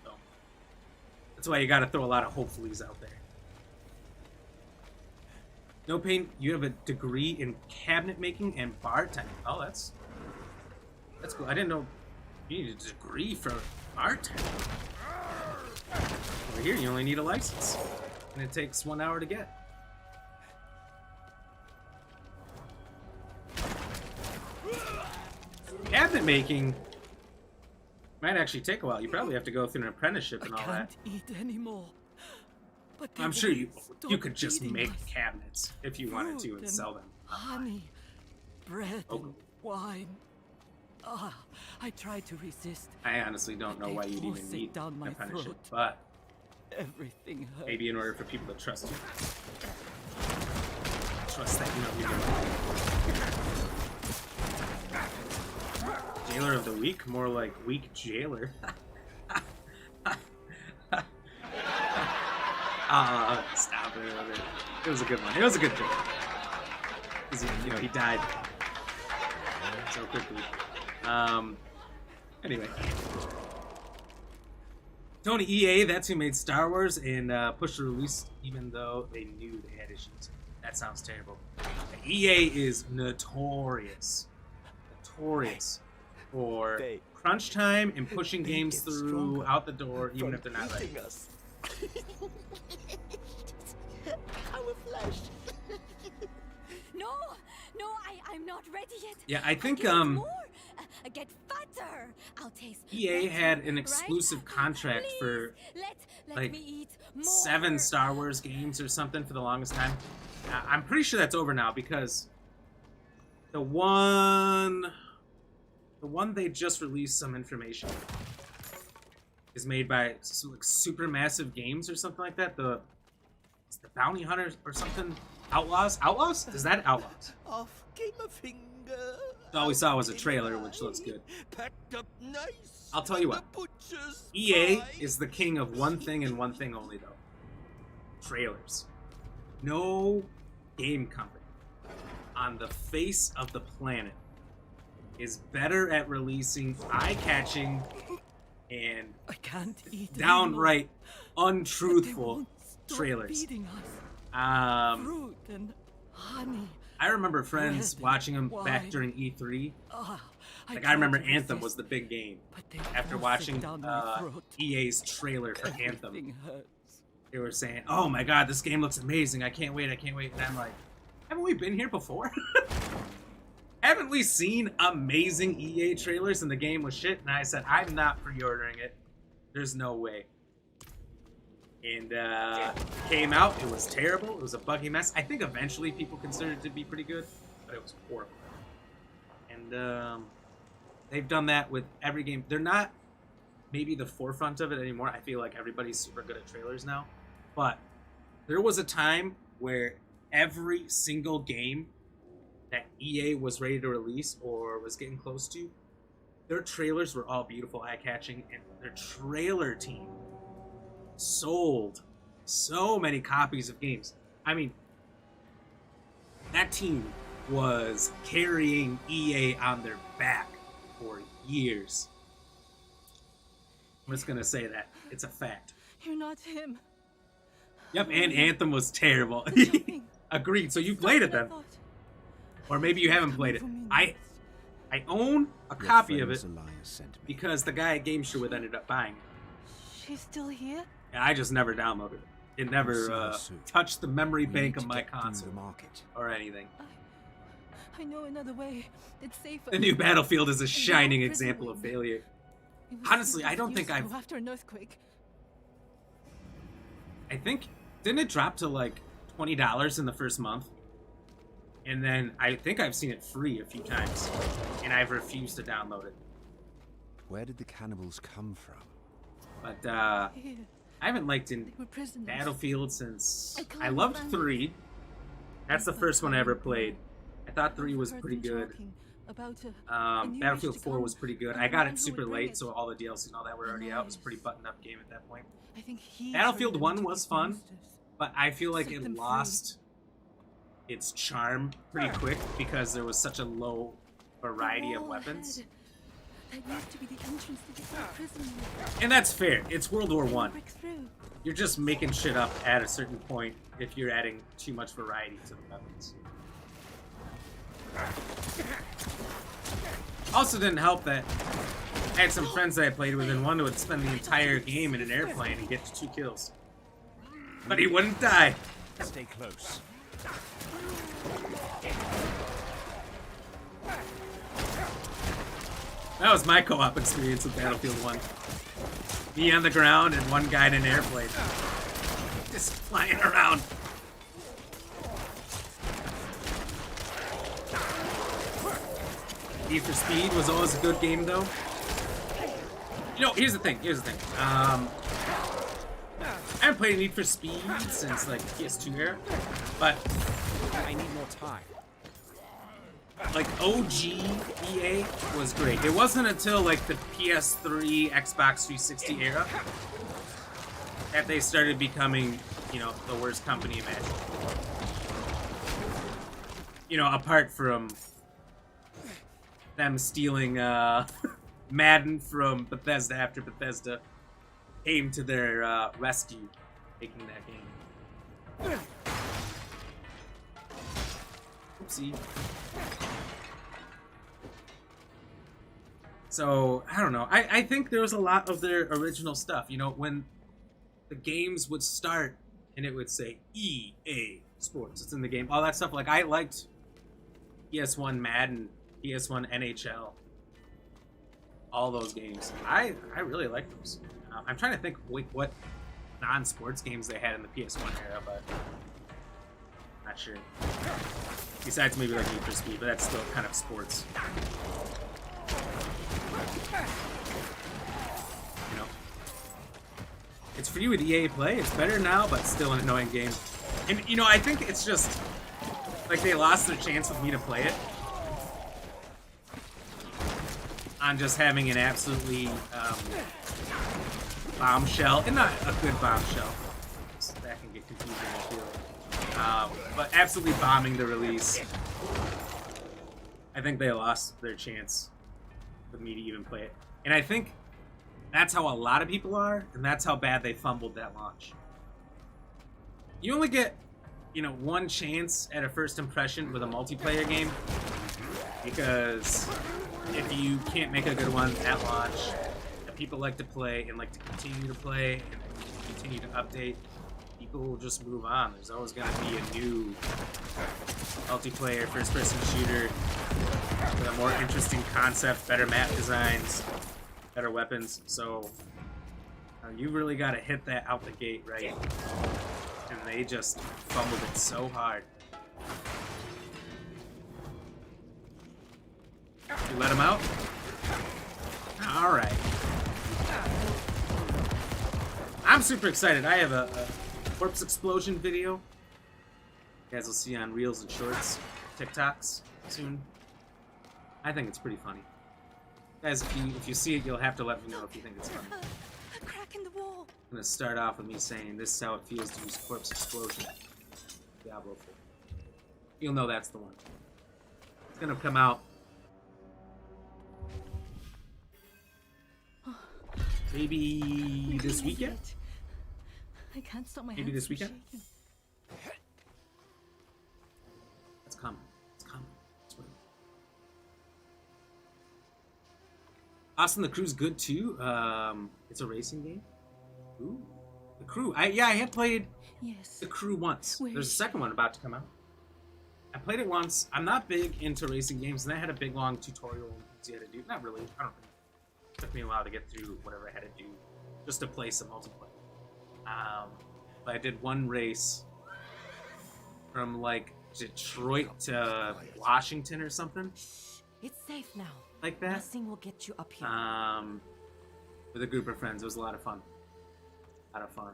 So that's why you got to throw a lot of hopefullys out there. No Pain, you have a degree in cabinet making and bartending. Oh, that's cool. I didn't know you need a degree for bartending. Over here, you only need a license, and it takes 1 hour to get. Cabinet making might actually take a while. You probably have to go through an apprenticeship and all that. I can't eat anymore. But I'm sure you could just make cabinets if you wanted to and sell them. Honey, bread, and wine. I tried to resist. I honestly don't know why you'd even need an apprenticeship, but everything hurts. Maybe in order for people to trust you. Trust that you know you're doing. Jailer of the week? More like weak jailer. Stop it. It was a good one. It was a good joke. Because, you know, he died so quickly. Anyway. Tony, EA, that's who made Star Wars and pushed the release even though they knew they had issues. That sounds terrible. EA is notorious for crunch time and pushing games through out the door even if they're not ready. Our flesh. No, I'm not ready yet. Yeah, I think get fatter. I'll taste EA better, had an right? exclusive contract for Let like me eat 7 more. Star Wars games or something for the longest time. I'm pretty sure that's over now because the one they just released some information is made by like Supermassive Games or something like that. It's the Bounty Hunters or something. Outlaws? Outlaws? Is that Outlaws? Off came a finger. All we saw was a trailer, which looks good. Packed up nice. I'll tell you what. EA is the king of one thing and one thing only, though. Trailers. No game company on the face of the planet is better at releasing eye-catching and I can't eat downright untruthful trailers. Fruit and honey. I remember friends bread, watching them back wine. during E3. Ah, Like I tried remember to Anthem resist, was the big game. they After forced it watching down my throat. EA's trailer for Anthem, Everything hurts. they were saying, "Oh my God, this game looks amazing! I can't wait! I can't wait!" And I'm like, "Haven't we been here before? Haven't we seen amazing EA trailers and the game was shit?" And I said, "I'm not pre-ordering it. There's no way." And came out. It was terrible. It was a buggy mess. I think eventually people considered it to be pretty good, but it was horrible. And they've done that with every game. They're not maybe the forefront of it anymore. I feel like everybody's super good at trailers now. But there was a time where every single game that EA was ready to release or was getting close to, their trailers were all beautiful, eye-catching, and their trailer team sold so many copies of games. I mean, that team was carrying EA on their back for years. I'm just gonna say that. It's a fact. You're not him. Yep, and Anthem was terrible. Agreed. So you played it then. Or maybe you haven't played it. I own a copy of it because the guy at GameShow with ended up buying it. She's still here? And I just never downloaded it. It never touched the memory bank of my console or anything. I know another way. It's safer. The new Battlefield is a shining example of failure. Honestly, I don't think I've... After an earthquake. I think... Didn't it drop to like $20 in the first month? And then I think I've seen it free a few times. And I've refused to download it. Where did the cannibals come from? But I haven't liked in Battlefield since... I loved 3. That's the first one I ever played. I thought 3 was pretty good. Battlefield 4 was pretty good. I got it super late, so all the DLC and all that were already out. It was a pretty buttoned-up game at that point. Battlefield 1 was fun, but I feel like it lost its charm pretty quick because there was such a low variety of weapons. That used to be the entrance to the prison. And that's fair. It's World War I. You're just making shit up at a certain point if you're adding too much variety to the weapons. Also didn't help that I had some friends that I played with, and one would spend the entire game in an airplane and get 2 kills. But he wouldn't die. Stay close. That was my co-op experience with Battlefield 1. Me on the ground and one guy in an airplane. Just flying around. Need for Speed was always a good game, though. You know, here's the thing. I haven't played Need for Speed since, like, PS2 era. But I need more time. Like, OG EA was great. It wasn't until, like, the PS3, Xbox 360 era that they started becoming, you know, the worst company imaginable. You know, apart from them stealing Madden from Bethesda after Bethesda came to their rescue, making that game. Oopsie. So, I don't know. I think there was a lot of their original stuff. You know, when the games would start and it would say EA Sports, it's in the game, all that stuff. Like, I liked PS1 Madden, PS1 NHL. all those games. I really like those. I'm trying to think what non-sports games they had in the PS1 era, but not sure. Besides maybe like Need for Speed, but that's still kind of sports. You know, it's free with EA Play. It's better now, but still an annoying game. And you know, I think it's just like they lost their chance with me to play it on just having an absolutely bombshell, and not a good bombshell. That can get confusing, I feel. But absolutely bombing the release. I think they lost their chance with me to even play it. And I think that's how a lot of people are, and that's how bad they fumbled that launch. You only get, you know, one chance at a first impression with a multiplayer game, because if you can't make a good one at launch, people like to play and like to continue to play and continue to update, people will just move on. There's always going to be a new multiplayer first-person shooter with a more interesting concept, better map designs, better weapons. So you really got to hit that out the gate right, and they just fumbled it so hard. You let him out? All right. I'm super excited. I have a corpse explosion video. You guys will see on Reels and Shorts, TikToks soon. I think it's pretty funny. Guys, if you see it, you'll have to let me know if you think it's funny. A crack in the wall. I'm gonna start off with me saying this is how it feels to use corpse explosion. Diablo 4. You'll know that's the one. It's gonna come out maybe this weekend. I can't stop my Maybe hands this weekend. from shaking. It's coming. It's coming. It's waiting. Austin, the Crew's good too. It's a racing game. Ooh, the Crew. I had played the Crew once. There's a second one about to come out. I played it once. I'm not big into racing games, and I had a big long tutorial you had to do. Not really. I don't think. It took me a while to get through whatever I had to do just to play some multiplayer. But I did one race from like Detroit to Washington or something. It's safe now. Like that. Nothing will get you up here. With a group of friends. It was a lot of fun. A lot of fun.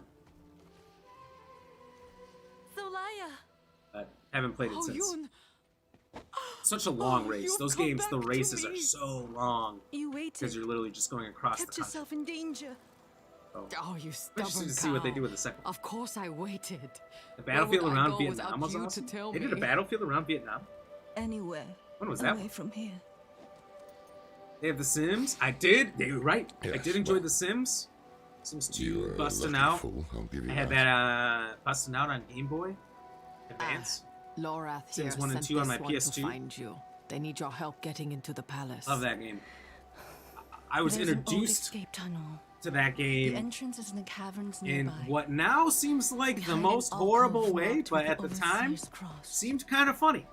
Solaya. But haven't played it since. Yun. Such a long race. Those games, the races are so long. You waited. Because you're literally just going across Kept the country. yourself in danger. Oh, you I'm stubborn interested to see what they do with the second one. Of course I waited. The battlefield Where would I around go Vietnam was without you awesome. to tell They did a me? battlefield around Vietnam. Anywhere. When was that Away one? from here. They have The Sims. I did. They were right. Yes, I did enjoy The Sims. Sims 2, busting lucky out. fool, I'll give you I had that busting out on Game Boy Advance. Lorath here Sims 1 and sent 2 on this my one PS2. to find you. They need your help getting into the palace. Love that game. I was There's an old introduced escape tunnel. to that The game entrance is in the caverns in nearby. what now seems like Behind the an most alcove horrible way, marked but with at the time Overseer's cross. seemed kind of funny.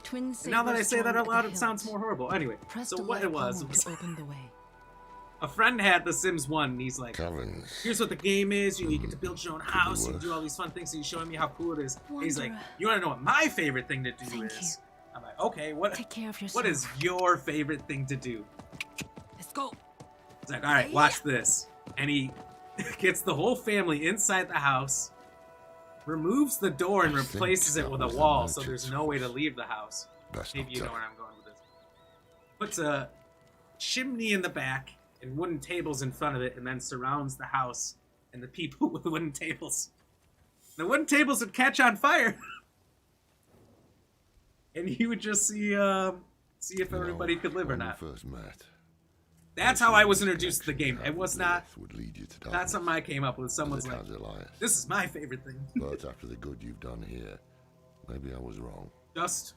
Twin And now that I sabers say that drawn out at the loud, it hilt. sounds more horrible. Anyway, Press so the what left it was palm to open the way. a friend had The Sims 1, and he's like, Caverns. here's what the game is. You get to build your own house. You can do all these fun things. So he's showing me how cool it is. And he's like, Wanderer. you want to know what my favorite thing to do Thank is? I'm like, okay, what? Take care of yourself. What is your favorite thing to do? Let's go. He's like, all right, watch this. And he gets the whole family inside the house, removes the door and replaces it with a wall, so there's no way to leave the house. Maybe you know where I'm going with this. Puts a chimney in the back and wooden tables in front of it, and then surrounds the house and the people with wooden tables. The wooden tables would catch on fire. And he would just see if everybody could live or not. First met. That's how I was introduced to the game. It was not Would lead you to not something I came up with. Someone's like, Elias. this is my favorite thing. But after the good you've done here, maybe I was wrong. Just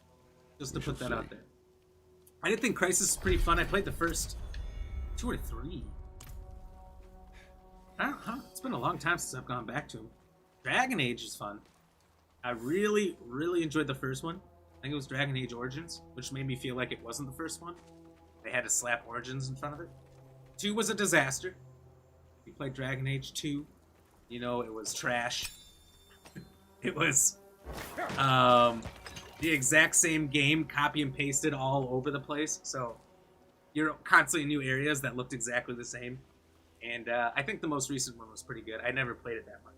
to put that out there. I did think Crisis was pretty fun. I played the first 2 or 3. I don't know. It's been a long time since I've gone back to them. Dragon Age is fun. I really, really enjoyed the first one. I think it was Dragon Age Origins, which made me feel like it wasn't the first one. they had to slap Origins in front of it. 2 was a disaster. If you played Dragon Age 2, you know it was trash. It was the exact same game, copy and pasted all over the place. So you're constantly in new areas that looked exactly the same. And I think the most recent one was pretty good. I never played it that much.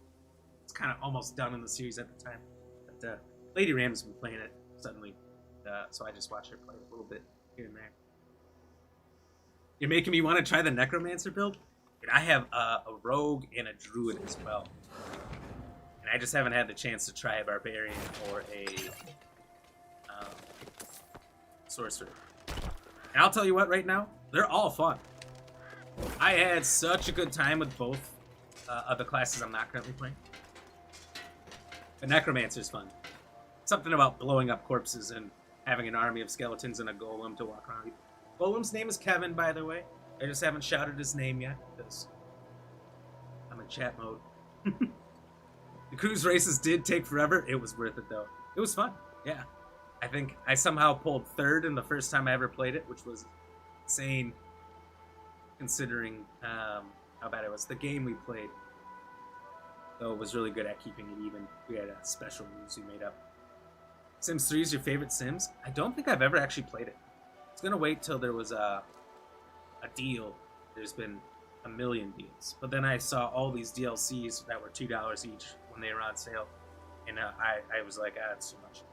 It's kind of almost done in the series at the time. But Lady Ram's been playing it suddenly. So I just watched her play a little bit here and there. You're making me want to try the Necromancer build? And I have a rogue and a druid as well. And I just haven't had the chance to try a barbarian or a sorcerer. And I'll tell you what, right now, they're all fun. I had such a good time with both of the classes I'm not currently playing. The Necromancer's fun. Something about blowing up corpses and having an army of skeletons and a golem to walk around. Golem's name is Kevin, by the way. I just haven't shouted his name yet because I'm in chat mode. The cruise races did take forever. It was worth it, though. It was fun. Yeah. I think I somehow pulled third in the first time I ever played it, which was insane considering how bad it was. The game we played, though, was really good at keeping it even. We had special moves we made up. Sims 3 is your favorite Sims? I don't think I've ever actually played it. I was going to wait till there was a deal. There's been a million deals. But then I saw all these DLCs that were $2 each when they were on sale. And I was like, that's too much.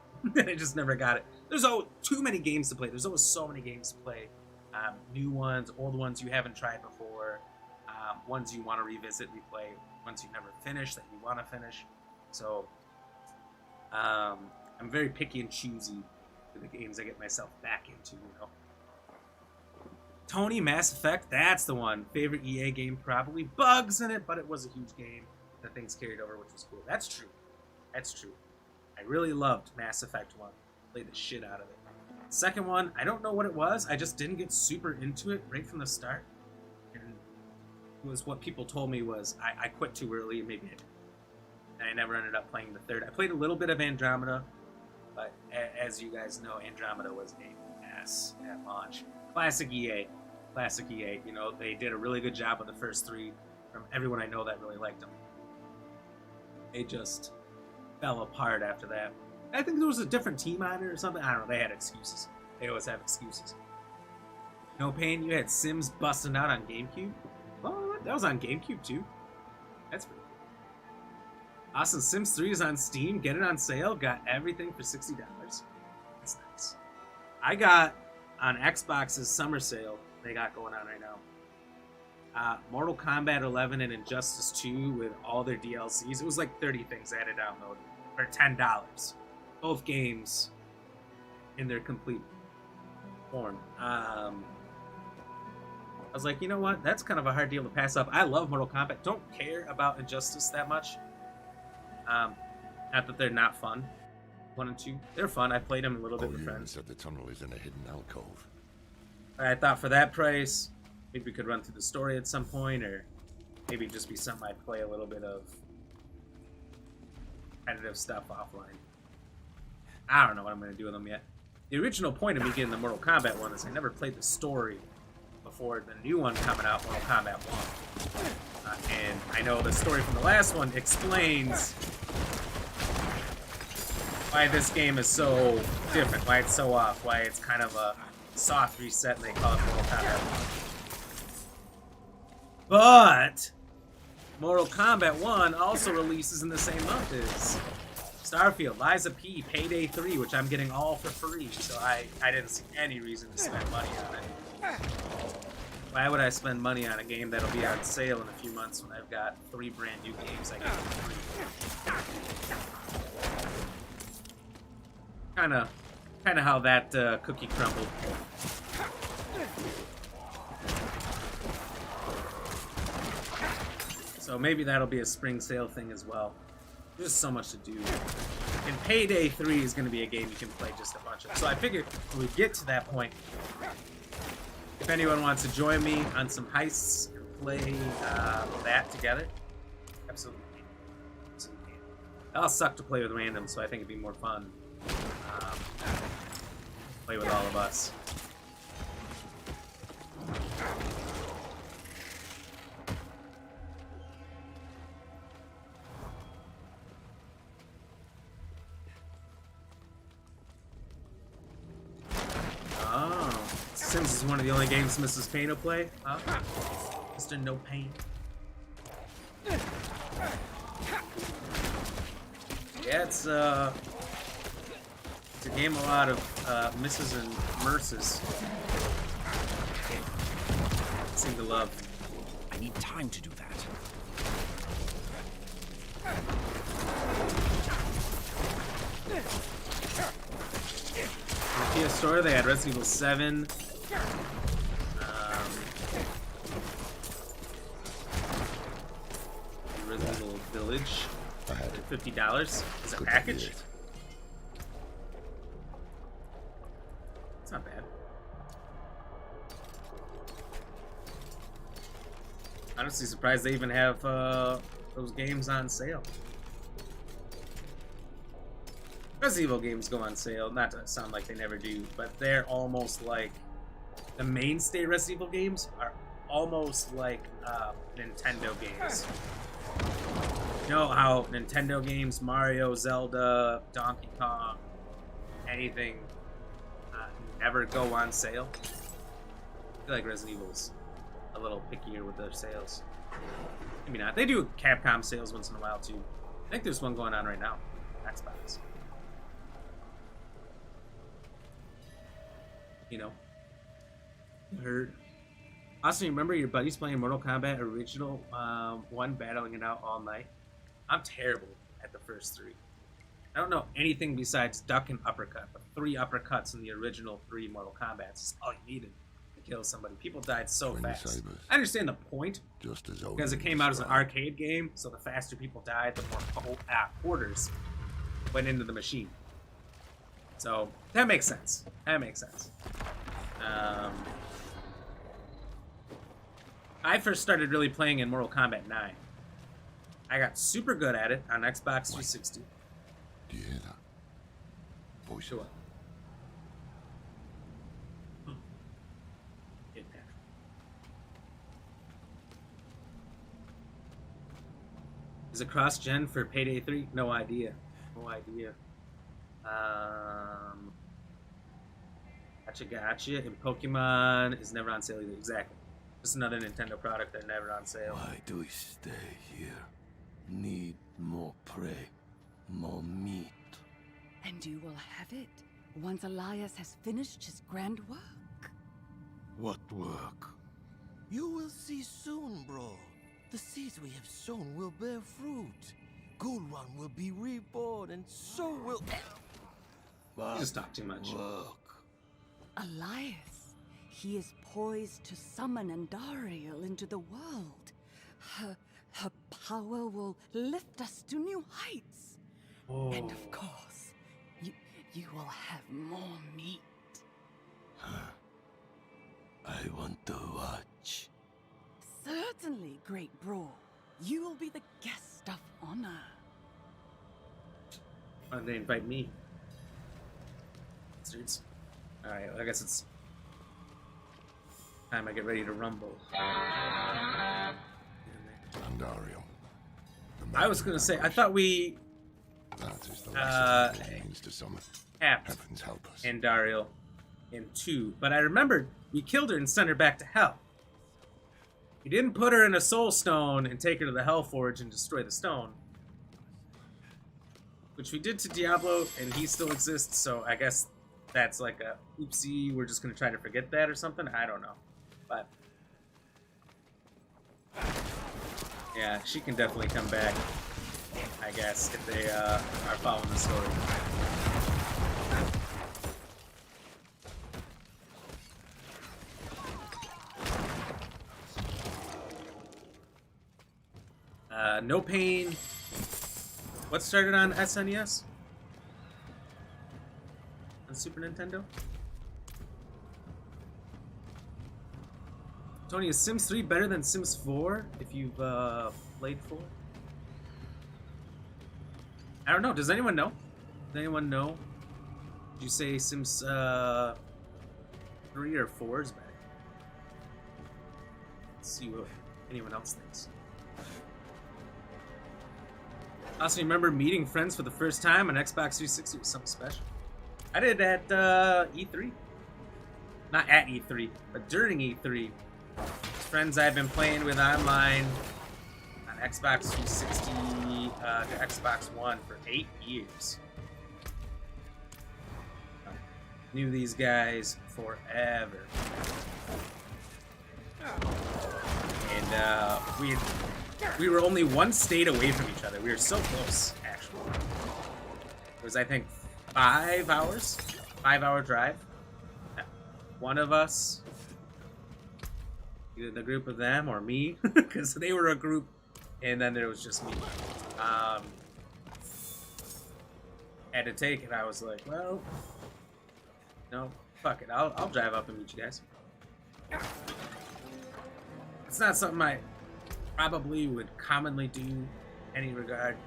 I just never got it. There's too many games to play. There's always so many games to play. New ones, old ones you haven't tried before. Ones you want to revisit, replay. Ones you never finished that you want to finish. So, I'm very picky and choosy for the games I get myself back into, you know. Tony, Mass Effect, that's the one. Favorite EA game, probably. Bugs in it, but it was a huge game. The things carried over, which was cool. That's true. That's true. I really loved Mass Effect 1. Played the shit out of it. Second one, I don't know what it was. I just didn't get super into it right from the start. And it was what people told me was I quit too early, maybe and I never ended up playing the third. I played a little bit of Andromeda, but as you guys know, Andromeda was a mess at launch. Classic EA. Classic EA. You know, they did a really good job with the first 3 from everyone I know that really liked them. They just fell apart after that. I think there was a different team on it or something. I don't know. They had excuses. They always have excuses. No Pain, you had Sims busting out on GameCube? Oh, that was on GameCube too. That's pretty cool. Awesome. Sims 3 is on Steam. Get it on sale. Got everything for $60. That's nice. I got on Xbox's summer sale they got going on right now. Mortal Kombat 11 and Injustice 2 with all their DLCs. It was like 30 things I had to download for $10. Both games in their complete form. I was like, you know what? That's kind of a hard deal to pass up. I love Mortal Kombat. Don't care about Injustice that much. Not that they're not fun. 1 and 2, they're fun. I played them a little bit with friends. Said the tunnel is in a hidden alcove. I thought for that price, maybe we could run through the story at some point, or maybe just be something I play a little bit of competitive stuff offline. I don't know what I'm going to do with them yet. The original point of me getting the Mortal Kombat one is I never played the story before the new one coming out, Mortal Kombat 1. And I know the story from the last one explains why this game is so different, why it's so off, why it's kind of a soft reset and they call it Mortal Kombat 1. But Mortal Kombat 1 also releases in the same month as Starfield, Liza P, Payday 3, which I'm getting all for free, so I didn't see any reason to spend money on it. Why would I spend money on a game that'll be on sale in a few months when I've got 3 brand new games I get for free? Kinda how that cookie crumbled. So maybe that'll be a spring sale thing as well. There's so much to do. And Payday 3 is going to be a game you can play just a bunch of. So I figured when we get to that point, if anyone wants to join me on some heists and play that together, absolutely can. Absolutely can. That'll suck to play with random, so I think it'd be more fun. Play with all of us. This is one of the only games Mrs. Payne will play, huh? Mr. No Pain. Yeah, it's a game a lot of misses and merces seem to love. I need time to do that. In the PS Store, they had Resident Evil 7. Resident Evil Village. $50. Is a package? It's not bad. Honestly, surprised they even have those games on sale. Resident Evil games go on sale, not to sound like they never do, but they're almost like the mainstay Resident Evil games are almost like Nintendo games. You know how Nintendo games, Mario, Zelda, Donkey Kong, anything never go on sale? I feel like Resident Evil's a little pickier with their sales. Maybe not. They do Capcom sales once in a while too. I think there's one going on right now. Xbox. You know. You heard. Also, remember your buddies playing Mortal Kombat Original 1, battling it out all night? I'm terrible at the first 3. I don't know anything besides duck and uppercut, but 3 uppercuts in the original 3 Mortal Kombats is all you needed to kill somebody. People died so fast. I understand the point, just as because it came out as an arcade game, so the faster people died, the more quarters went into the machine. So, that makes sense. That makes sense. I first started really playing in Mortal Kombat 9. I got super good at it on Xbox 360. Do you hear that? Voice. Sure. Is it cross-gen for Payday 3? No idea. No idea. Gotcha. And Pokemon is never on sale either. Exactly. Just another Nintendo product that's never on sale. Why do we stay here? Need more prey, more meat. And you will have it once Elias has finished his grand work. What work? You will see soon, bro. The seeds we have sown will bear fruit. Gulwan will be reborn, and so will... You just talk too much. Work. Elias, he is poised to summon Andariel into the world. Her power will lift us to new heights. Oh. And of course, you will have more meat. I want to watch. Certainly, great bro. You will be the guest of honor. Why did they invite me? Bastards. Alright, well, I guess it's time I get ready to rumble. Andariel. I was gonna say, I thought we that is the lesson it means to summon. Tapped Heavens help us. Andariel in 2, but I remembered we killed her and sent her back to hell. We didn't put her in a soul stone and take her to the Hellforge and destroy the stone. Which we did to Diablo, and he still exists, so I guess that's like a oopsie, we're just gonna try to forget that or something? I don't know. But yeah, she can definitely come back, I guess, if they are following the story. No Pain. What started on SNES? On Super Nintendo? Tony, is Sims 3 better than Sims 4 if you've played 4? I don't know. Does anyone know? Does anyone know? Did you say Sims 3 or 4 is better? Let's see what anyone else thinks. Also, remember meeting friends for the first time on Xbox 360 was something special. I did at E3. not at E3, but during E3, friends I've been playing with online on Xbox 360 to Xbox One for 8 years. Knew these guys forever. And we were only one state away from each other. We were so close, actually. It was, I think, 5 hours? 5-hour drive. One of us, either the group of them or me, because they were a group, and then there was just me. Had to take it. I was like, well, no, fuck it. I'll drive up and meet you guys. It's not something I probably would commonly do in any regard.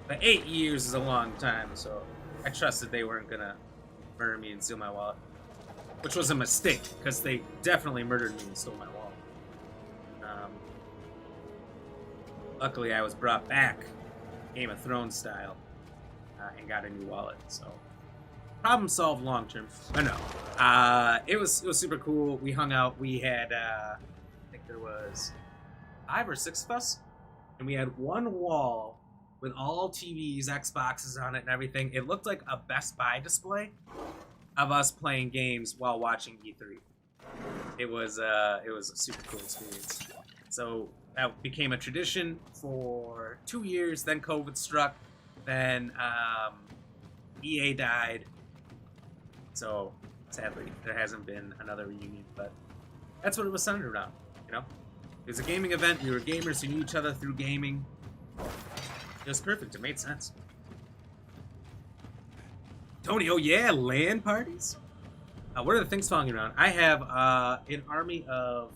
But 8 years is a long time, so I trusted they weren't gonna murder me and steal my wallet. Which was a mistake, because they definitely murdered me and stole my wallet. Luckily, I was brought back, Game of Thrones style, and got a new wallet, so problem solved long term. But no, it was super cool. We hung out. We had I think there was 5 or 6 of us, and we had one wall with all TVs, Xboxes on it, and everything. It looked like a Best Buy display of us playing games while watching E3. It was a super cool experience. So that became a tradition for 2 years. Then COVID struck. Then EA died. So sadly, there hasn't been another reunion. But that's what it was centered around. You know, it was a gaming event. We were gamers who knew each other through gaming. It was perfect. It made sense. Tony, oh yeah, LAN parties? What are the things following around? I have an army of,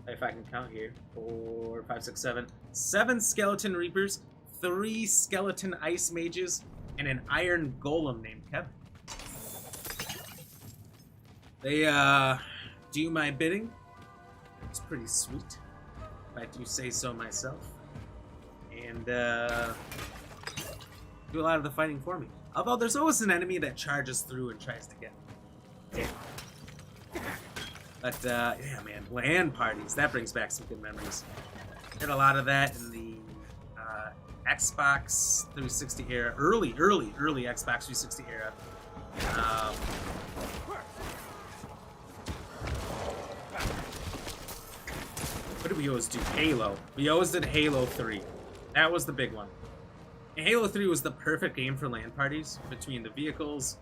if I can count here, 4, 5, 6, 7, 7 skeleton reapers, 3 skeleton ice mages, and an iron golem named Kevin. They do my bidding. It's pretty sweet, if I do say so myself. And do a lot of the fighting for me. Although there's always an enemy that charges through and tries to get me. Damn. But yeah, man, LAN parties, that brings back some good memories. Did a lot of that in the Xbox 360 era, early Xbox 360 era. What did we always do? Halo. We always did Halo 3. That was the big one. And Halo 3 was the perfect game for LAN parties, between the vehicles,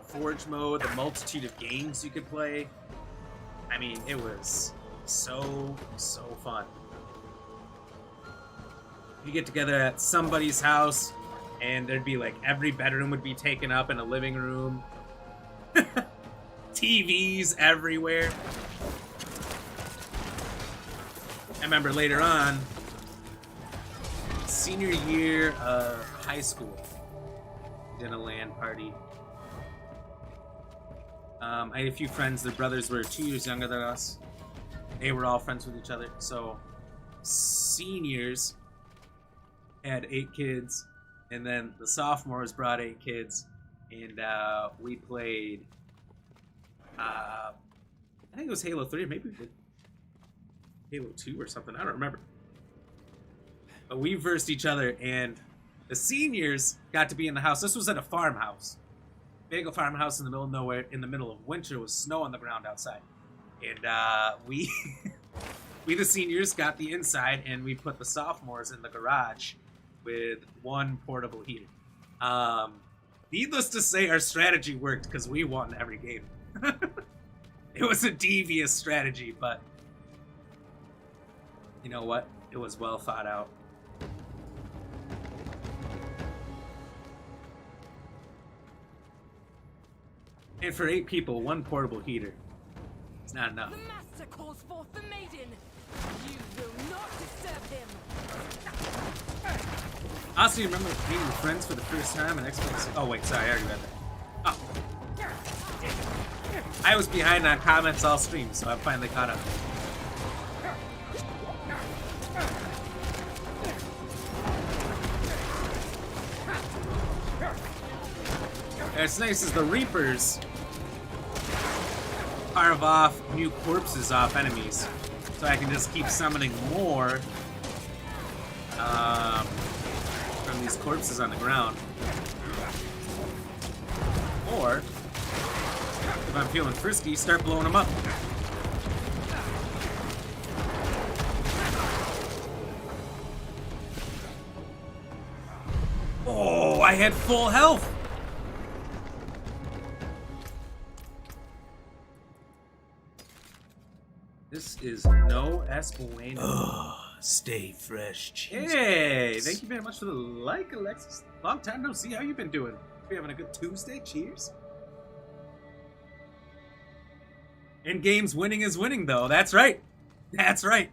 Forge mode, the multitude of games you could play. I mean, it was so fun. You get together at somebody's house, and there'd be like every bedroom would be taken up in a living room. TVs everywhere. I remember later on, senior year of high school, did a LAN party. I had a few friends, their brothers were 2 years younger than us. They were all friends with each other. So seniors had 8 kids, and then the sophomores brought 8 kids, and we played, I think it was Halo 3, maybe Halo 2 or something, I don't remember. But we versed each other, and the seniors got to be in the house. This was at a farmhouse. Big farmhouse in the middle of nowhere, in the middle of winter, with snow on the ground outside. And we the seniors got the inside, and we put the sophomores in the garage with one portable heater. Needless to say, our strategy worked, because we won every game. It was a devious strategy, but you know what? It was well thought out. And for 8 people, one portable heater is not enough. The master calls forth the maiden. You will not disturb him. Also, you remember meeting with friends for the first time and Xbox? Oh wait, sorry, I already read that. Oh. I was behind on comments all stream, so I'm finally caught up. And what's nice is the Reapers carve off new corpses off enemies. So I can just keep summoning more from these corpses on the ground. Or, if I'm feeling frisky, start blowing them up. Oh, I had full health! This is no Espueno. Oh, stay fresh, cheese. Hey, thank you very much for the like, Alexis. Long time no see. How you been doing? You having a good Tuesday? Cheers. In games, winning is winning, though. That's right. That's right.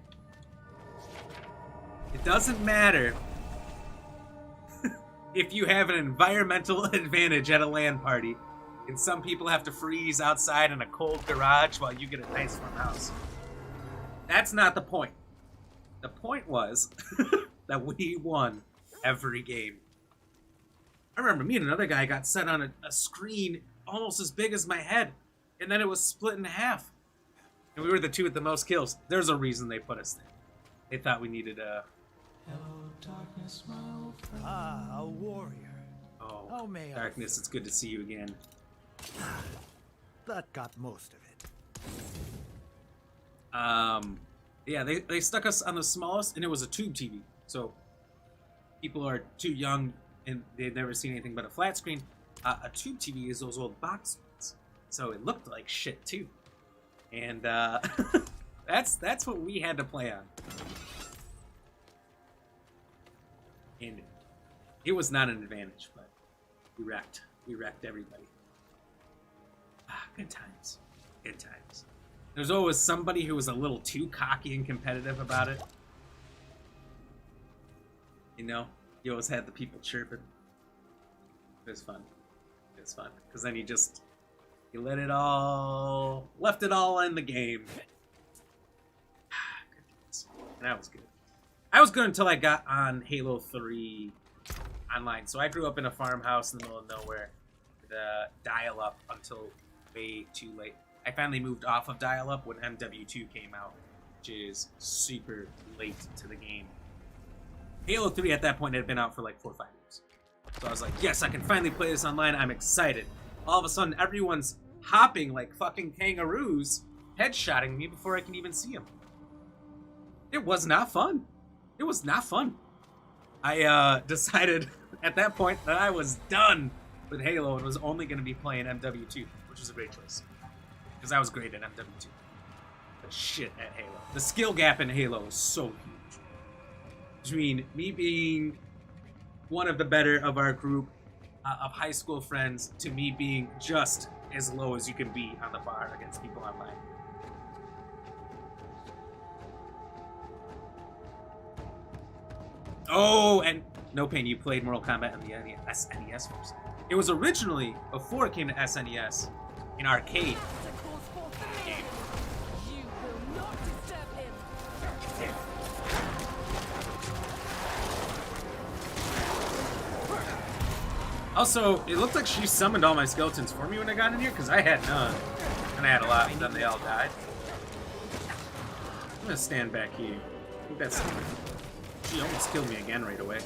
It doesn't matter if you have an environmental advantage at a LAN party, and some people have to freeze outside in a cold garage while you get a nice warm house. That's not the point. The point was that we won every game. I remember me and another guy got set on a screen almost as big as my head, and then it was split in half. And we were the two with the most kills. There's a reason they put us there. They thought we needed a... Hello, darkness, my old friend. Ah, a warrior. Oh, Darkness, it's good to see you again. That got most of it. Yeah, they stuck us on the smallest, and it was a tube TV. So people are too young and they've never seen anything but a flat screen. A tube TV is those old box ones, so it looked like shit too. And that's what we had to play on. And it was not an advantage, but we wrecked. We wrecked everybody. Ah, good times. Good times. There's always somebody who was a little too cocky and competitive about it. You know? You always had the people chirping. It was fun. It was fun. Because then you left it all in the game. And that was good. I was good until I got on Halo 3 online. So I grew up in a farmhouse in the middle of nowhere. The dial-up until way too late. I finally moved off of dial-up when MW2 came out, which is super late to the game. Halo 3 at that point had been out for like 4 or 5 years. So I was like, yes, I can finally play this online. I'm excited. All of a sudden, everyone's hopping like fucking kangaroos, headshotting me before I can even see them. It was not fun. It was not fun. I decided at that point that I was done with Halo and was only going to be playing MW2, which was a great choice. Because I was great at MW2. But shit at Halo. The skill gap in Halo is so huge. Between me being one of the better of our group of high school friends to me being just as low as you can be on the bar against people online. Oh, and no pain, you played Mortal Kombat on the SNES first. It was originally, before it came to SNES, an arcade game. You will not disturb him. Also, it looked like she summoned all my skeletons for me when I got in here, because I had none. And I had a lot, and then they all died. I'm gonna stand back here. I think that's... She almost killed me again right away.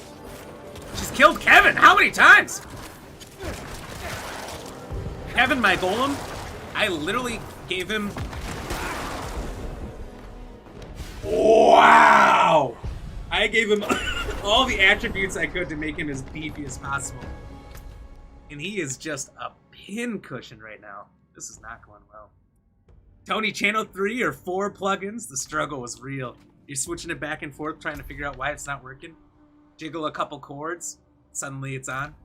She's killed Kevin! How many times? Kevin, my golem, I literally gave him... Wow! I gave him all the attributes I could to make him as beefy as possible. And he is just a pincushion right now. This is not going well. Tony, channel 3 or 4 plugins? The struggle was real. You're switching it back and forth, trying to figure out why it's not working. Jiggle a couple chords, suddenly it's on. And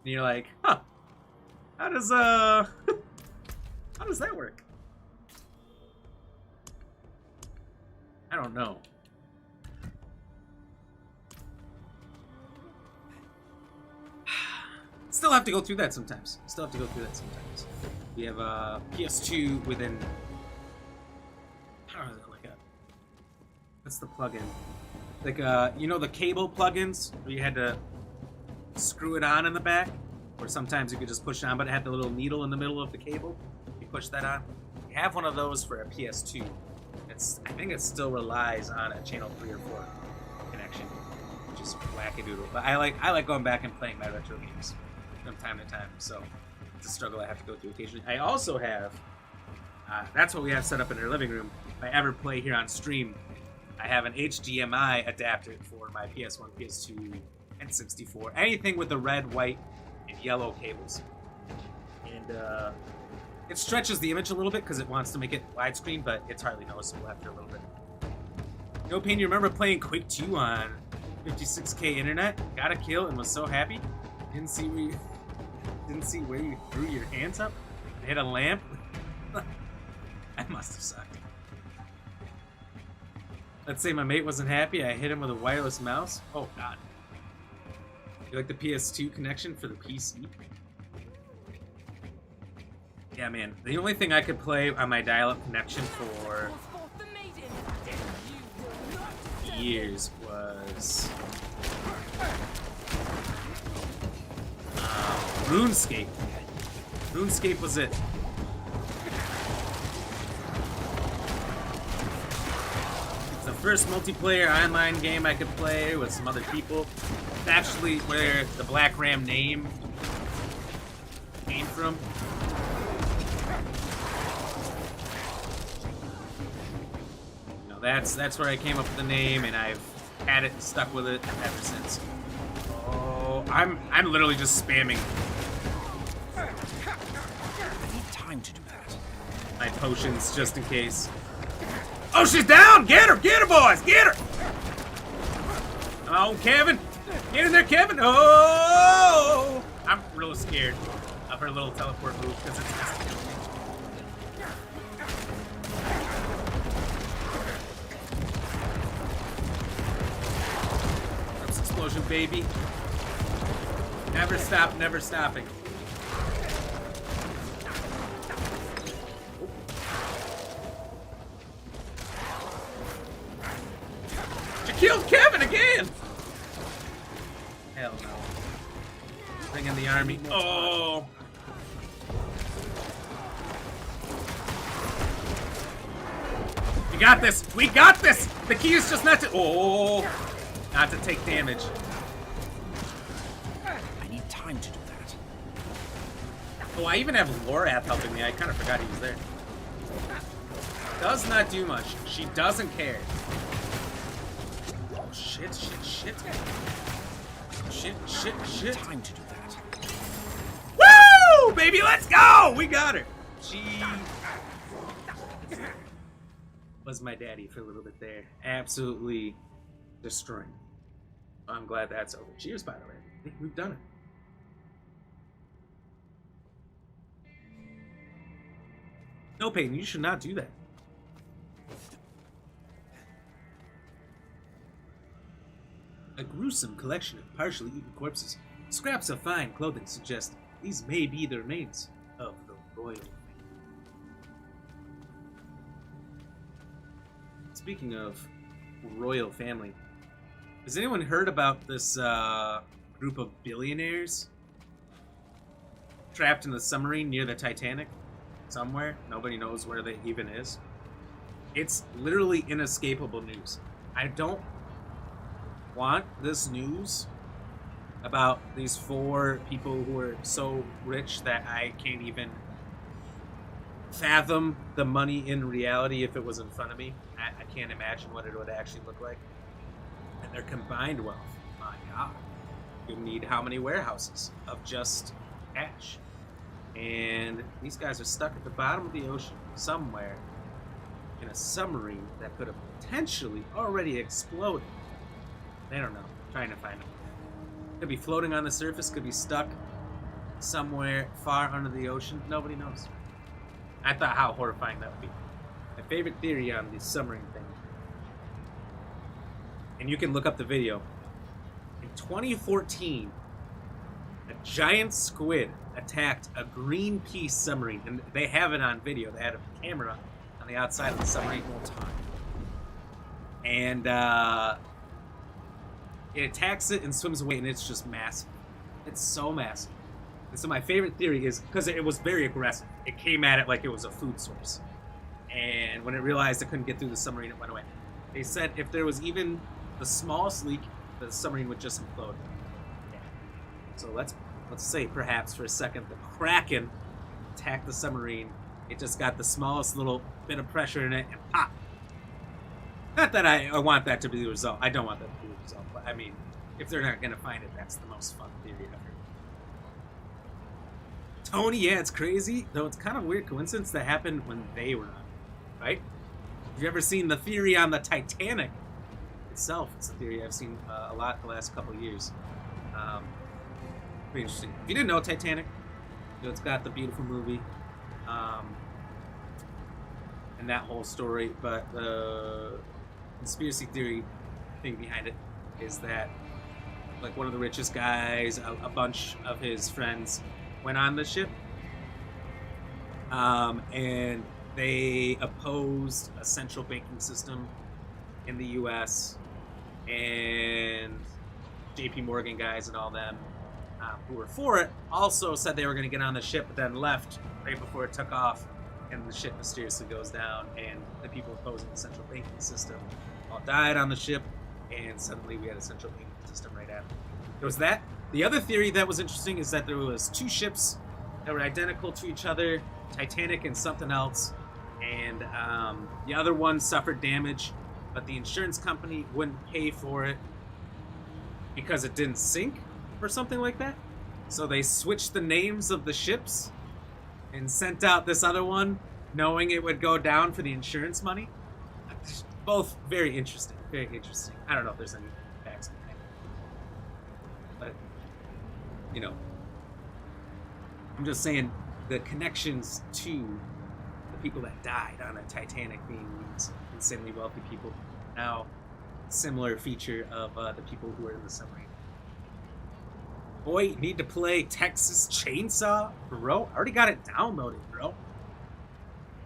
you're like, huh, how does that work? I don't know. Still have to go through that sometimes. We have PS2 within... I don't know, like a... What's the plugin? Like, you know the cable plugins? Where you had to screw it on in the back? or sometimes you could just push it on, but it had the little needle in the middle of the cable. You push that on. You have one of those for a PS2. I think it still relies on a channel 3 or 4 connection, which is wackadoodle. But I like going back and playing my retro games from time to time, so it's a struggle I have to go through occasionally. I also have, that's what we have set up in our living room. If I ever play here on stream, I have an HDMI adapter for my PS1, PS2, and 64. Anything with the red, white, and yellow cables. And it stretches the image a little bit because it wants to make it widescreen, but it's hardly noticeable after a little bit. No Pain, you remember playing Quake 2 on 56K internet? Got a kill and was so happy? Didn't see where you threw your hands up? Hit a lamp? I must have sucked. Let's say my mate wasn't happy, I hit him with a wireless mouse. Oh god. You like the PS2 connection for the PC? Yeah, man. The only thing I could play on my dial-up connection for years was RuneScape. RuneScape was it. It's the first multiplayer online game I could play with some other people. It's actually where the BlackRam name came from. That's where I came up with the name, and I've had it and stuck with it ever since. Oh, I'm literally just spamming. I need time to do that. My potions just in case. Oh, she's down! Get her, boys, get her! Oh, Kevin, get in there, Kevin! Oh, I'm real scared of her little teleport move because it's. Explosion, baby. Never stop, never stopping. She killed Kevin again! Hell no. Bring in the army. Oh! We got this! We got this! The key is just not to. Oh! Not to take damage. I need time to do that. Oh, I even have Lorath helping me. I kind of forgot he was there. Does not do much. She doesn't care. Oh, shit, shit, shit. Shit, shit, shit. Time to do that. Woo! Baby, let's go! We got her. She was my daddy for a little bit there. Absolutely destroying. I'm glad that's over. Cheers, by the way. We've done it. No, Peyton, you should not do that. A gruesome collection of partially eaten corpses. Scraps of fine clothing suggest these may be the remains of the royal family. Speaking of royal family, has anyone heard about this group of billionaires trapped in the submarine near the Titanic? Somewhere. Nobody knows where they even is. It's literally inescapable news. I don't want this news about these 4 people who are so rich that I can't even fathom the money in reality if it was in front of me. I can't imagine what it would actually look like. And their combined wealth, my god. You need how many warehouses of just cash? And these guys are stuck at the bottom of the ocean somewhere in a submarine that could have potentially already exploded. I don't know. I'm trying to find them. Could be floating on the surface, could be stuck somewhere far under the ocean. Nobody knows. I thought how horrifying that would be. My favorite theory on the submarine thing. And you can look up the video. In 2014, a giant squid attacked a Greenpeace submarine, and they have it on video. They had a camera on the outside of the submarine all the time. And it attacks it and swims away, and it's just massive. It's so massive. And so my favorite theory is, because it was very aggressive, it came at it like it was a food source. And when it realized it couldn't get through the submarine, it went away. They said if there was even the smallest leak, the submarine would just implode. Yeah. So let's say perhaps for a second the Kraken attacked the submarine. It just got the smallest little bit of pressure in it and pop. Not that I want that to be the result. I don't want that to be the result. But I mean, if they're not going to find it, that's the most fun theory ever. Tony, yeah, it's crazy. Though it's kind of a weird coincidence that happened when they were on, right? Have you ever seen the theory on the Titanic itself? It's a theory I've seen a lot the last couple of years. Pretty interesting. If you didn't know Titanic, you know, it's got the beautiful movie and that whole story, but the conspiracy theory thing behind it is that like one of the richest guys, a bunch of his friends went on the ship, and they opposed a central banking system in the U.S. and J.P. Morgan guys and all them who were for it also said they were going to get on the ship, but then left right before it took off, and the ship mysteriously goes down, and the people opposing the central banking system all died on the ship, and suddenly we had a central banking system right after. There was that. The other theory that was interesting is that there was two ships that were identical to each other, Titanic and something else, and the other one suffered damage, but the insurance company wouldn't pay for it because it didn't sink or something like that. So they switched the names of the ships and sent out this other one knowing it would go down for the insurance money. Both very interesting, very interesting. I don't know if there's any facts behind it, but you know, I'm just saying the connections to the people that died on a Titanic being these insanely wealthy people. Now, similar feature of the people who were in the submarine. Boy, need to play Texas Chainsaw, bro. I already got it downloaded, bro.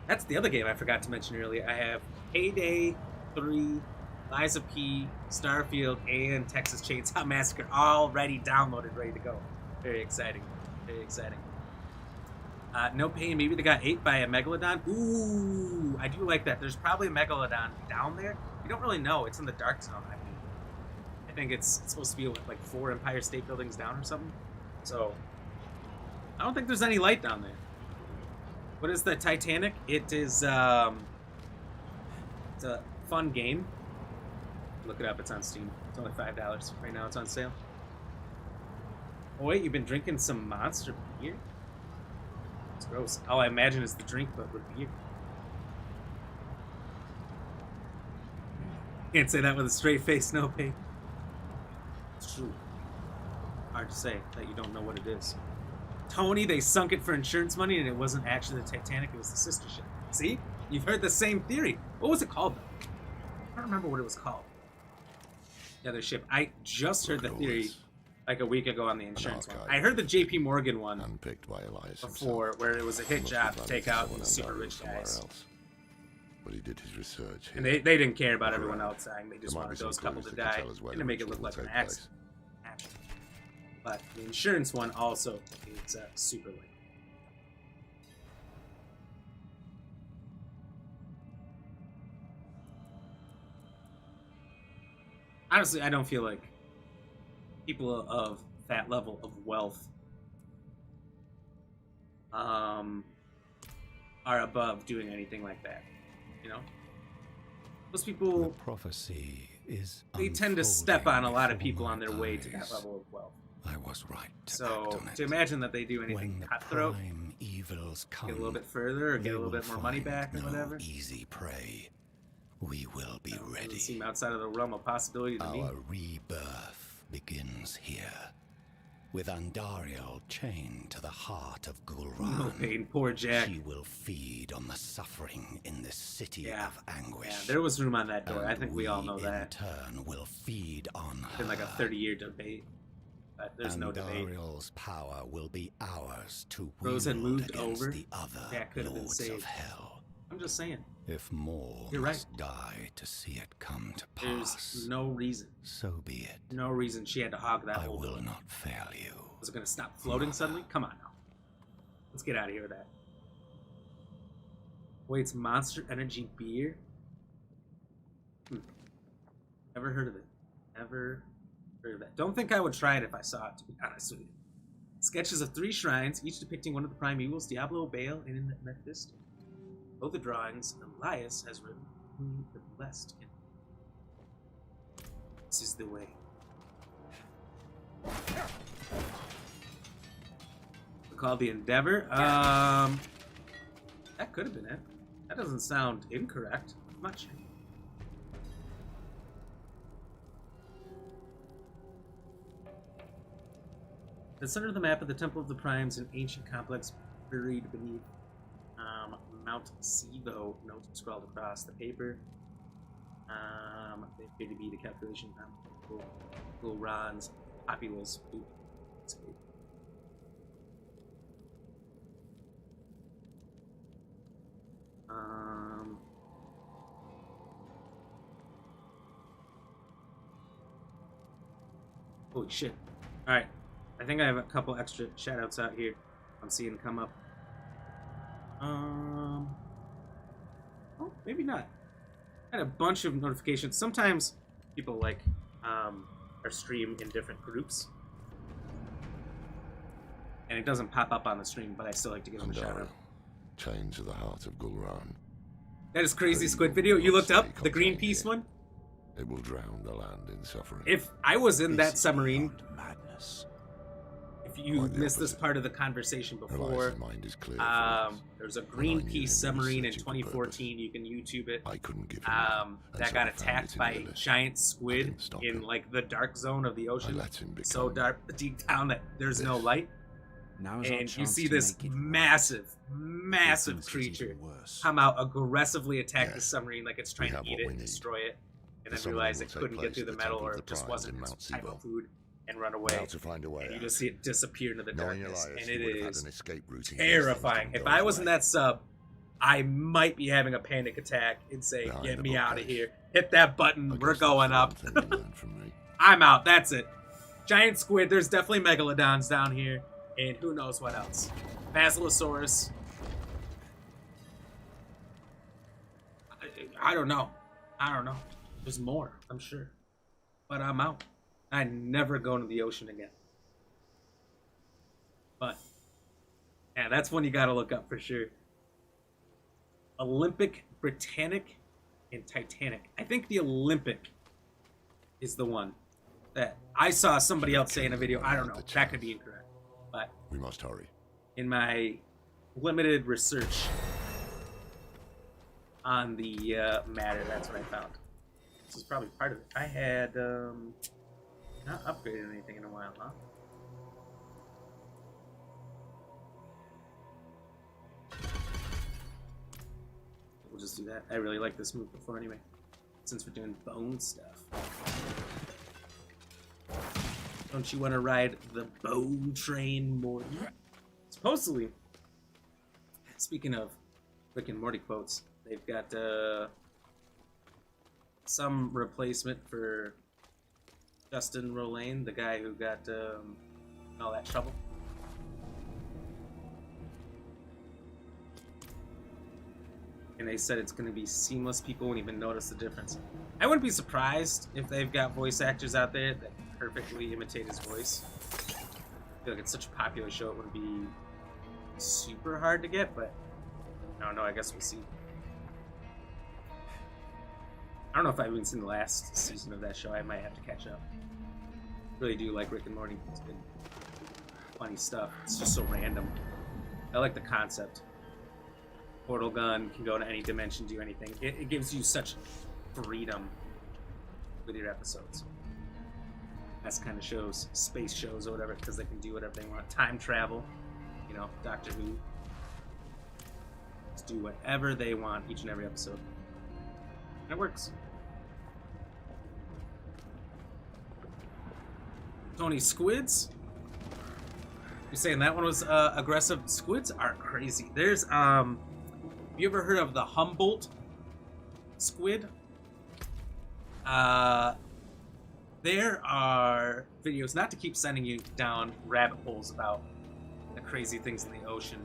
That's the other game I forgot to mention earlier. I have Payday 3, Lies of P, Starfield, and Texas Chainsaw Massacre already downloaded, ready to go. Very exciting. Very exciting. No pain. Maybe they got ate by a megalodon. Ooh, I do like that. There's probably a megalodon down there. You don't really know. It's in the dark zone. I think it's supposed to be like 4 Empire State Buildings down or something. So I don't think there's any light down there. What is the Titanic? It is it's a fun game. Look it up. It's on Steam. It's only $5 right now. It's on sale. Oh wait, you've been drinking some Monster beer? It's gross. All I imagine is the drink, but with beer. Can't say that with a straight face, no pain. It's true. Hard to say that you don't know what it is. Tony, they sunk it for insurance money, and it wasn't actually the Titanic, it was the sister ship. See? You've heard the same theory. What was it called, though? I don't remember what it was called. The other ship. I just heard the theory like a week ago on the insurance one. I heard the J.P. Morgan one unpicked by Elias before, where it was a hit job to take out the super rich guys. But he did his research here. And they didn't care about everyone else dying. They just wanted those couple to die and to make it look like an accident. But the insurance one also is super late. Honestly, I don't feel like people of that level of wealth are above doing anything like that. You know? Those people, the prophecy is they tend to step on a lot of people on their way to that level of wealth. I was right. So to imagine that they do anything cutthroat, evils come, get a little bit further or get a little bit more money back or whatever. Easy prey. We will be ready. Doesn't seem outside of the realm of possibility to me. Our rebirth begins here, with Andariel chained to the heart of Gul'ran. No pain, poor Jack. She will feed on the suffering in this city of anguish. Yeah, there was room on that door. I think we all know that. In turn, will feed on it's been like a 30-year debate, but there's no debate. Andariel's power will be ours to Rose had wield moved against over. the other Jack could have been lords saved. of hell. I'm just saying. If more You're must right. die to see it come to There's pass, no reason. so be it. No reason she had to hog that I whole will door. not fail you. Was it going to stop floating suddenly? Come on now. Let's get out of here with that. Wait, it's Monster Energy beer? Never heard of it. Never heard of that. Don't think I would try it if I saw it, to be honest with you. Sketches of 3 shrines, each depicting one of the primeval, Diablo, Baal, and Mephisto. Both the drawings, Elias has written, "Whom the blessed can." This is the way. Called the Endeavor. That could have been it. That doesn't sound incorrect. Much. The center of the map of the Temple of the Primes, an ancient complex buried beneath Mount Sivo. Notes scrawled across the paper. They appear to be the calculation of Ron's populace. Ooh. Holy shit. Alright. I think I have a couple extra shoutouts out here I'm seeing come up. Oh, maybe not. I had a bunch of notifications. Sometimes people like our stream in different groups. And it doesn't pop up on the stream, but I still like to give them a shout out. Chained to the heart of Gulran. That is crazy squid video. You looked up the Greenpeace one? It will drown the land in suffering. If I was in that submarine, madness. If you missed this part of the conversation before, there's a Greenpeace submarine in 2014. You can YouTube it. I couldn't give that got attacked by giant squid in like the dark zone of the ocean. So dark, deep down that there's no light. And you see this massive creature come out aggressively attack the submarine like it's trying to eat it and destroy it, and then realize it couldn't get through the metal or it just wasn't its type of food and run away. And you just see it disappear into the darkness, and it is terrifying. If I was in that sub, I might be having a panic attack and say, "Get me out of here! Hit that button! We're going up." I'm out. That's it. Giant squid. There's definitely megalodons down here. And who knows what else. Basilosaurus. I don't know. There's more, I'm sure. But I'm out. I never go into the ocean again. But, yeah, that's one you gotta look up for sure. Olympic, Britannic, and Titanic. I think the Olympic is the one that I saw somebody else say in a video. I don't know. That could be incorrect. But we must hurry. In my limited research on the matter, that's what I found. This is probably part of it. I had not upgraded anything in a while, huh? We'll just do that. I really like this move before anyway, since we're doing bone stuff. Don't you want to ride the bone train, Morty? Supposedly, speaking of Rick and Morty quotes, they've got some replacement for Justin Roiland, the guy who got all that trouble. And they said it's going to be seamless. People won't even notice the difference. I wouldn't be surprised if they've got voice actors out there that perfectly imitate his voice. I feel like it's such a popular show, it wouldn't be super hard to get, but I don't know, I guess we'll see. I don't know if I've even seen the last season of that show. I might have to catch up. Really do like Rick and Morty. It's been funny stuff. It's just so random. I like the concept. Portal gun, can go to any dimension, do anything. It gives you such freedom with your episodes. That's kind of shows, space shows or whatever, because they can do whatever they want. Time travel, you know, Doctor Who. Just do whatever they want each and every episode. And it works. Tony, squids? You're saying that one was aggressive? Squids are crazy. There's, have you ever heard of the Humboldt squid. There are videos, not to keep sending you down rabbit holes about the crazy things in the ocean.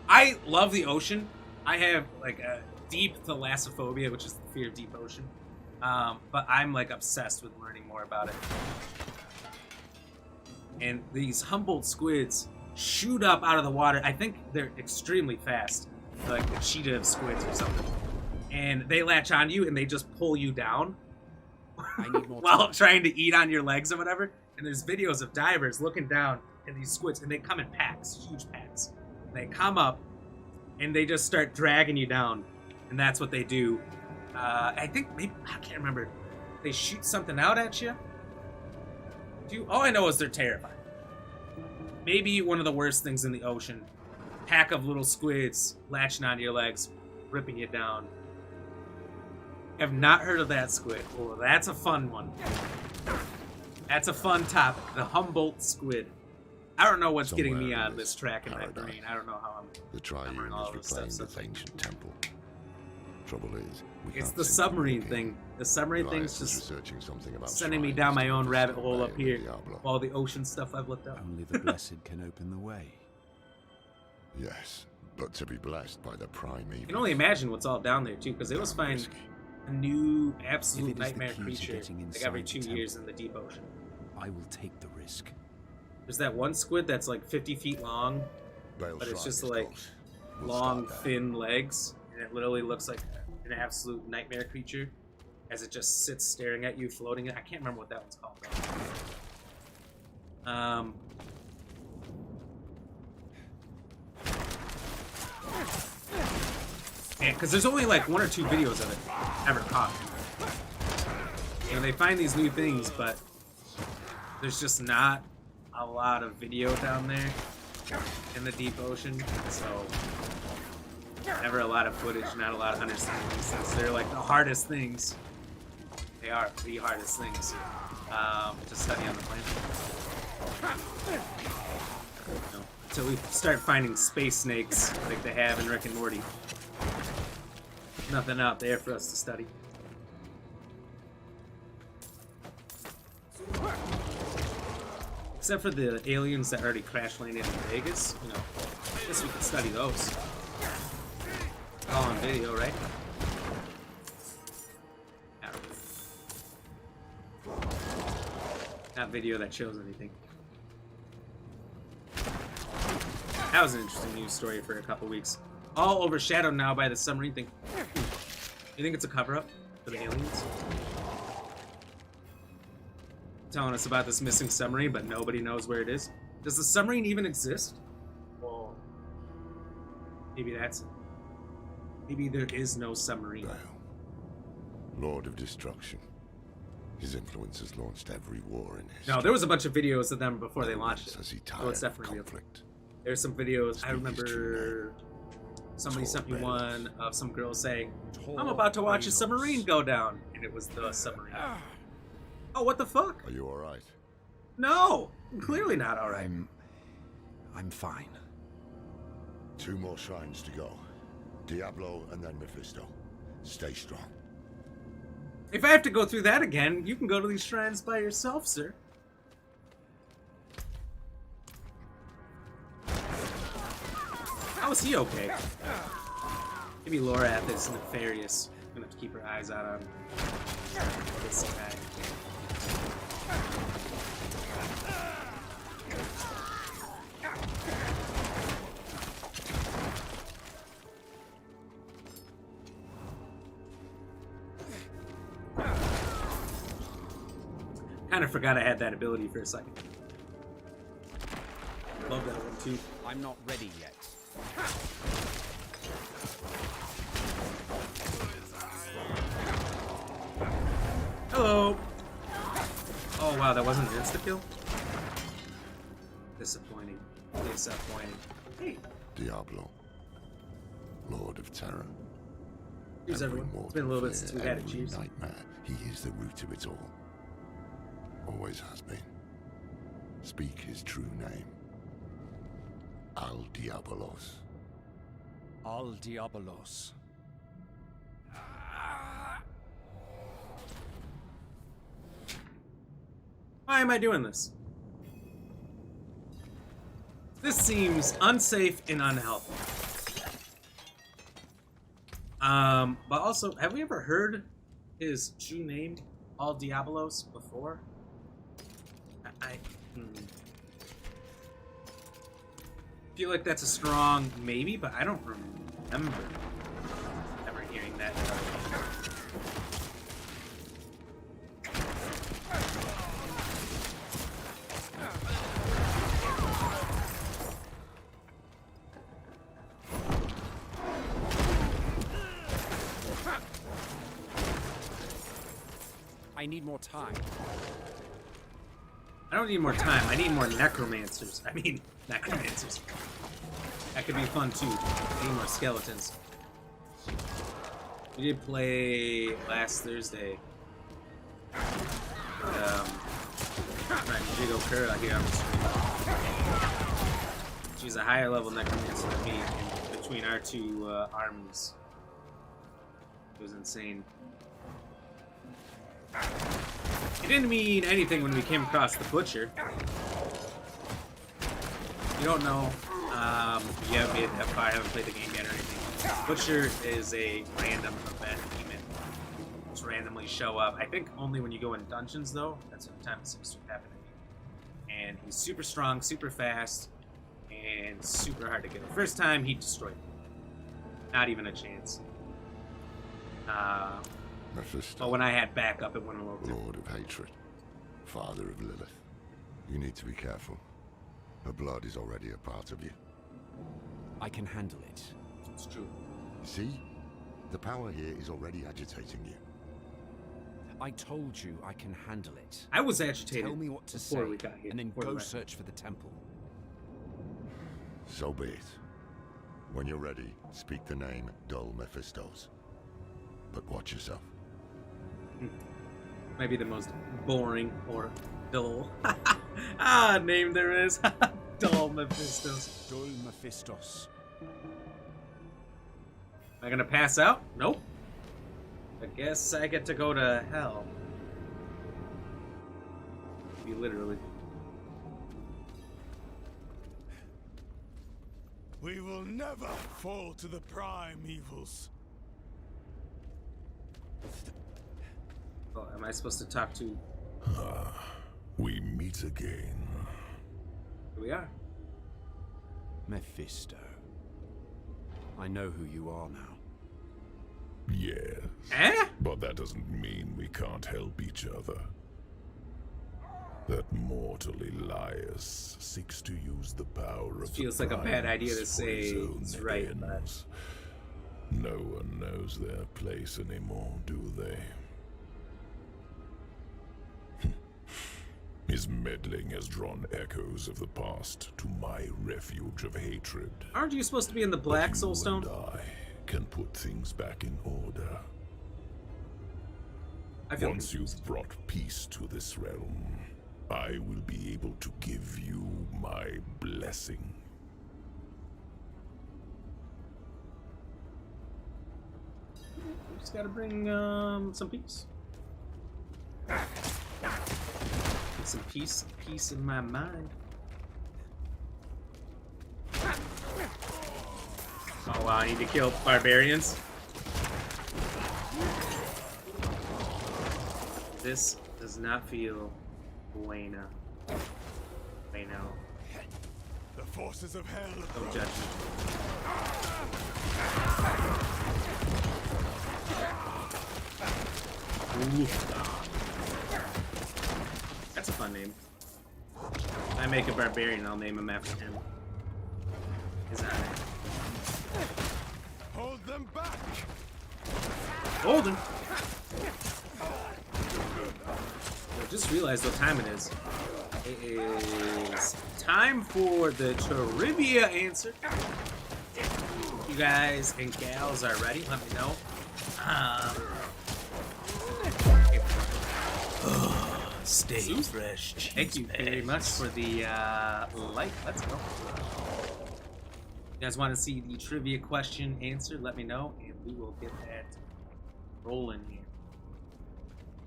I love the ocean. I have like a deep thalassophobia, which is the fear of deep ocean. But I'm like obsessed with learning more about it. And these Humboldt squids shoot up out of the water. I think they're extremely fast, like a cheetah of squids or something. And they latch on you and they just pull you down while trying to eat on your legs or whatever. And there's videos of divers looking down at these squids, and they come in packs, huge packs. They come up and they just start dragging you down, and that's what they do. I think maybe, I can't remember. They shoot something out at you. All I know is they're terrifying. Maybe one of the worst things in the ocean. Pack of little squids latching onto your legs, ripping you down. Have not heard of that squid. Oh, that's a fun one. That's a fun topic. The Humboldt squid. I don't know what's getting me on this track in my brain. I don't know how I'm. The Triune is replaying this ancient temple. Trouble is, it's the submarine thing. The submarine thing's just sending me down my own rabbit hole up here. All the ocean stuff I've looked up. Only the blessed can open the way. Yes, but to be blessed by the prime evil. You can only imagine what's all down there too, because they always find a new absolute nightmare creature like every 2 years in the deep ocean. I will take the risk. There's that one squid that's like 50 feet long, but it's just like long, thin legs, and it literally looks like an absolute nightmare creature as it just sits staring at you, floating. I can't remember what that one's called. Yeah, because there's only like 1 or 2 videos of it ever caught. And they find these new things, but there's just not a lot of video down there in the deep ocean, so never a lot of footage, not a lot of understanding these things. They're like the hardest things. They are the hardest things to study on the planet. Until we start finding space snakes like they have in Rick and Morty. Nothing out there for us to study. Except for the aliens that already crash landed in Vegas, you know, I guess we could study those. All on video, right? Not video that shows anything. That was an interesting news story for a couple weeks. All overshadowed now by the submarine thing. You think it's a cover-up for the aliens? Telling us about this missing submarine, but nobody knows where it is. Does the submarine even exist? Well, maybe that's it. Maybe there is no submarine. Lord of Destruction. His influence has launched every war in history. No, there was a bunch of videos of them before they launched it. Has he Oh, it's definitely real. There's some videos. I remember somebody sent me one of some girl saying, "I'm about to watch a submarine go down," and it was the submarine. Oh, what the fuck? Are you all right? No, I'm clearly not all right. I'm fine. 2 more shrines to go. Diablo and then Mephisto. Stay strong. If I have to go through that again, you can go to these shrines by yourself, sir. How is he okay? Maybe Lorath is nefarious. I'm gonna have to keep her eyes out on this guy. Kind of forgot I had that ability for a second. Love that one too. I'm not ready yet. Hello. Oh wow, that wasn't an insta kill. Disappointing. Disappointing. Hey. Diablo. Lord of Terror. Cheers, everyone. It's been a little bit since we had a cheers. Nightmare. He is the root of it all. Always has been. Speak his true name. Al Diabolos. Al Diabolos. Why am I doing this? This seems unsafe and unhealthy. But also, have we ever heard his true name, All Diablos, before? I feel like that's a strong maybe, but I don't remember ever hearing that. I need more time. I don't need more time. I need more necromancers. I mean, necromancers. That could be fun too. I need more skeletons. We did play last Thursday. Jigo Kura here on the stream. She's a higher level necromancer than me in between our two armies. It was insane. It didn't mean anything when we came across the Butcher. You don't know. You haven't played the game yet or anything. Butcher is a random event demon. Just randomly show up. I think only when you go in dungeons, though. That's the time it seems to happen to me. And he's super strong, super fast, and super hard to kill. First time, he destroyed me. Not even a chance. But when I had backup, it went a little Lord of Hatred, Father of Lilith. You need to be careful. Her blood is already a part of you. I can handle it. It's true. See? The power here is already agitating you. I told you I can handle it. I was agitated. Tell me what to before say, we got here, and then before go the search for the temple. So be it. When you're ready, speak the name Dull Mephistos. But watch yourself. Maybe the most boring or dull name there is. Dull Mephistos. Dull Mephistos. Am I gonna pass out? Nope. I guess I get to go to hell. Maybe literally. We will never fall to the prime evils. Oh, am I supposed to talk to? We meet again. Here we are. Mephisto. I know who you are now. Yes. Eh? But that doesn't mean we can't help each other. That mortal Elias seeks to use the power of Feels the like a bad idea to primes say for his own it's right, ends. No one knows their place anymore, do they? His meddling has drawn echoes of the past to my refuge of hatred. Aren't you supposed to be in the Black Soulstone? I can put things back in order. Once you've brought peace to this realm, I will be able to give you my blessing. Just gotta bring some peace. Get some peace in my mind. Oh wow, I need to kill barbarians. This does not feel bueno. Bueno. The forces of hell. Don't judge me. Ooh. That's a fun name. If I make a barbarian, I'll name him after him. Is that it? Hold them back. Hold him. I just realized what time it is. It is time for the trivia answer. If you guys and gals are ready, let me know. Stay fresh. Thank you very much for the like. Let's go. You guys want to see the trivia question answered? Let me know, and we will get that rolling here.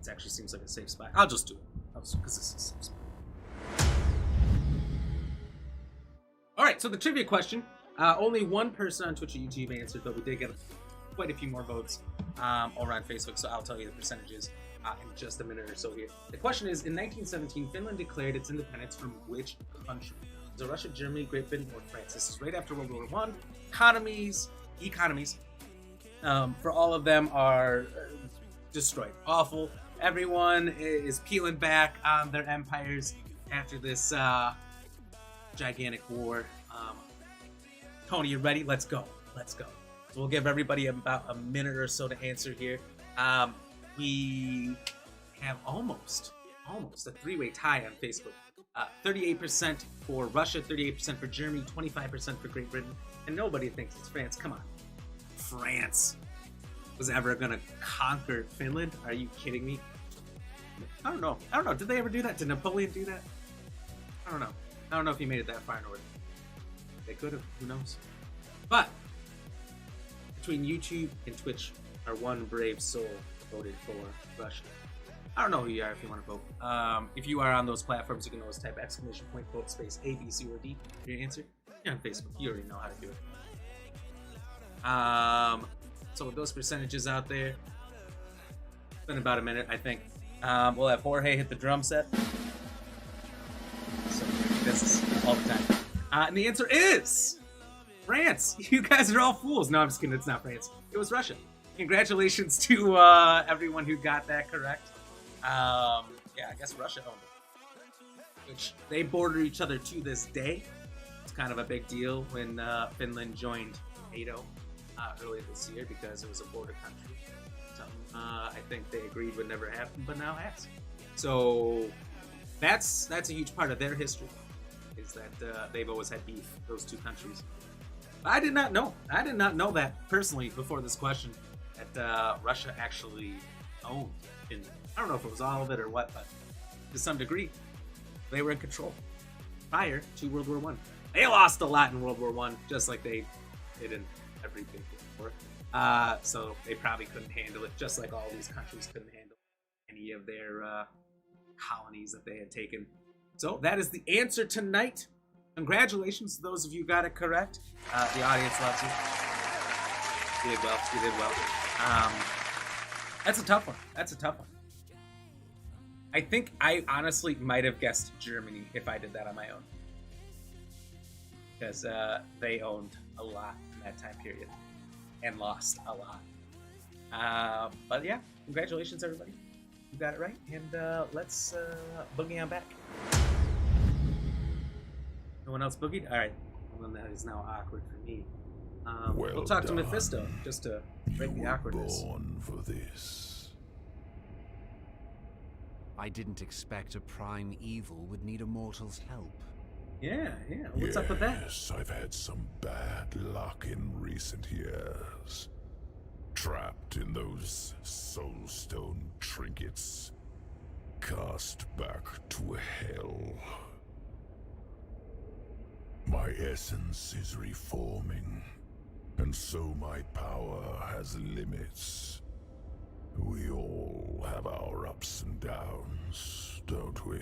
It actually seems like a safe spot. I'll just do it. most because this is so smart. All right, so the trivia question. Only one person on Twitch or YouTube answered, but we did get quite a few more votes over on Facebook, so I'll tell you the percentages in just a minute or so here. The question is, in 1917, Finland declared its independence from which country? Was it Russia, Germany, Great Britain, or France? This is right after World War I. Economies for all of them are destroyed. Awful. Everyone is peeling back on their empires after this gigantic war. Tony, you ready? Let's go. Let's go. So we'll give everybody about a minute or so to answer here. We have almost a three-way tie on Facebook. 38% for Russia, 38% for Germany, 25% for Great Britain, and nobody thinks it's France. Come on. France was ever gonna conquer Finland? Are you kidding me? I don't know. Did they ever do that? Did Napoleon do that? I don't know if he made it that far north. They could have. Who knows? But between YouTube and Twitch, our one brave soul voted for Russia. I don't know who you are if you want to vote. If you are on those platforms, you can always type ! Vote space A, B, C, or D for your answer. You're on Facebook. You already know how to do it. So with those percentages out there, it's been about a minute, I think. We'll have Jorge hit the drum set. So this is all the time. And the answer is France. You guys are all fools. No, I'm just kidding. It's not France. It was Russia. Congratulations to everyone who got that correct. Yeah, I guess Russia owned it. Which they border each other to this day. It's kind of a big deal when Finland joined NATO earlier this year because it was a border country. Something I think they agreed would never happen, but now has. So that's a huge part of their history, is that they've always had beef, those two countries. I did not know that personally before this question, that Russia actually owned Finland. I don't know if it was all of it or what, but to some degree, they were in control prior to World War I. They lost a lot in World War I, just like they did in everything before. So they probably couldn't handle it, just like all these countries couldn't handle any of their colonies that they had taken. So that is the answer tonight. Congratulations to those of you who got it correct. The audience loves you. You did well. That's a tough one. I think I honestly might have guessed Germany if I did that on my own. Because they owned a lot in that time period. And lost a lot. But yeah, congratulations everybody. You got it right. And let's boogie on back. No one else boogied? Alright. Well, that is now awkward for me. We'll talk to Mephisto, just to break the awkwardness. Born for this. I didn't expect a prime evil would need a mortal's help. Yeah. What's up with that? Yes, I've had some bad luck in recent years. Trapped in those soulstone trinkets. Cast back to hell. My essence is reforming, and so my power has limits. We all have our ups and downs, don't we?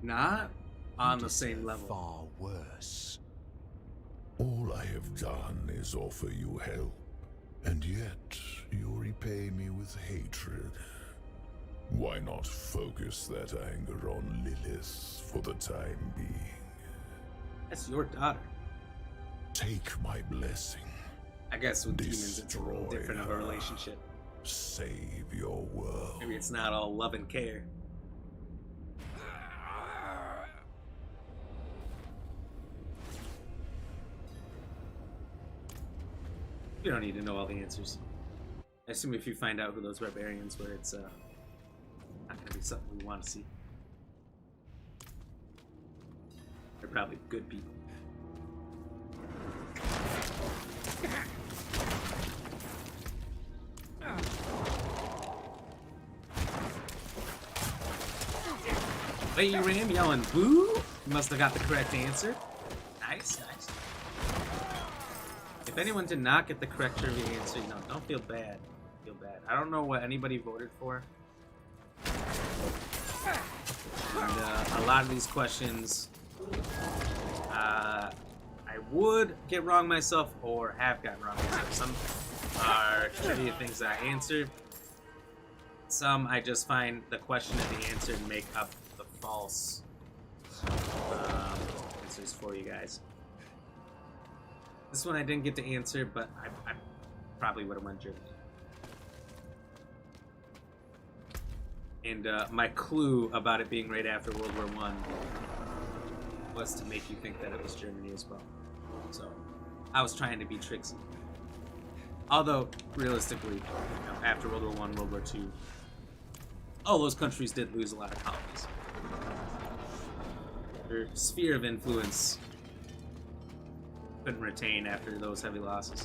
Not on the same level. Far worse. All I have done is offer you help, and yet you repay me with hatred. Why not focus that anger on Lilith for the time being? That's your daughter. Take my blessing. I guess with demons it's a little different of a relationship. Save your world. Maybe it's not all love and care. You don't need to know all the answers. I assume if you find out who those barbarians were, it's not gonna be something we want to see. They're probably good people. Lady Ram yelling boo. You must have got the correct answer. Nice. If anyone did not get the correct trivia answer, don't feel bad. I don't know what anybody voted for. And a lot of these questions I would get wrong myself or have gotten wrong myself. Some are trivia things that I answered. Some I just find the question and the answer and make up the false answers for you guys. This one I didn't get to answer, but I probably would have went Germany. And my clue about it being right after World War I was to make you think that it was Germany as well. So I was trying to be tricksy. Although, realistically, you know, after World War I, World War II, all those countries did lose a lot of colonies. Their sphere of influence couldn't retain after those heavy losses.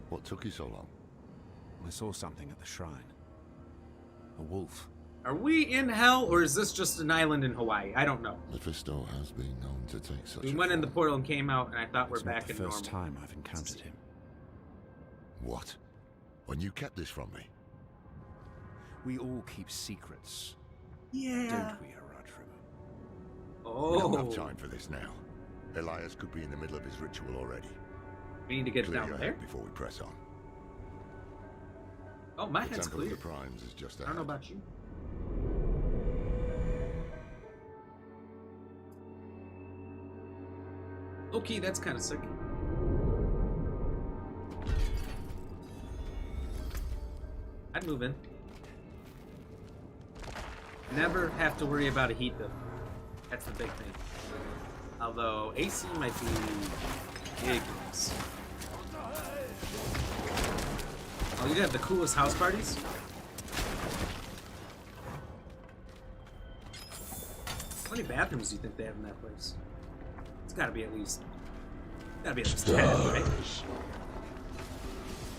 What took you so long? I saw something at the shrine. A wolf. Are we in hell, or is this just an island in Hawaii? I don't know. Mephisto has been known to take such We went in the portal and came out, and I thought we're back in normal. It's the first time I've encountered him. What? When you kept this from me? We all keep secrets. Yeah. Don't we, Aradrim? We don't have time for this now. Elias could be in the middle of his ritual already. We need to get Clear down your there head before we press on. Oh, my The head's Temple of clear. the Primes is just I ahead. don't know about you. Okay, that's kind of sick. I'd move in. Never have to worry about a heat bill. That's the big thing. Although AC might be ridiculous. Oh, you'd have the coolest house parties? How many bathrooms do you think they have in that place? It's gotta be at least 10, right?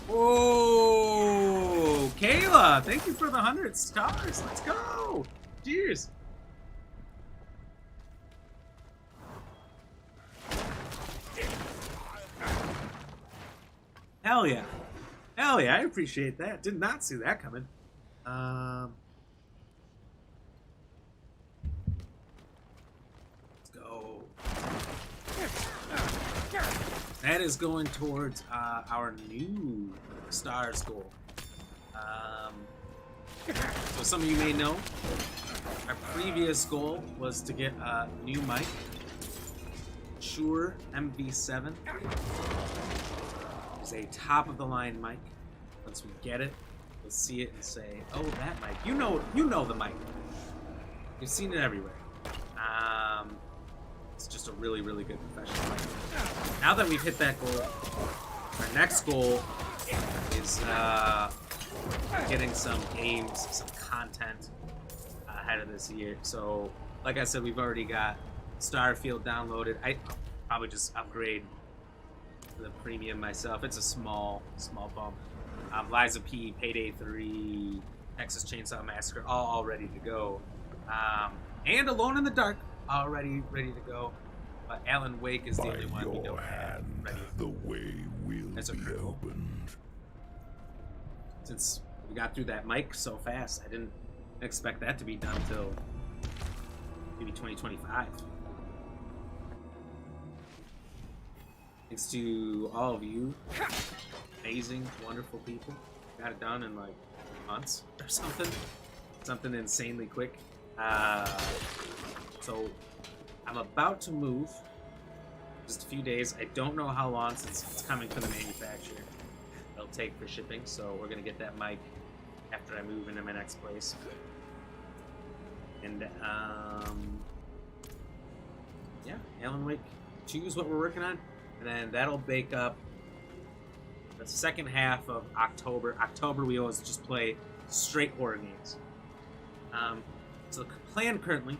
Whoa! Kayla, thank you for the 100 stars. Let's go! Cheers! Hell yeah. Hell yeah, I appreciate that. Did not see that coming. Let's go. That is going towards our new stars goal. So some of you may know, our previous goal was to get a new mic. Shure MV7 is a top-of-the-line mic. Once we get it, we'll see it and say, "Oh, that mic! You know the mic. You've seen it everywhere." It's just a really, really good professional mic. Now that we've hit that goal, our next goal is getting some games, some content ahead of this year. So, like I said, we've already got Starfield downloaded. I'll probably just upgrade to the premium myself. It's a small bump. Liza P, Payday 3, Texas Chainsaw Massacre, all ready to go. And Alone in the Dark, all ready to go. But Alan Wake is the only one we don't have ready. The way will be opened. Since we got through that mic so fast, I didn't expect that to be done till maybe 2025. Thanks to all of you, amazing, wonderful people. Got it done in like months or something insanely quick. So I'm about to move. Just a few days. I don't know how long since it's coming from the manufacturer. It'll take for shipping, so we're gonna get that mic after I move into my next place. And yeah, Alan Wake 2 is what we're working on, and then that'll bake up the second half of October. October we always just play straight horror games. So the plan currently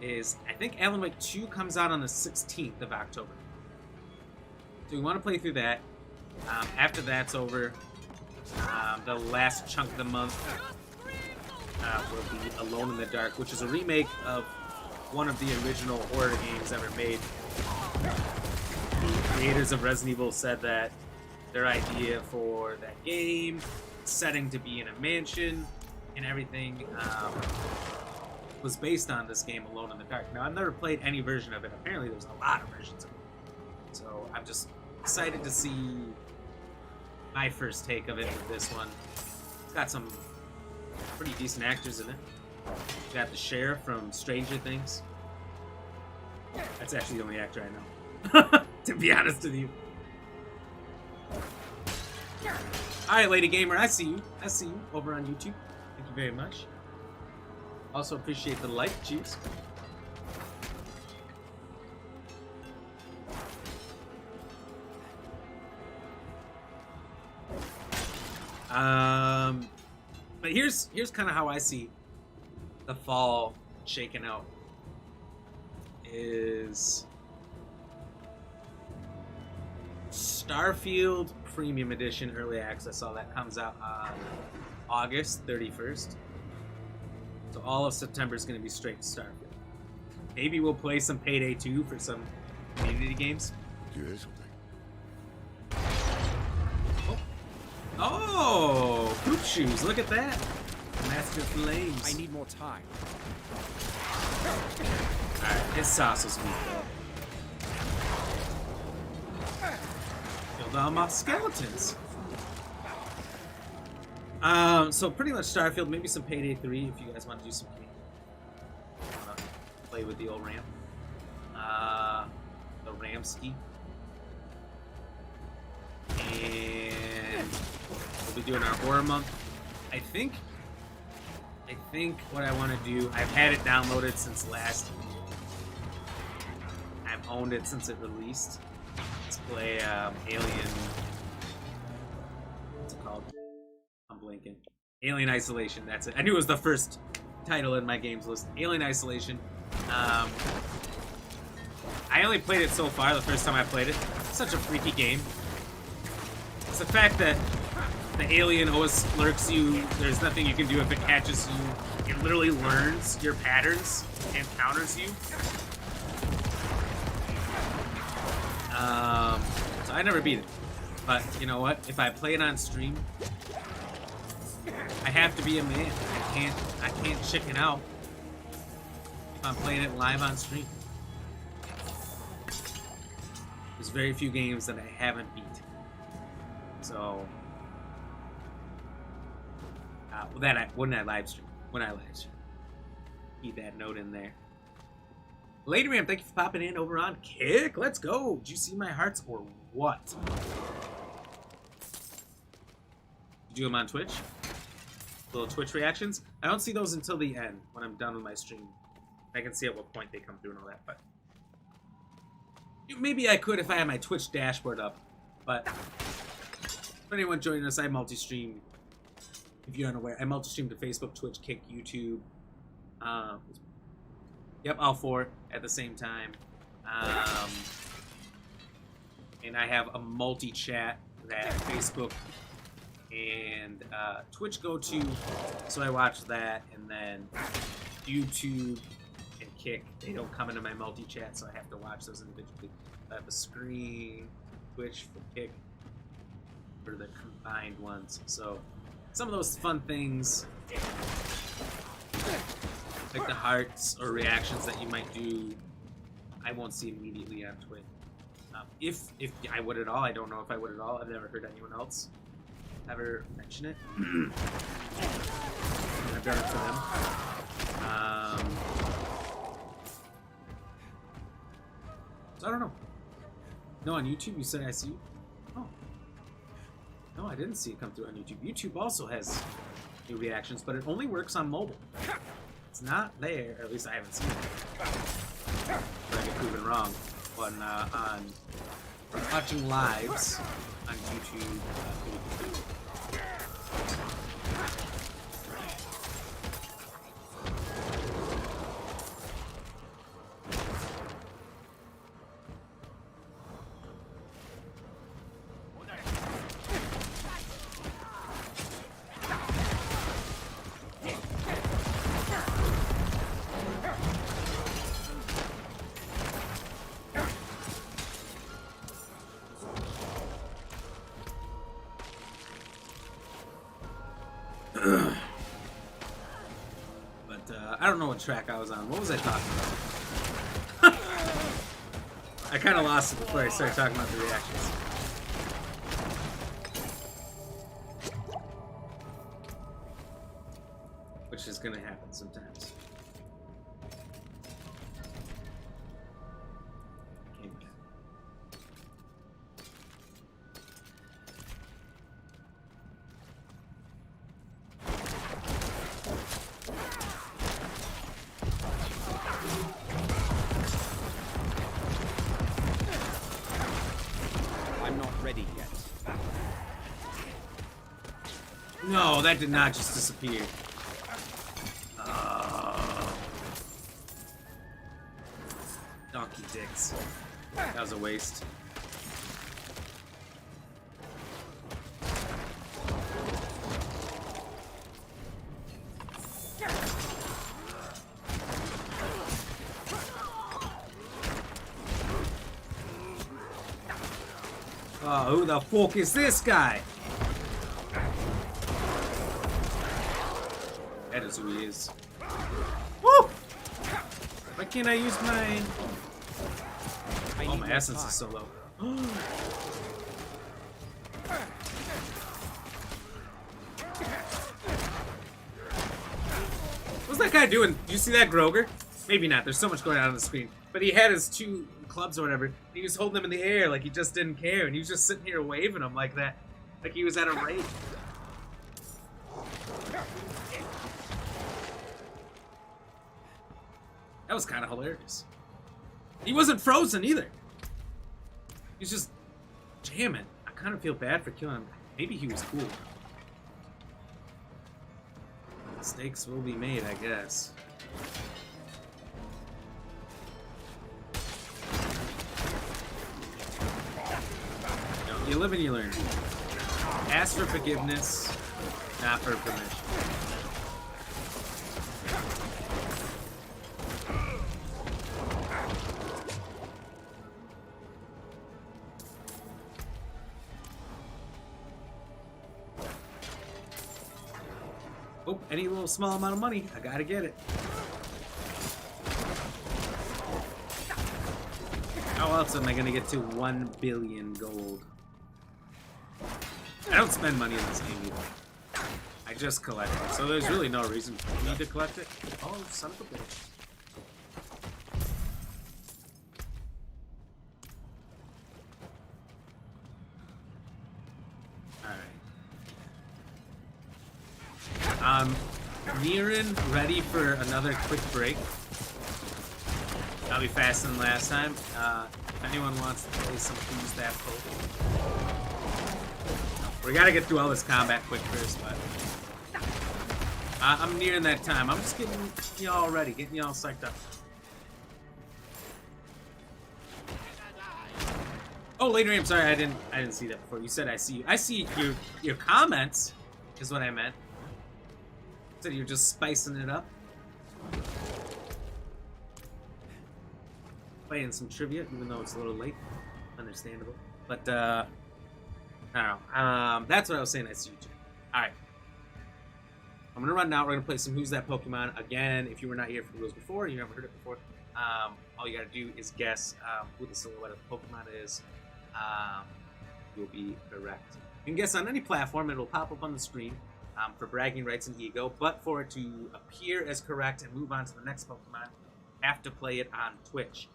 is, I think Alan Wake 2 comes out on the 16th of October. So we want to play through that. After that's over, the last chunk of the month will be Alone in the Dark, which is a remake of one of the original horror games ever made. The creators of Resident Evil said that their idea for that game, setting to be in a mansion, and everything was based on this game, Alone in the Dark. Now, I've never played any version of it. Apparently, there's a lot of versions of it. So I'm just excited to see my first take of it with this one. It's got some pretty decent actors in it. You got the sheriff from Stranger Things. That's actually the only actor I know, to be honest with you. Alright, Lady Gamer, I see you. I see you over on YouTube. Thank you very much. Also appreciate the like, cheers. But here's kind of how I see the fall shaking out. Is Starfield Premium Edition Early Access. All that comes out on August 31st. So all of September is going to be straight to Starfield. Maybe we'll play some Payday 2 for some community games. Do you hear something? Oh, poop shoes! Look at that. Master Flames. I need more time. Alright, his sauce was weak though. Killed all my skeletons. So pretty much Starfield, maybe some Payday 3 if you guys want to do some play with the old ramp. The Ramski. And we'll be doing our horror month. I think what I want to do, I've had it downloaded since last. I've owned it since it released. Let's play Alien. What's it called? I'm blanking. Alien Isolation. That's it. I knew it was the first title in my games list. Alien Isolation. I only played it so far. The first time I played it. It's such a freaky game. It's the fact that the alien always lurks you. There's nothing you can do if it catches you. It literally learns your patterns and counters you. So I never beat it. But you know what? If I play it on stream, I have to be a man. I can't chicken out if I'm playing it live on stream. There's very few games that I haven't beat. So when I live stream. Keep that note in there. Lady Ram, thank you for popping in over on Kick. Let's go. Did you see my hearts or what? You do them on Twitch? Little Twitch reactions? I don't see those until the end when I'm done with my stream. I can see at what point they come through and all that, but maybe I could if I had my Twitch dashboard up. But for anyone joining us, I multi-stream. If you're unaware, I multi-stream to Facebook, Twitch, Kick, YouTube. Yep, all four at the same time. And I have a multi-chat that Facebook and Twitch go to, so I watch that, and then YouTube and Kick, they don't come into my multi-chat, so I have to watch those individually. I have a screen, Twitch for Kick, for the combined ones. So some of those fun things, like the hearts or reactions that you might do, I won't see immediately on Twitch. If I would at all, I don't know if I would at all. I've never heard anyone else ever mention it. I've done it for them. So I don't know. No, on YouTube you said I see you? Oh. No, I didn't see it come through on YouTube. YouTube also has new reactions, but it only works on mobile. It's not there, or at least I haven't seen it. But I get proven wrong. But on watching lives on YouTube, But I don't know what track I was on. What was I talking about? I kind of lost it before I started talking about the reactions. Which is gonna happen sometimes. No, that did not just disappear. Donkey dicks. That was a waste. Oh, who the fuck is this guy? That is who he is. Woo! Why can't I use my... Oh, my essence is so low. What's that guy doing? Do you see that Groger? Maybe not. There's so much going on the screen. But he had his 2 clubs or whatever. He was holding them in the air like he just didn't care. And he was just sitting here waving them like that. Like he was at a rave. That was kind of hilarious. He wasn't frozen either. He's just jamming. I kind of feel bad for killing him. Maybe he was cool. Mistakes will be made, I guess. No, you live and you learn. Ask for forgiveness, not for permission. Oh, any little small amount of money, I gotta get it. How else am I gonna get to 1 billion gold? I don't spend money in this game either. I just collect it, so there's really no reason for me to collect it. Oh, son of a bitch. I'm nearing ready for another quick break. I'll be faster than last time. If anyone wants to play some Who's That Poke. We gotta get through all this combat quick first, but I'm nearing that time. I'm just getting y'all ready, getting y'all psyched up. Oh, later, I'm sorry, I didn't see that before. You said I see you. I see your comments, is what I meant. Said you're just spicing it up. Playing some trivia, even though it's a little late. Understandable. But, I don't know. That's what I was saying. I see you, Jim. Alright. I'm gonna run now. We're gonna play some Who's That Pokemon. Again, if you were not here for those before, you never heard it before, all you gotta do is guess who the silhouette of the Pokemon is. You'll be correct. You can guess on any platform. It'll pop up on the screen. For bragging rights and ego, but for it to appear as correct and move on to the next Pokemon, have to play it on Twitch.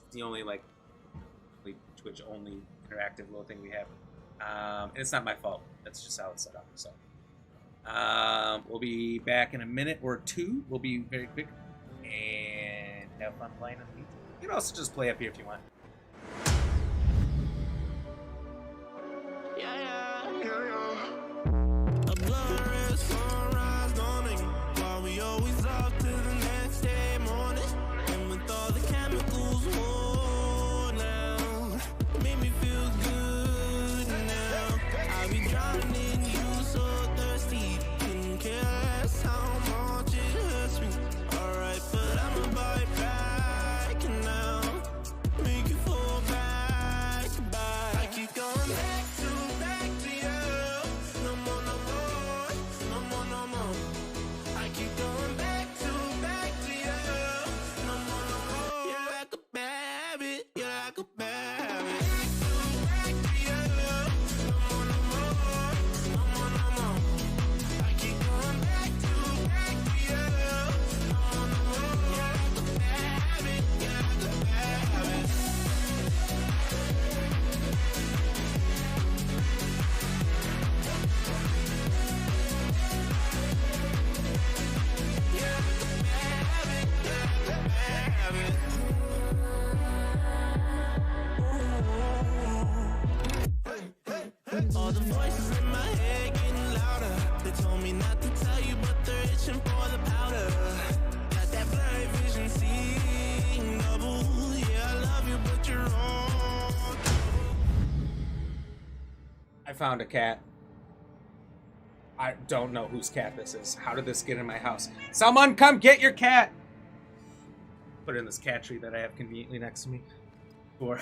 It's the only Twitch only interactive little thing we have, and it's not my fault. That's just how it's set up. So we'll be back in a minute or two. We'll be very quick and have fun playing in the meantime. You can also just play up here if you want. Make I found a cat. I don't know whose cat this is. How did this get in my house? Someone come get your cat! Put it in this cat tree that I have conveniently next to me. For,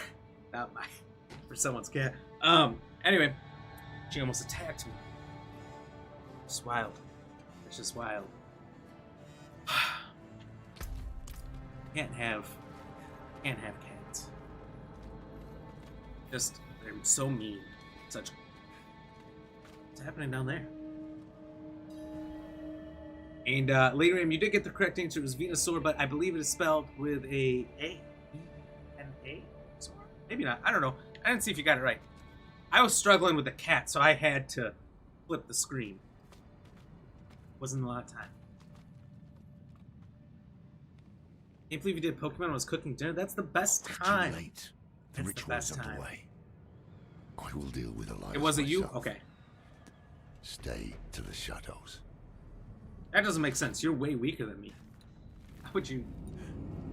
not my, for someone's cat. Anyway, she almost attacked me. It's wild. It's just wild. Can't have cats. Just, they're so mean. What's happening down there? And later, you did get the correct answer. It was Venusaur, but I believe it is spelled with a A. E-N-A? Maybe not. I don't know. I didn't see if you got it right. I was struggling with the cat, so I had to flip the screen. Wasn't a lot of time. Can't believe you did Pokemon when I was cooking dinner. That's the best time. Too late. The That's the best ritual's time. underway. I will deal with Elias. It wasn't you? myself. Okay. Stay to the shadows. That doesn't make sense. You're way weaker than me. How would you...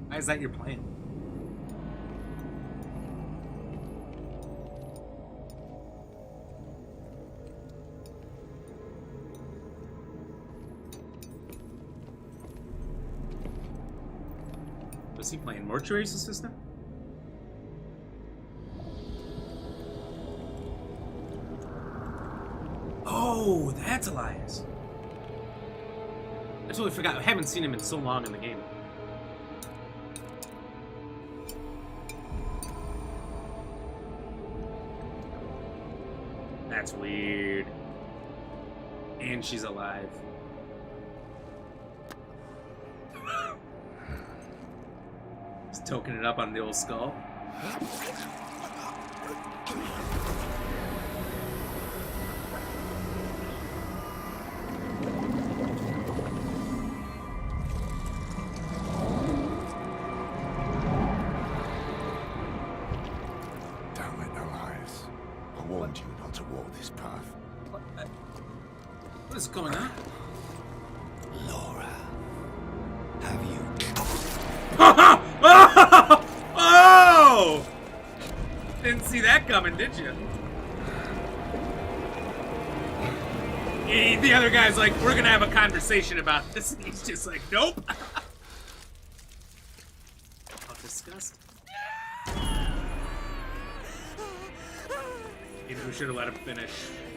Why is that your plan? Was he playing Mortuary's Assistant? Oh, that's Elias. I totally forgot. I haven't seen him in so long in the game. That's weird. And she's alive. Just toking it up on the old skull. Damn it, Elias. I warned you not to walk this path. What is going on? Laura, have you... Oh! Didn't see that coming, did you? The other guy's like, we're gonna have a conversation about this, and he's just like, nope. How disgusting. Maybe we should have let him finish.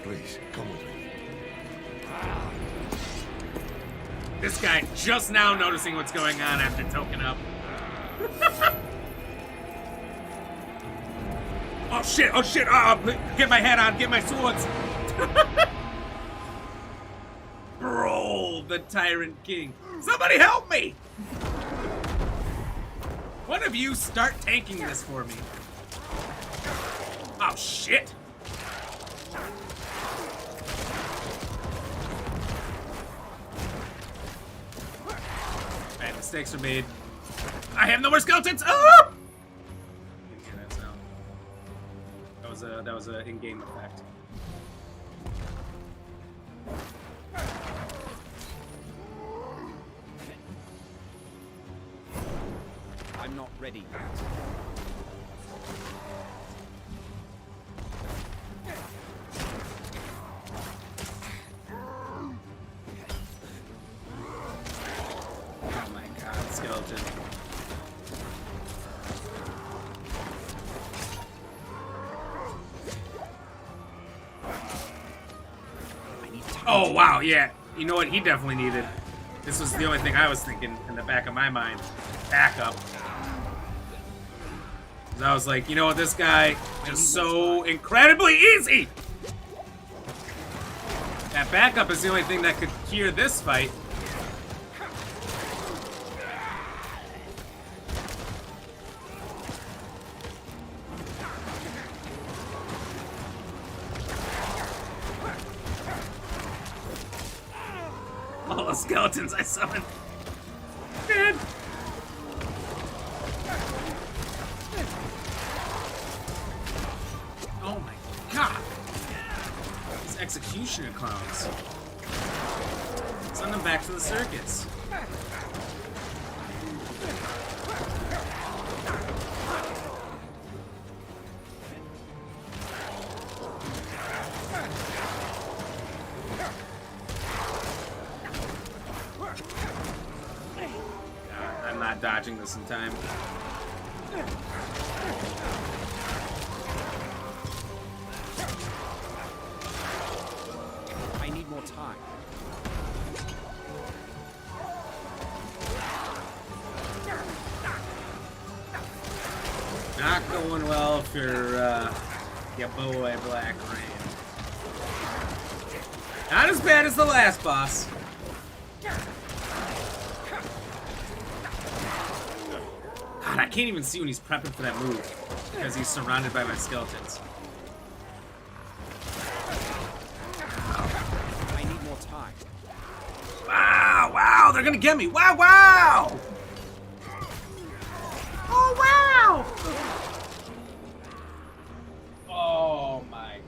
Please, come with me. This guy just now noticing what's going on after token up. Oh shit, oh shit, get my hat on, get my swords. Bro, the Tyrant King. Somebody help me! One of you start tanking this for me. Oh shit. Bad mistakes are made. I have no more skeletons! Oh! Didn't hear that sound. That was a in-game effect. I'm not ready. Oh my god, skeleton. Oh wow, yeah. You know what he definitely needed? This was the only thing I was thinking in the back of my mind. Backup. 'Cause I was like, you know what, this guy is so incredibly easy! That backup is the only thing that could cure this fight. All the skeletons I summoned. Dead. Oh my god. These executioner clowns. Send them back to the circus. dodging this in time. I need more time. Not going well for your boy Black Ram. Not as bad as the last boss. God, I can't even see when he's prepping for that move because he's surrounded by my skeletons. I need more time. Wow, wow, they're gonna get me. Wow, wow! Oh, wow! Oh, my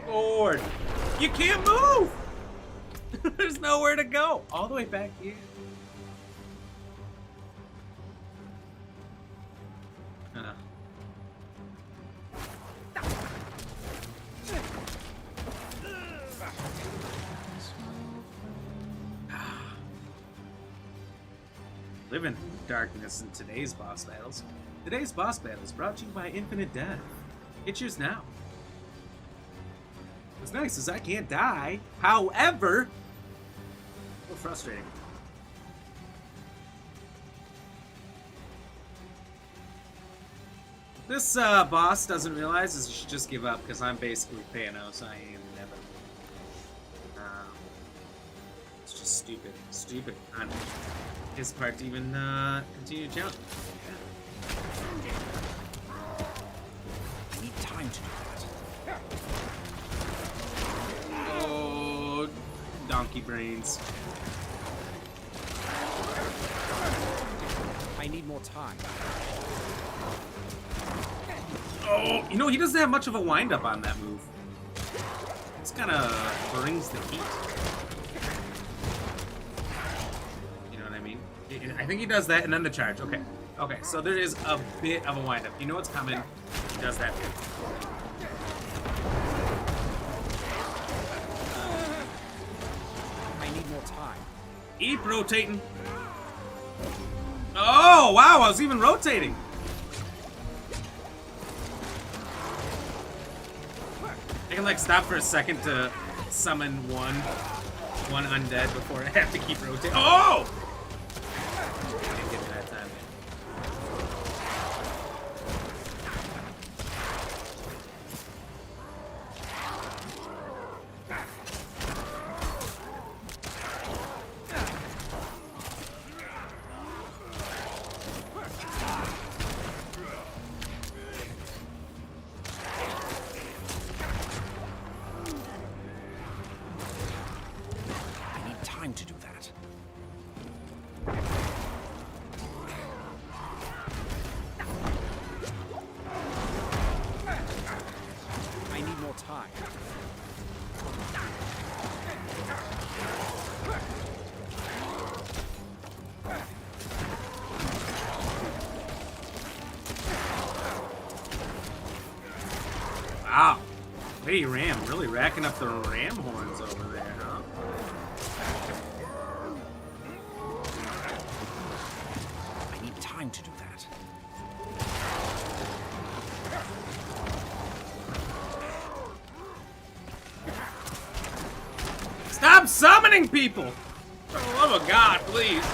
Lord. You can't move! There's nowhere to go. All the way back here. Live in darkness in today's boss battles. Today's boss battle is brought to you by Infinite Death. Get yours now. What's nice is I can't die. However, a little frustrating. This boss doesn't realize is you should just give up because I'm basically Thanos. I am never. It's just stupid. Stupid on his part to even continue to challenge. I need time to do that. Oh, donkey brains. I need more time. Oh, you know, he doesn't have much of a wind-up on that move. This kind of brings the heat. You know what I mean? I think he does that and then the charge. Okay. Okay, so there is a bit of a wind-up. You know what's coming. He does that bit. I need more time. Keep rotating. Oh, wow, I was even rotating. I can like stop for a second to summon one undead before I have to keep rotating. Oh! Didn't get me that time. Time to do that. I need more time. Wow. Hey, Ram, really racking up the ram horns over there, huh? Time to do that. Stop summoning people! For the love of God, please.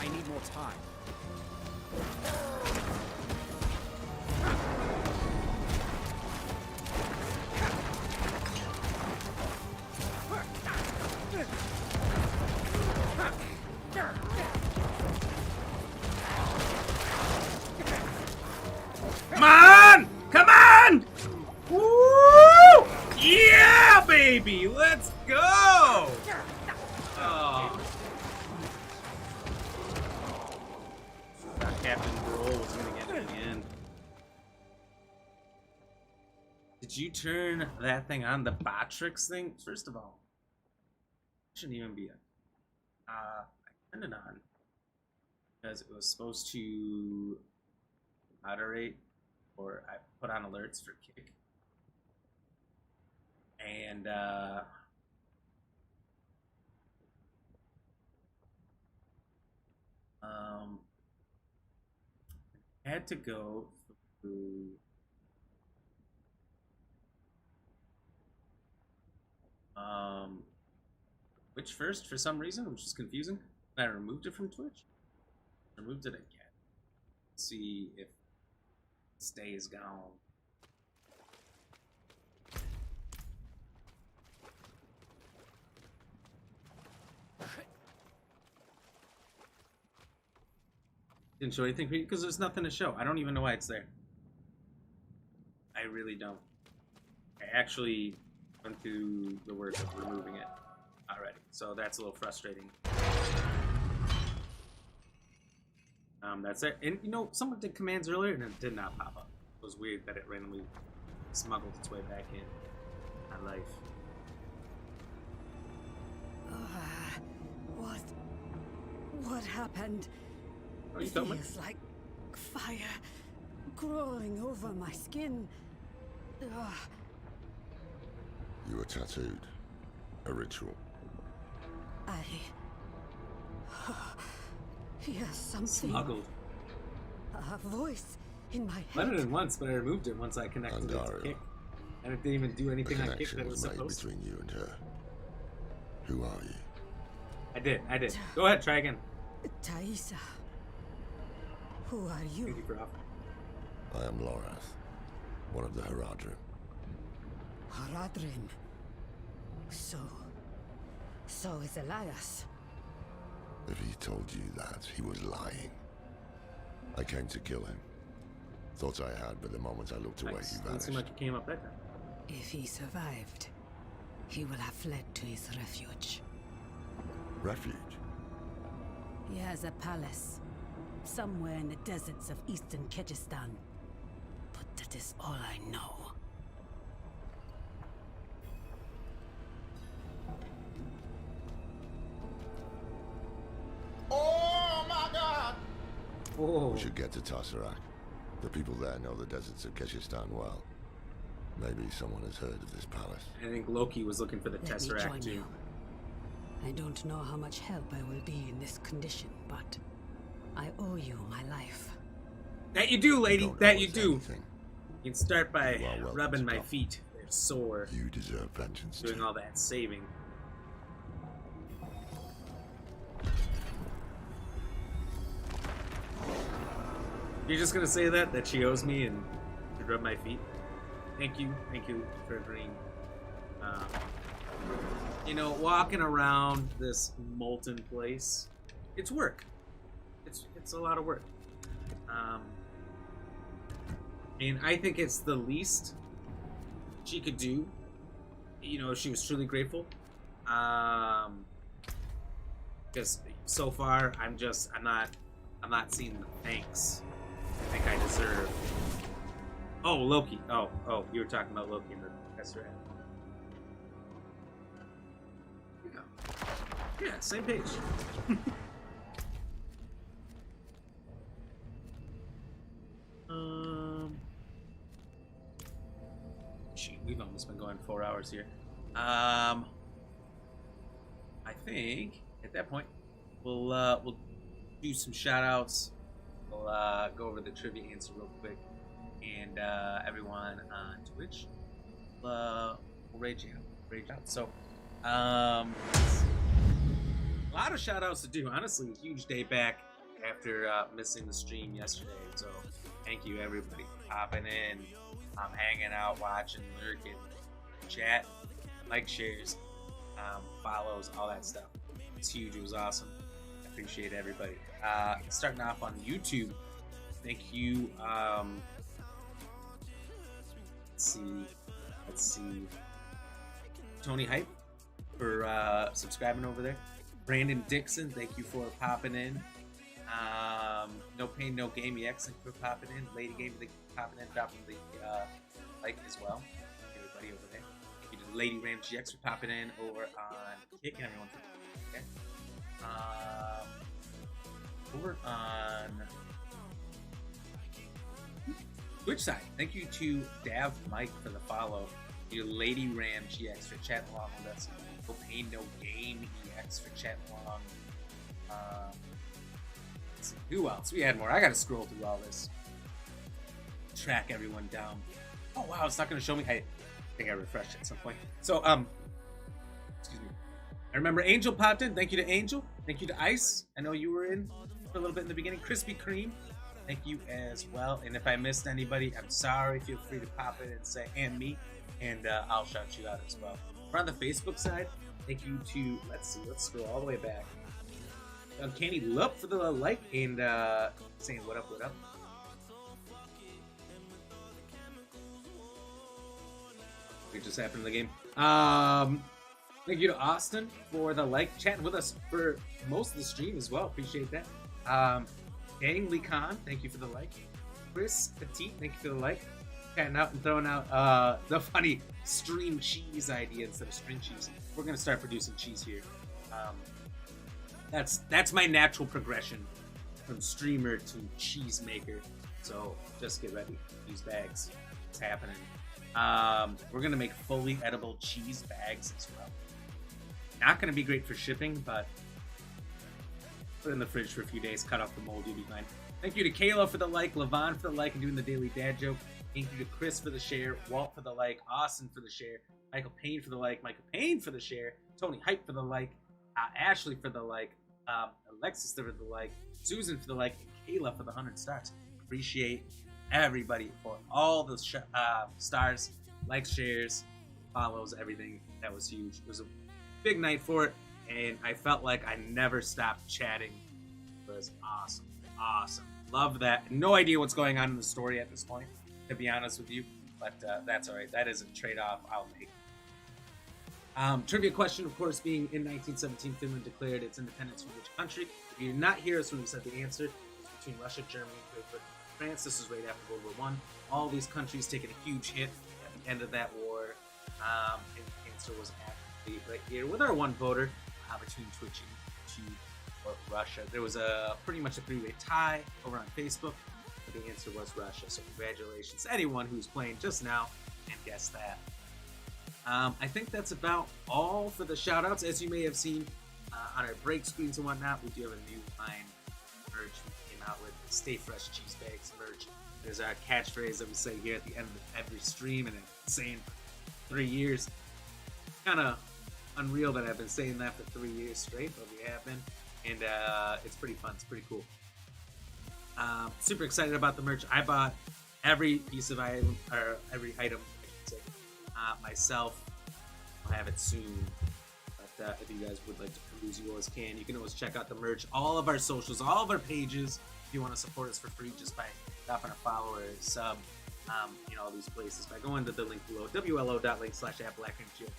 I need more time. Come on! Come on! Woo! Yeah, baby! Let's go! Oh. Thought Captain Grohl was gonna get me again. Did you turn that thing on, the Botrix thing? First of all, it shouldn't even be a... I turned it on. because it was supposed to moderate, or I put on alerts for kick. And I had to go through Twitch first for some reason, which is confusing. And I removed it from Twitch. Removed it again. See if it stays gone. Didn't show anything for you because there's nothing to show. I don't even know why it's there. I really don't. I actually went through the work of removing it already, so that's a little frustrating. That's it. And you know, someone did commands earlier and it did not pop up. It was weird that it randomly smuggled its way back in my life. What happened? Oh, you It told me. feels like fire crawling over my skin. Ugh. You were tattooed. A ritual. I hear something. Smuggled. A voice in my head. Let it in once, but I removed it once I connected it to kick. And it didn't even do anything on kick that it was supposed to. Between you and her. Who are you? I did. Go ahead, try again. Thaisa. Who are you? Thank you for offering. I am Lorath, one of the Haradrim. Haradrim. So is Elias. If he told you that, he was lying. I came to kill him. Thought I had, but the moment I looked away, he Doesn't vanished. seem like it came up that time. If he survived, he will have fled to his refuge. Refuge? He has a palace, somewhere in the deserts of eastern Kyrgyzstan. But that is all I know. Oh my god! Oh. We should get to Tesseract. The people there know the deserts of Kyrgyzstan well. Maybe someone has heard of this palace. I think Loki was looking for the Let me join Tesseract too. you. I don't know how much help I will be in this condition, but I owe you my life. That you do, lady. That you do. Anything. You can start by You are welcome rubbing to my come. feet. They're sore. You deserve vengeance. Doing too. all that saving. You're just gonna say that she owes me and to rub my feet? Thank you for agreeing. You know, walking around this molten place, it's work. It's a lot of work. And I think it's the least she could do. You know, if she was truly grateful. Because so far, I'm not seeing the thanks I think I deserve. Oh, Loki. Oh, you were talking about Loki in the Tesseract. Yeah, same page. Shoot, we've almost been going 4 hours here. I think at that point we'll do some shout outs. We'll go over the trivia answer real quick, and everyone on Twitch will rage out. So a lot of shout outs to do. Honestly, a huge day back after missing the stream yesterday. So thank you everybody for popping in, hanging out, watching, lurking, chat, like, shares, follows, all that stuff. It's huge. It was awesome. I appreciate everybody. Starting off on YouTube, thank you. Let's see. Tony Hype for subscribing over there. Brandon Dixon, thank you for popping in. No Pain, No Game EX, thank you for popping in. Lady Game, thank you for popping in, dropping the like as well. Everybody over there. Thank you to Lady RamGX for popping in over on Kick and everyone. Okay. over on Twitch side, thank you to Dav Mike for the follow. Your Lady Ram GX for chatting along with us. No Pain No Game EX for chatting along. Let's see, who else? We had more. I gotta scroll through all this. Track everyone down. Oh wow, it's not gonna show me. I think I refreshed at some point. So excuse me. I remember Angel popped in. Thank you to Angel. Thank you to Ice. I know you were in for a little bit in the beginning. Krispy Kreme. Thank you as well. And if I missed anybody, I'm sorry. Feel free to pop in and say and me, and I'll shout you out as well. We're on the Facebook side. Thank you to, let's scroll all the way back. Uncanny Look for the like and saying what up, what up. It just happened in the game. Thank you to Austin for the like, chatting with us for most of the stream as well. Appreciate that. Dang Lee Khan, thank you for the like. Chris Petit, thank you for the like. Chatting out and throwing out the funny stream cheese idea instead of string cheese. We're gonna start producing cheese here. That's my natural progression from streamer to cheese maker. So just get ready. These bags, it's happening. We're gonna make fully edible cheese bags as well. Not gonna be great for shipping, but put it in the fridge for a few days, cut off the mold, you'll be fine. Thank you to Kayla for the like, Levon for the like, and doing the daily dad joke. Thank you to Chris for the share, Walt for the like, Austin for the share, Michael Payne for the like, Michael Payne for the share, Tony Hype for the like, Ashley for the like, Alexis for the like, Susan for the like, and Kayla for the 100 stars. Appreciate everybody for all the stars, likes, shares, follows, everything. That was huge. It was a big night for it, and I felt like I never stopped chatting. It was awesome. Awesome. Love that. No idea what's going on in the story at this point, to be honest with you, but that's all right. That is a trade-off I'll make. Trivia question, of course, being in 1917, Finland declared its independence from which country? If you did not hear us when we said the answer, it's between Russia, Germany, Great Britain, and France. This was right after World War I. All these countries taking a huge hit at the end of that war, and the answer was actually right here with our one voter between Twitch and YouTube or Russia. There was pretty much a three-way tie over on Facebook, but the answer was Russia. So congratulations to anyone who's playing just now and guessed that. I think that's about all for the shout-outs. As you may have seen on our break screens and whatnot, we do have a new line merch we came out with. Stay Fresh Cheese Bags merch. There's our catchphrase that we say here at the end of every stream, and it's saying for 3 years. Kind of unreal that I've been saying that for 3 years straight, but we have been, and it's pretty fun. It's pretty cool. Super excited about the merch. I bought every piece of item, or every item, I should say, myself. I'll have it soon, but if you guys would like to peruse, you always can. You can always check out the merch, all of our socials, all of our pages. If you want to support us for free, just by dropping a follow or a sub, all these places by going to the link below, wlo.link/@BlackRamGX.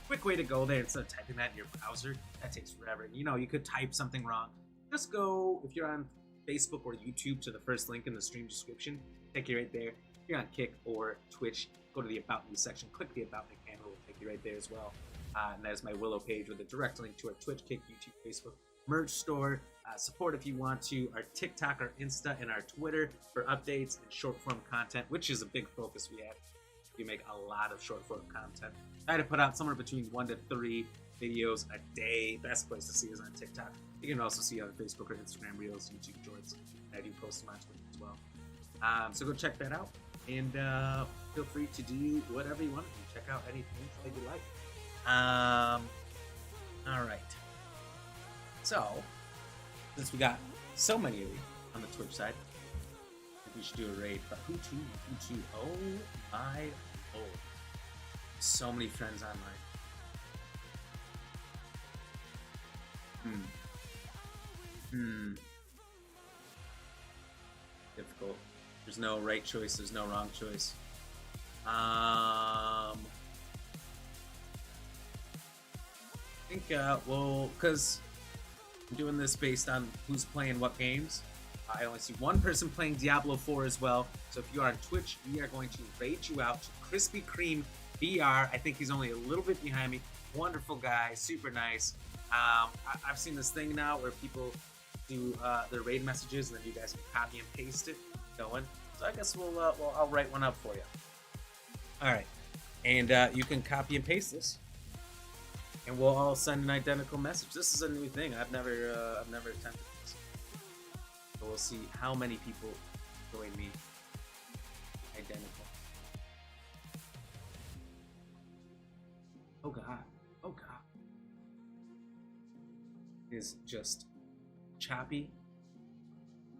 Quick way to go there instead of typing that in your browser. That takes forever. You could type something wrong. Just go, if you're on Facebook or YouTube, to the first link in the stream description. Take you right there. If you're on Kick or Twitch, go to the About Me section. Click the About Me panel. It'll take you right there as well. And that is my Willow page with a direct link to our Twitch, Kick, YouTube, Facebook, merch store. Support if you want to our TikTok, our Insta, and our Twitter for updates and short form content, which is a big focus we have. We make a lot of short form content. I had to put out somewhere between 1 to 3 videos a day. Best place to see is on TikTok. You can also see on Facebook or Instagram Reels, YouTube Shorts. I do post them on Twitter as well. So go check that out, and feel free to do whatever you want to check out anything that you like. All right. So, since we got so many of you on the Twitch side, I think we should do a raid. But who to? Oh my lord. So many friends online. Difficult. There's no right choice, there's no wrong choice. I think, because I'm doing this based on who's playing what games. I only see one person playing Diablo 4 as well. So if you are on Twitch, we are going to raid you out to Krispy Kreme VR. I think he's only a little bit behind me. Wonderful guy, super nice. I've seen this thing now where people do the raid messages, and then you guys can copy and paste it going. So I guess I'll write one up for you. All right, and you can copy and paste this, and we'll all send an identical message. This is a new thing. I've never attempted this. So we'll see how many people join me. Identical. Oh god. Oh god. It is just choppy,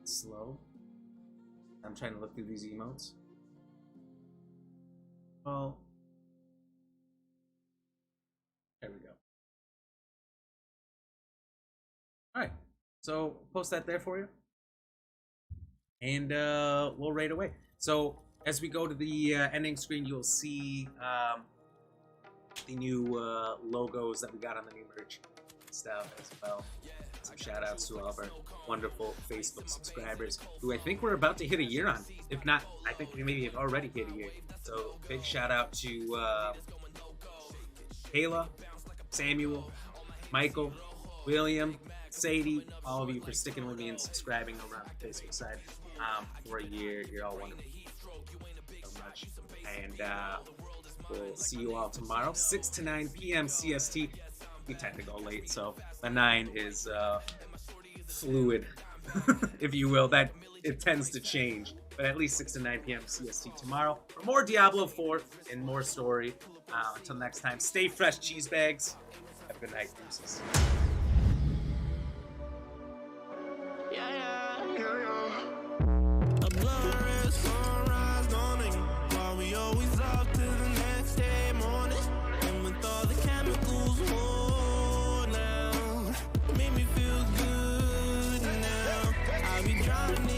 slow. I'm trying to look through these emotes. Well, there we go. Alright, so post that there for you. And we'll raid away. So as we go to the ending screen, you'll see the new logos that we got on the new merch stuff as well. Some shout outs to all of our wonderful Facebook subscribers who I think we're about to hit a year on. If not, I think we maybe have already hit a year. So big shout out to Kayla, Samuel, Michael, William, Sadie, all of you for sticking with me and subscribing over on the Facebook side for a year. You're all wonderful. So much. And we'll see you all tomorrow, 6 to 9 p.m. CST. We tend to go late, so the 9 is fluid, if you will. That it tends to change, but at least 6 to 9 p.m. CST tomorrow for more Diablo 4 and more story. Until next time, stay fresh, cheese bags. Have a good night, deuces. A blurry sunrise dawning, while we always up to the next day morning. And with all the chemicals worn out, made me feel good now. I'll be drowning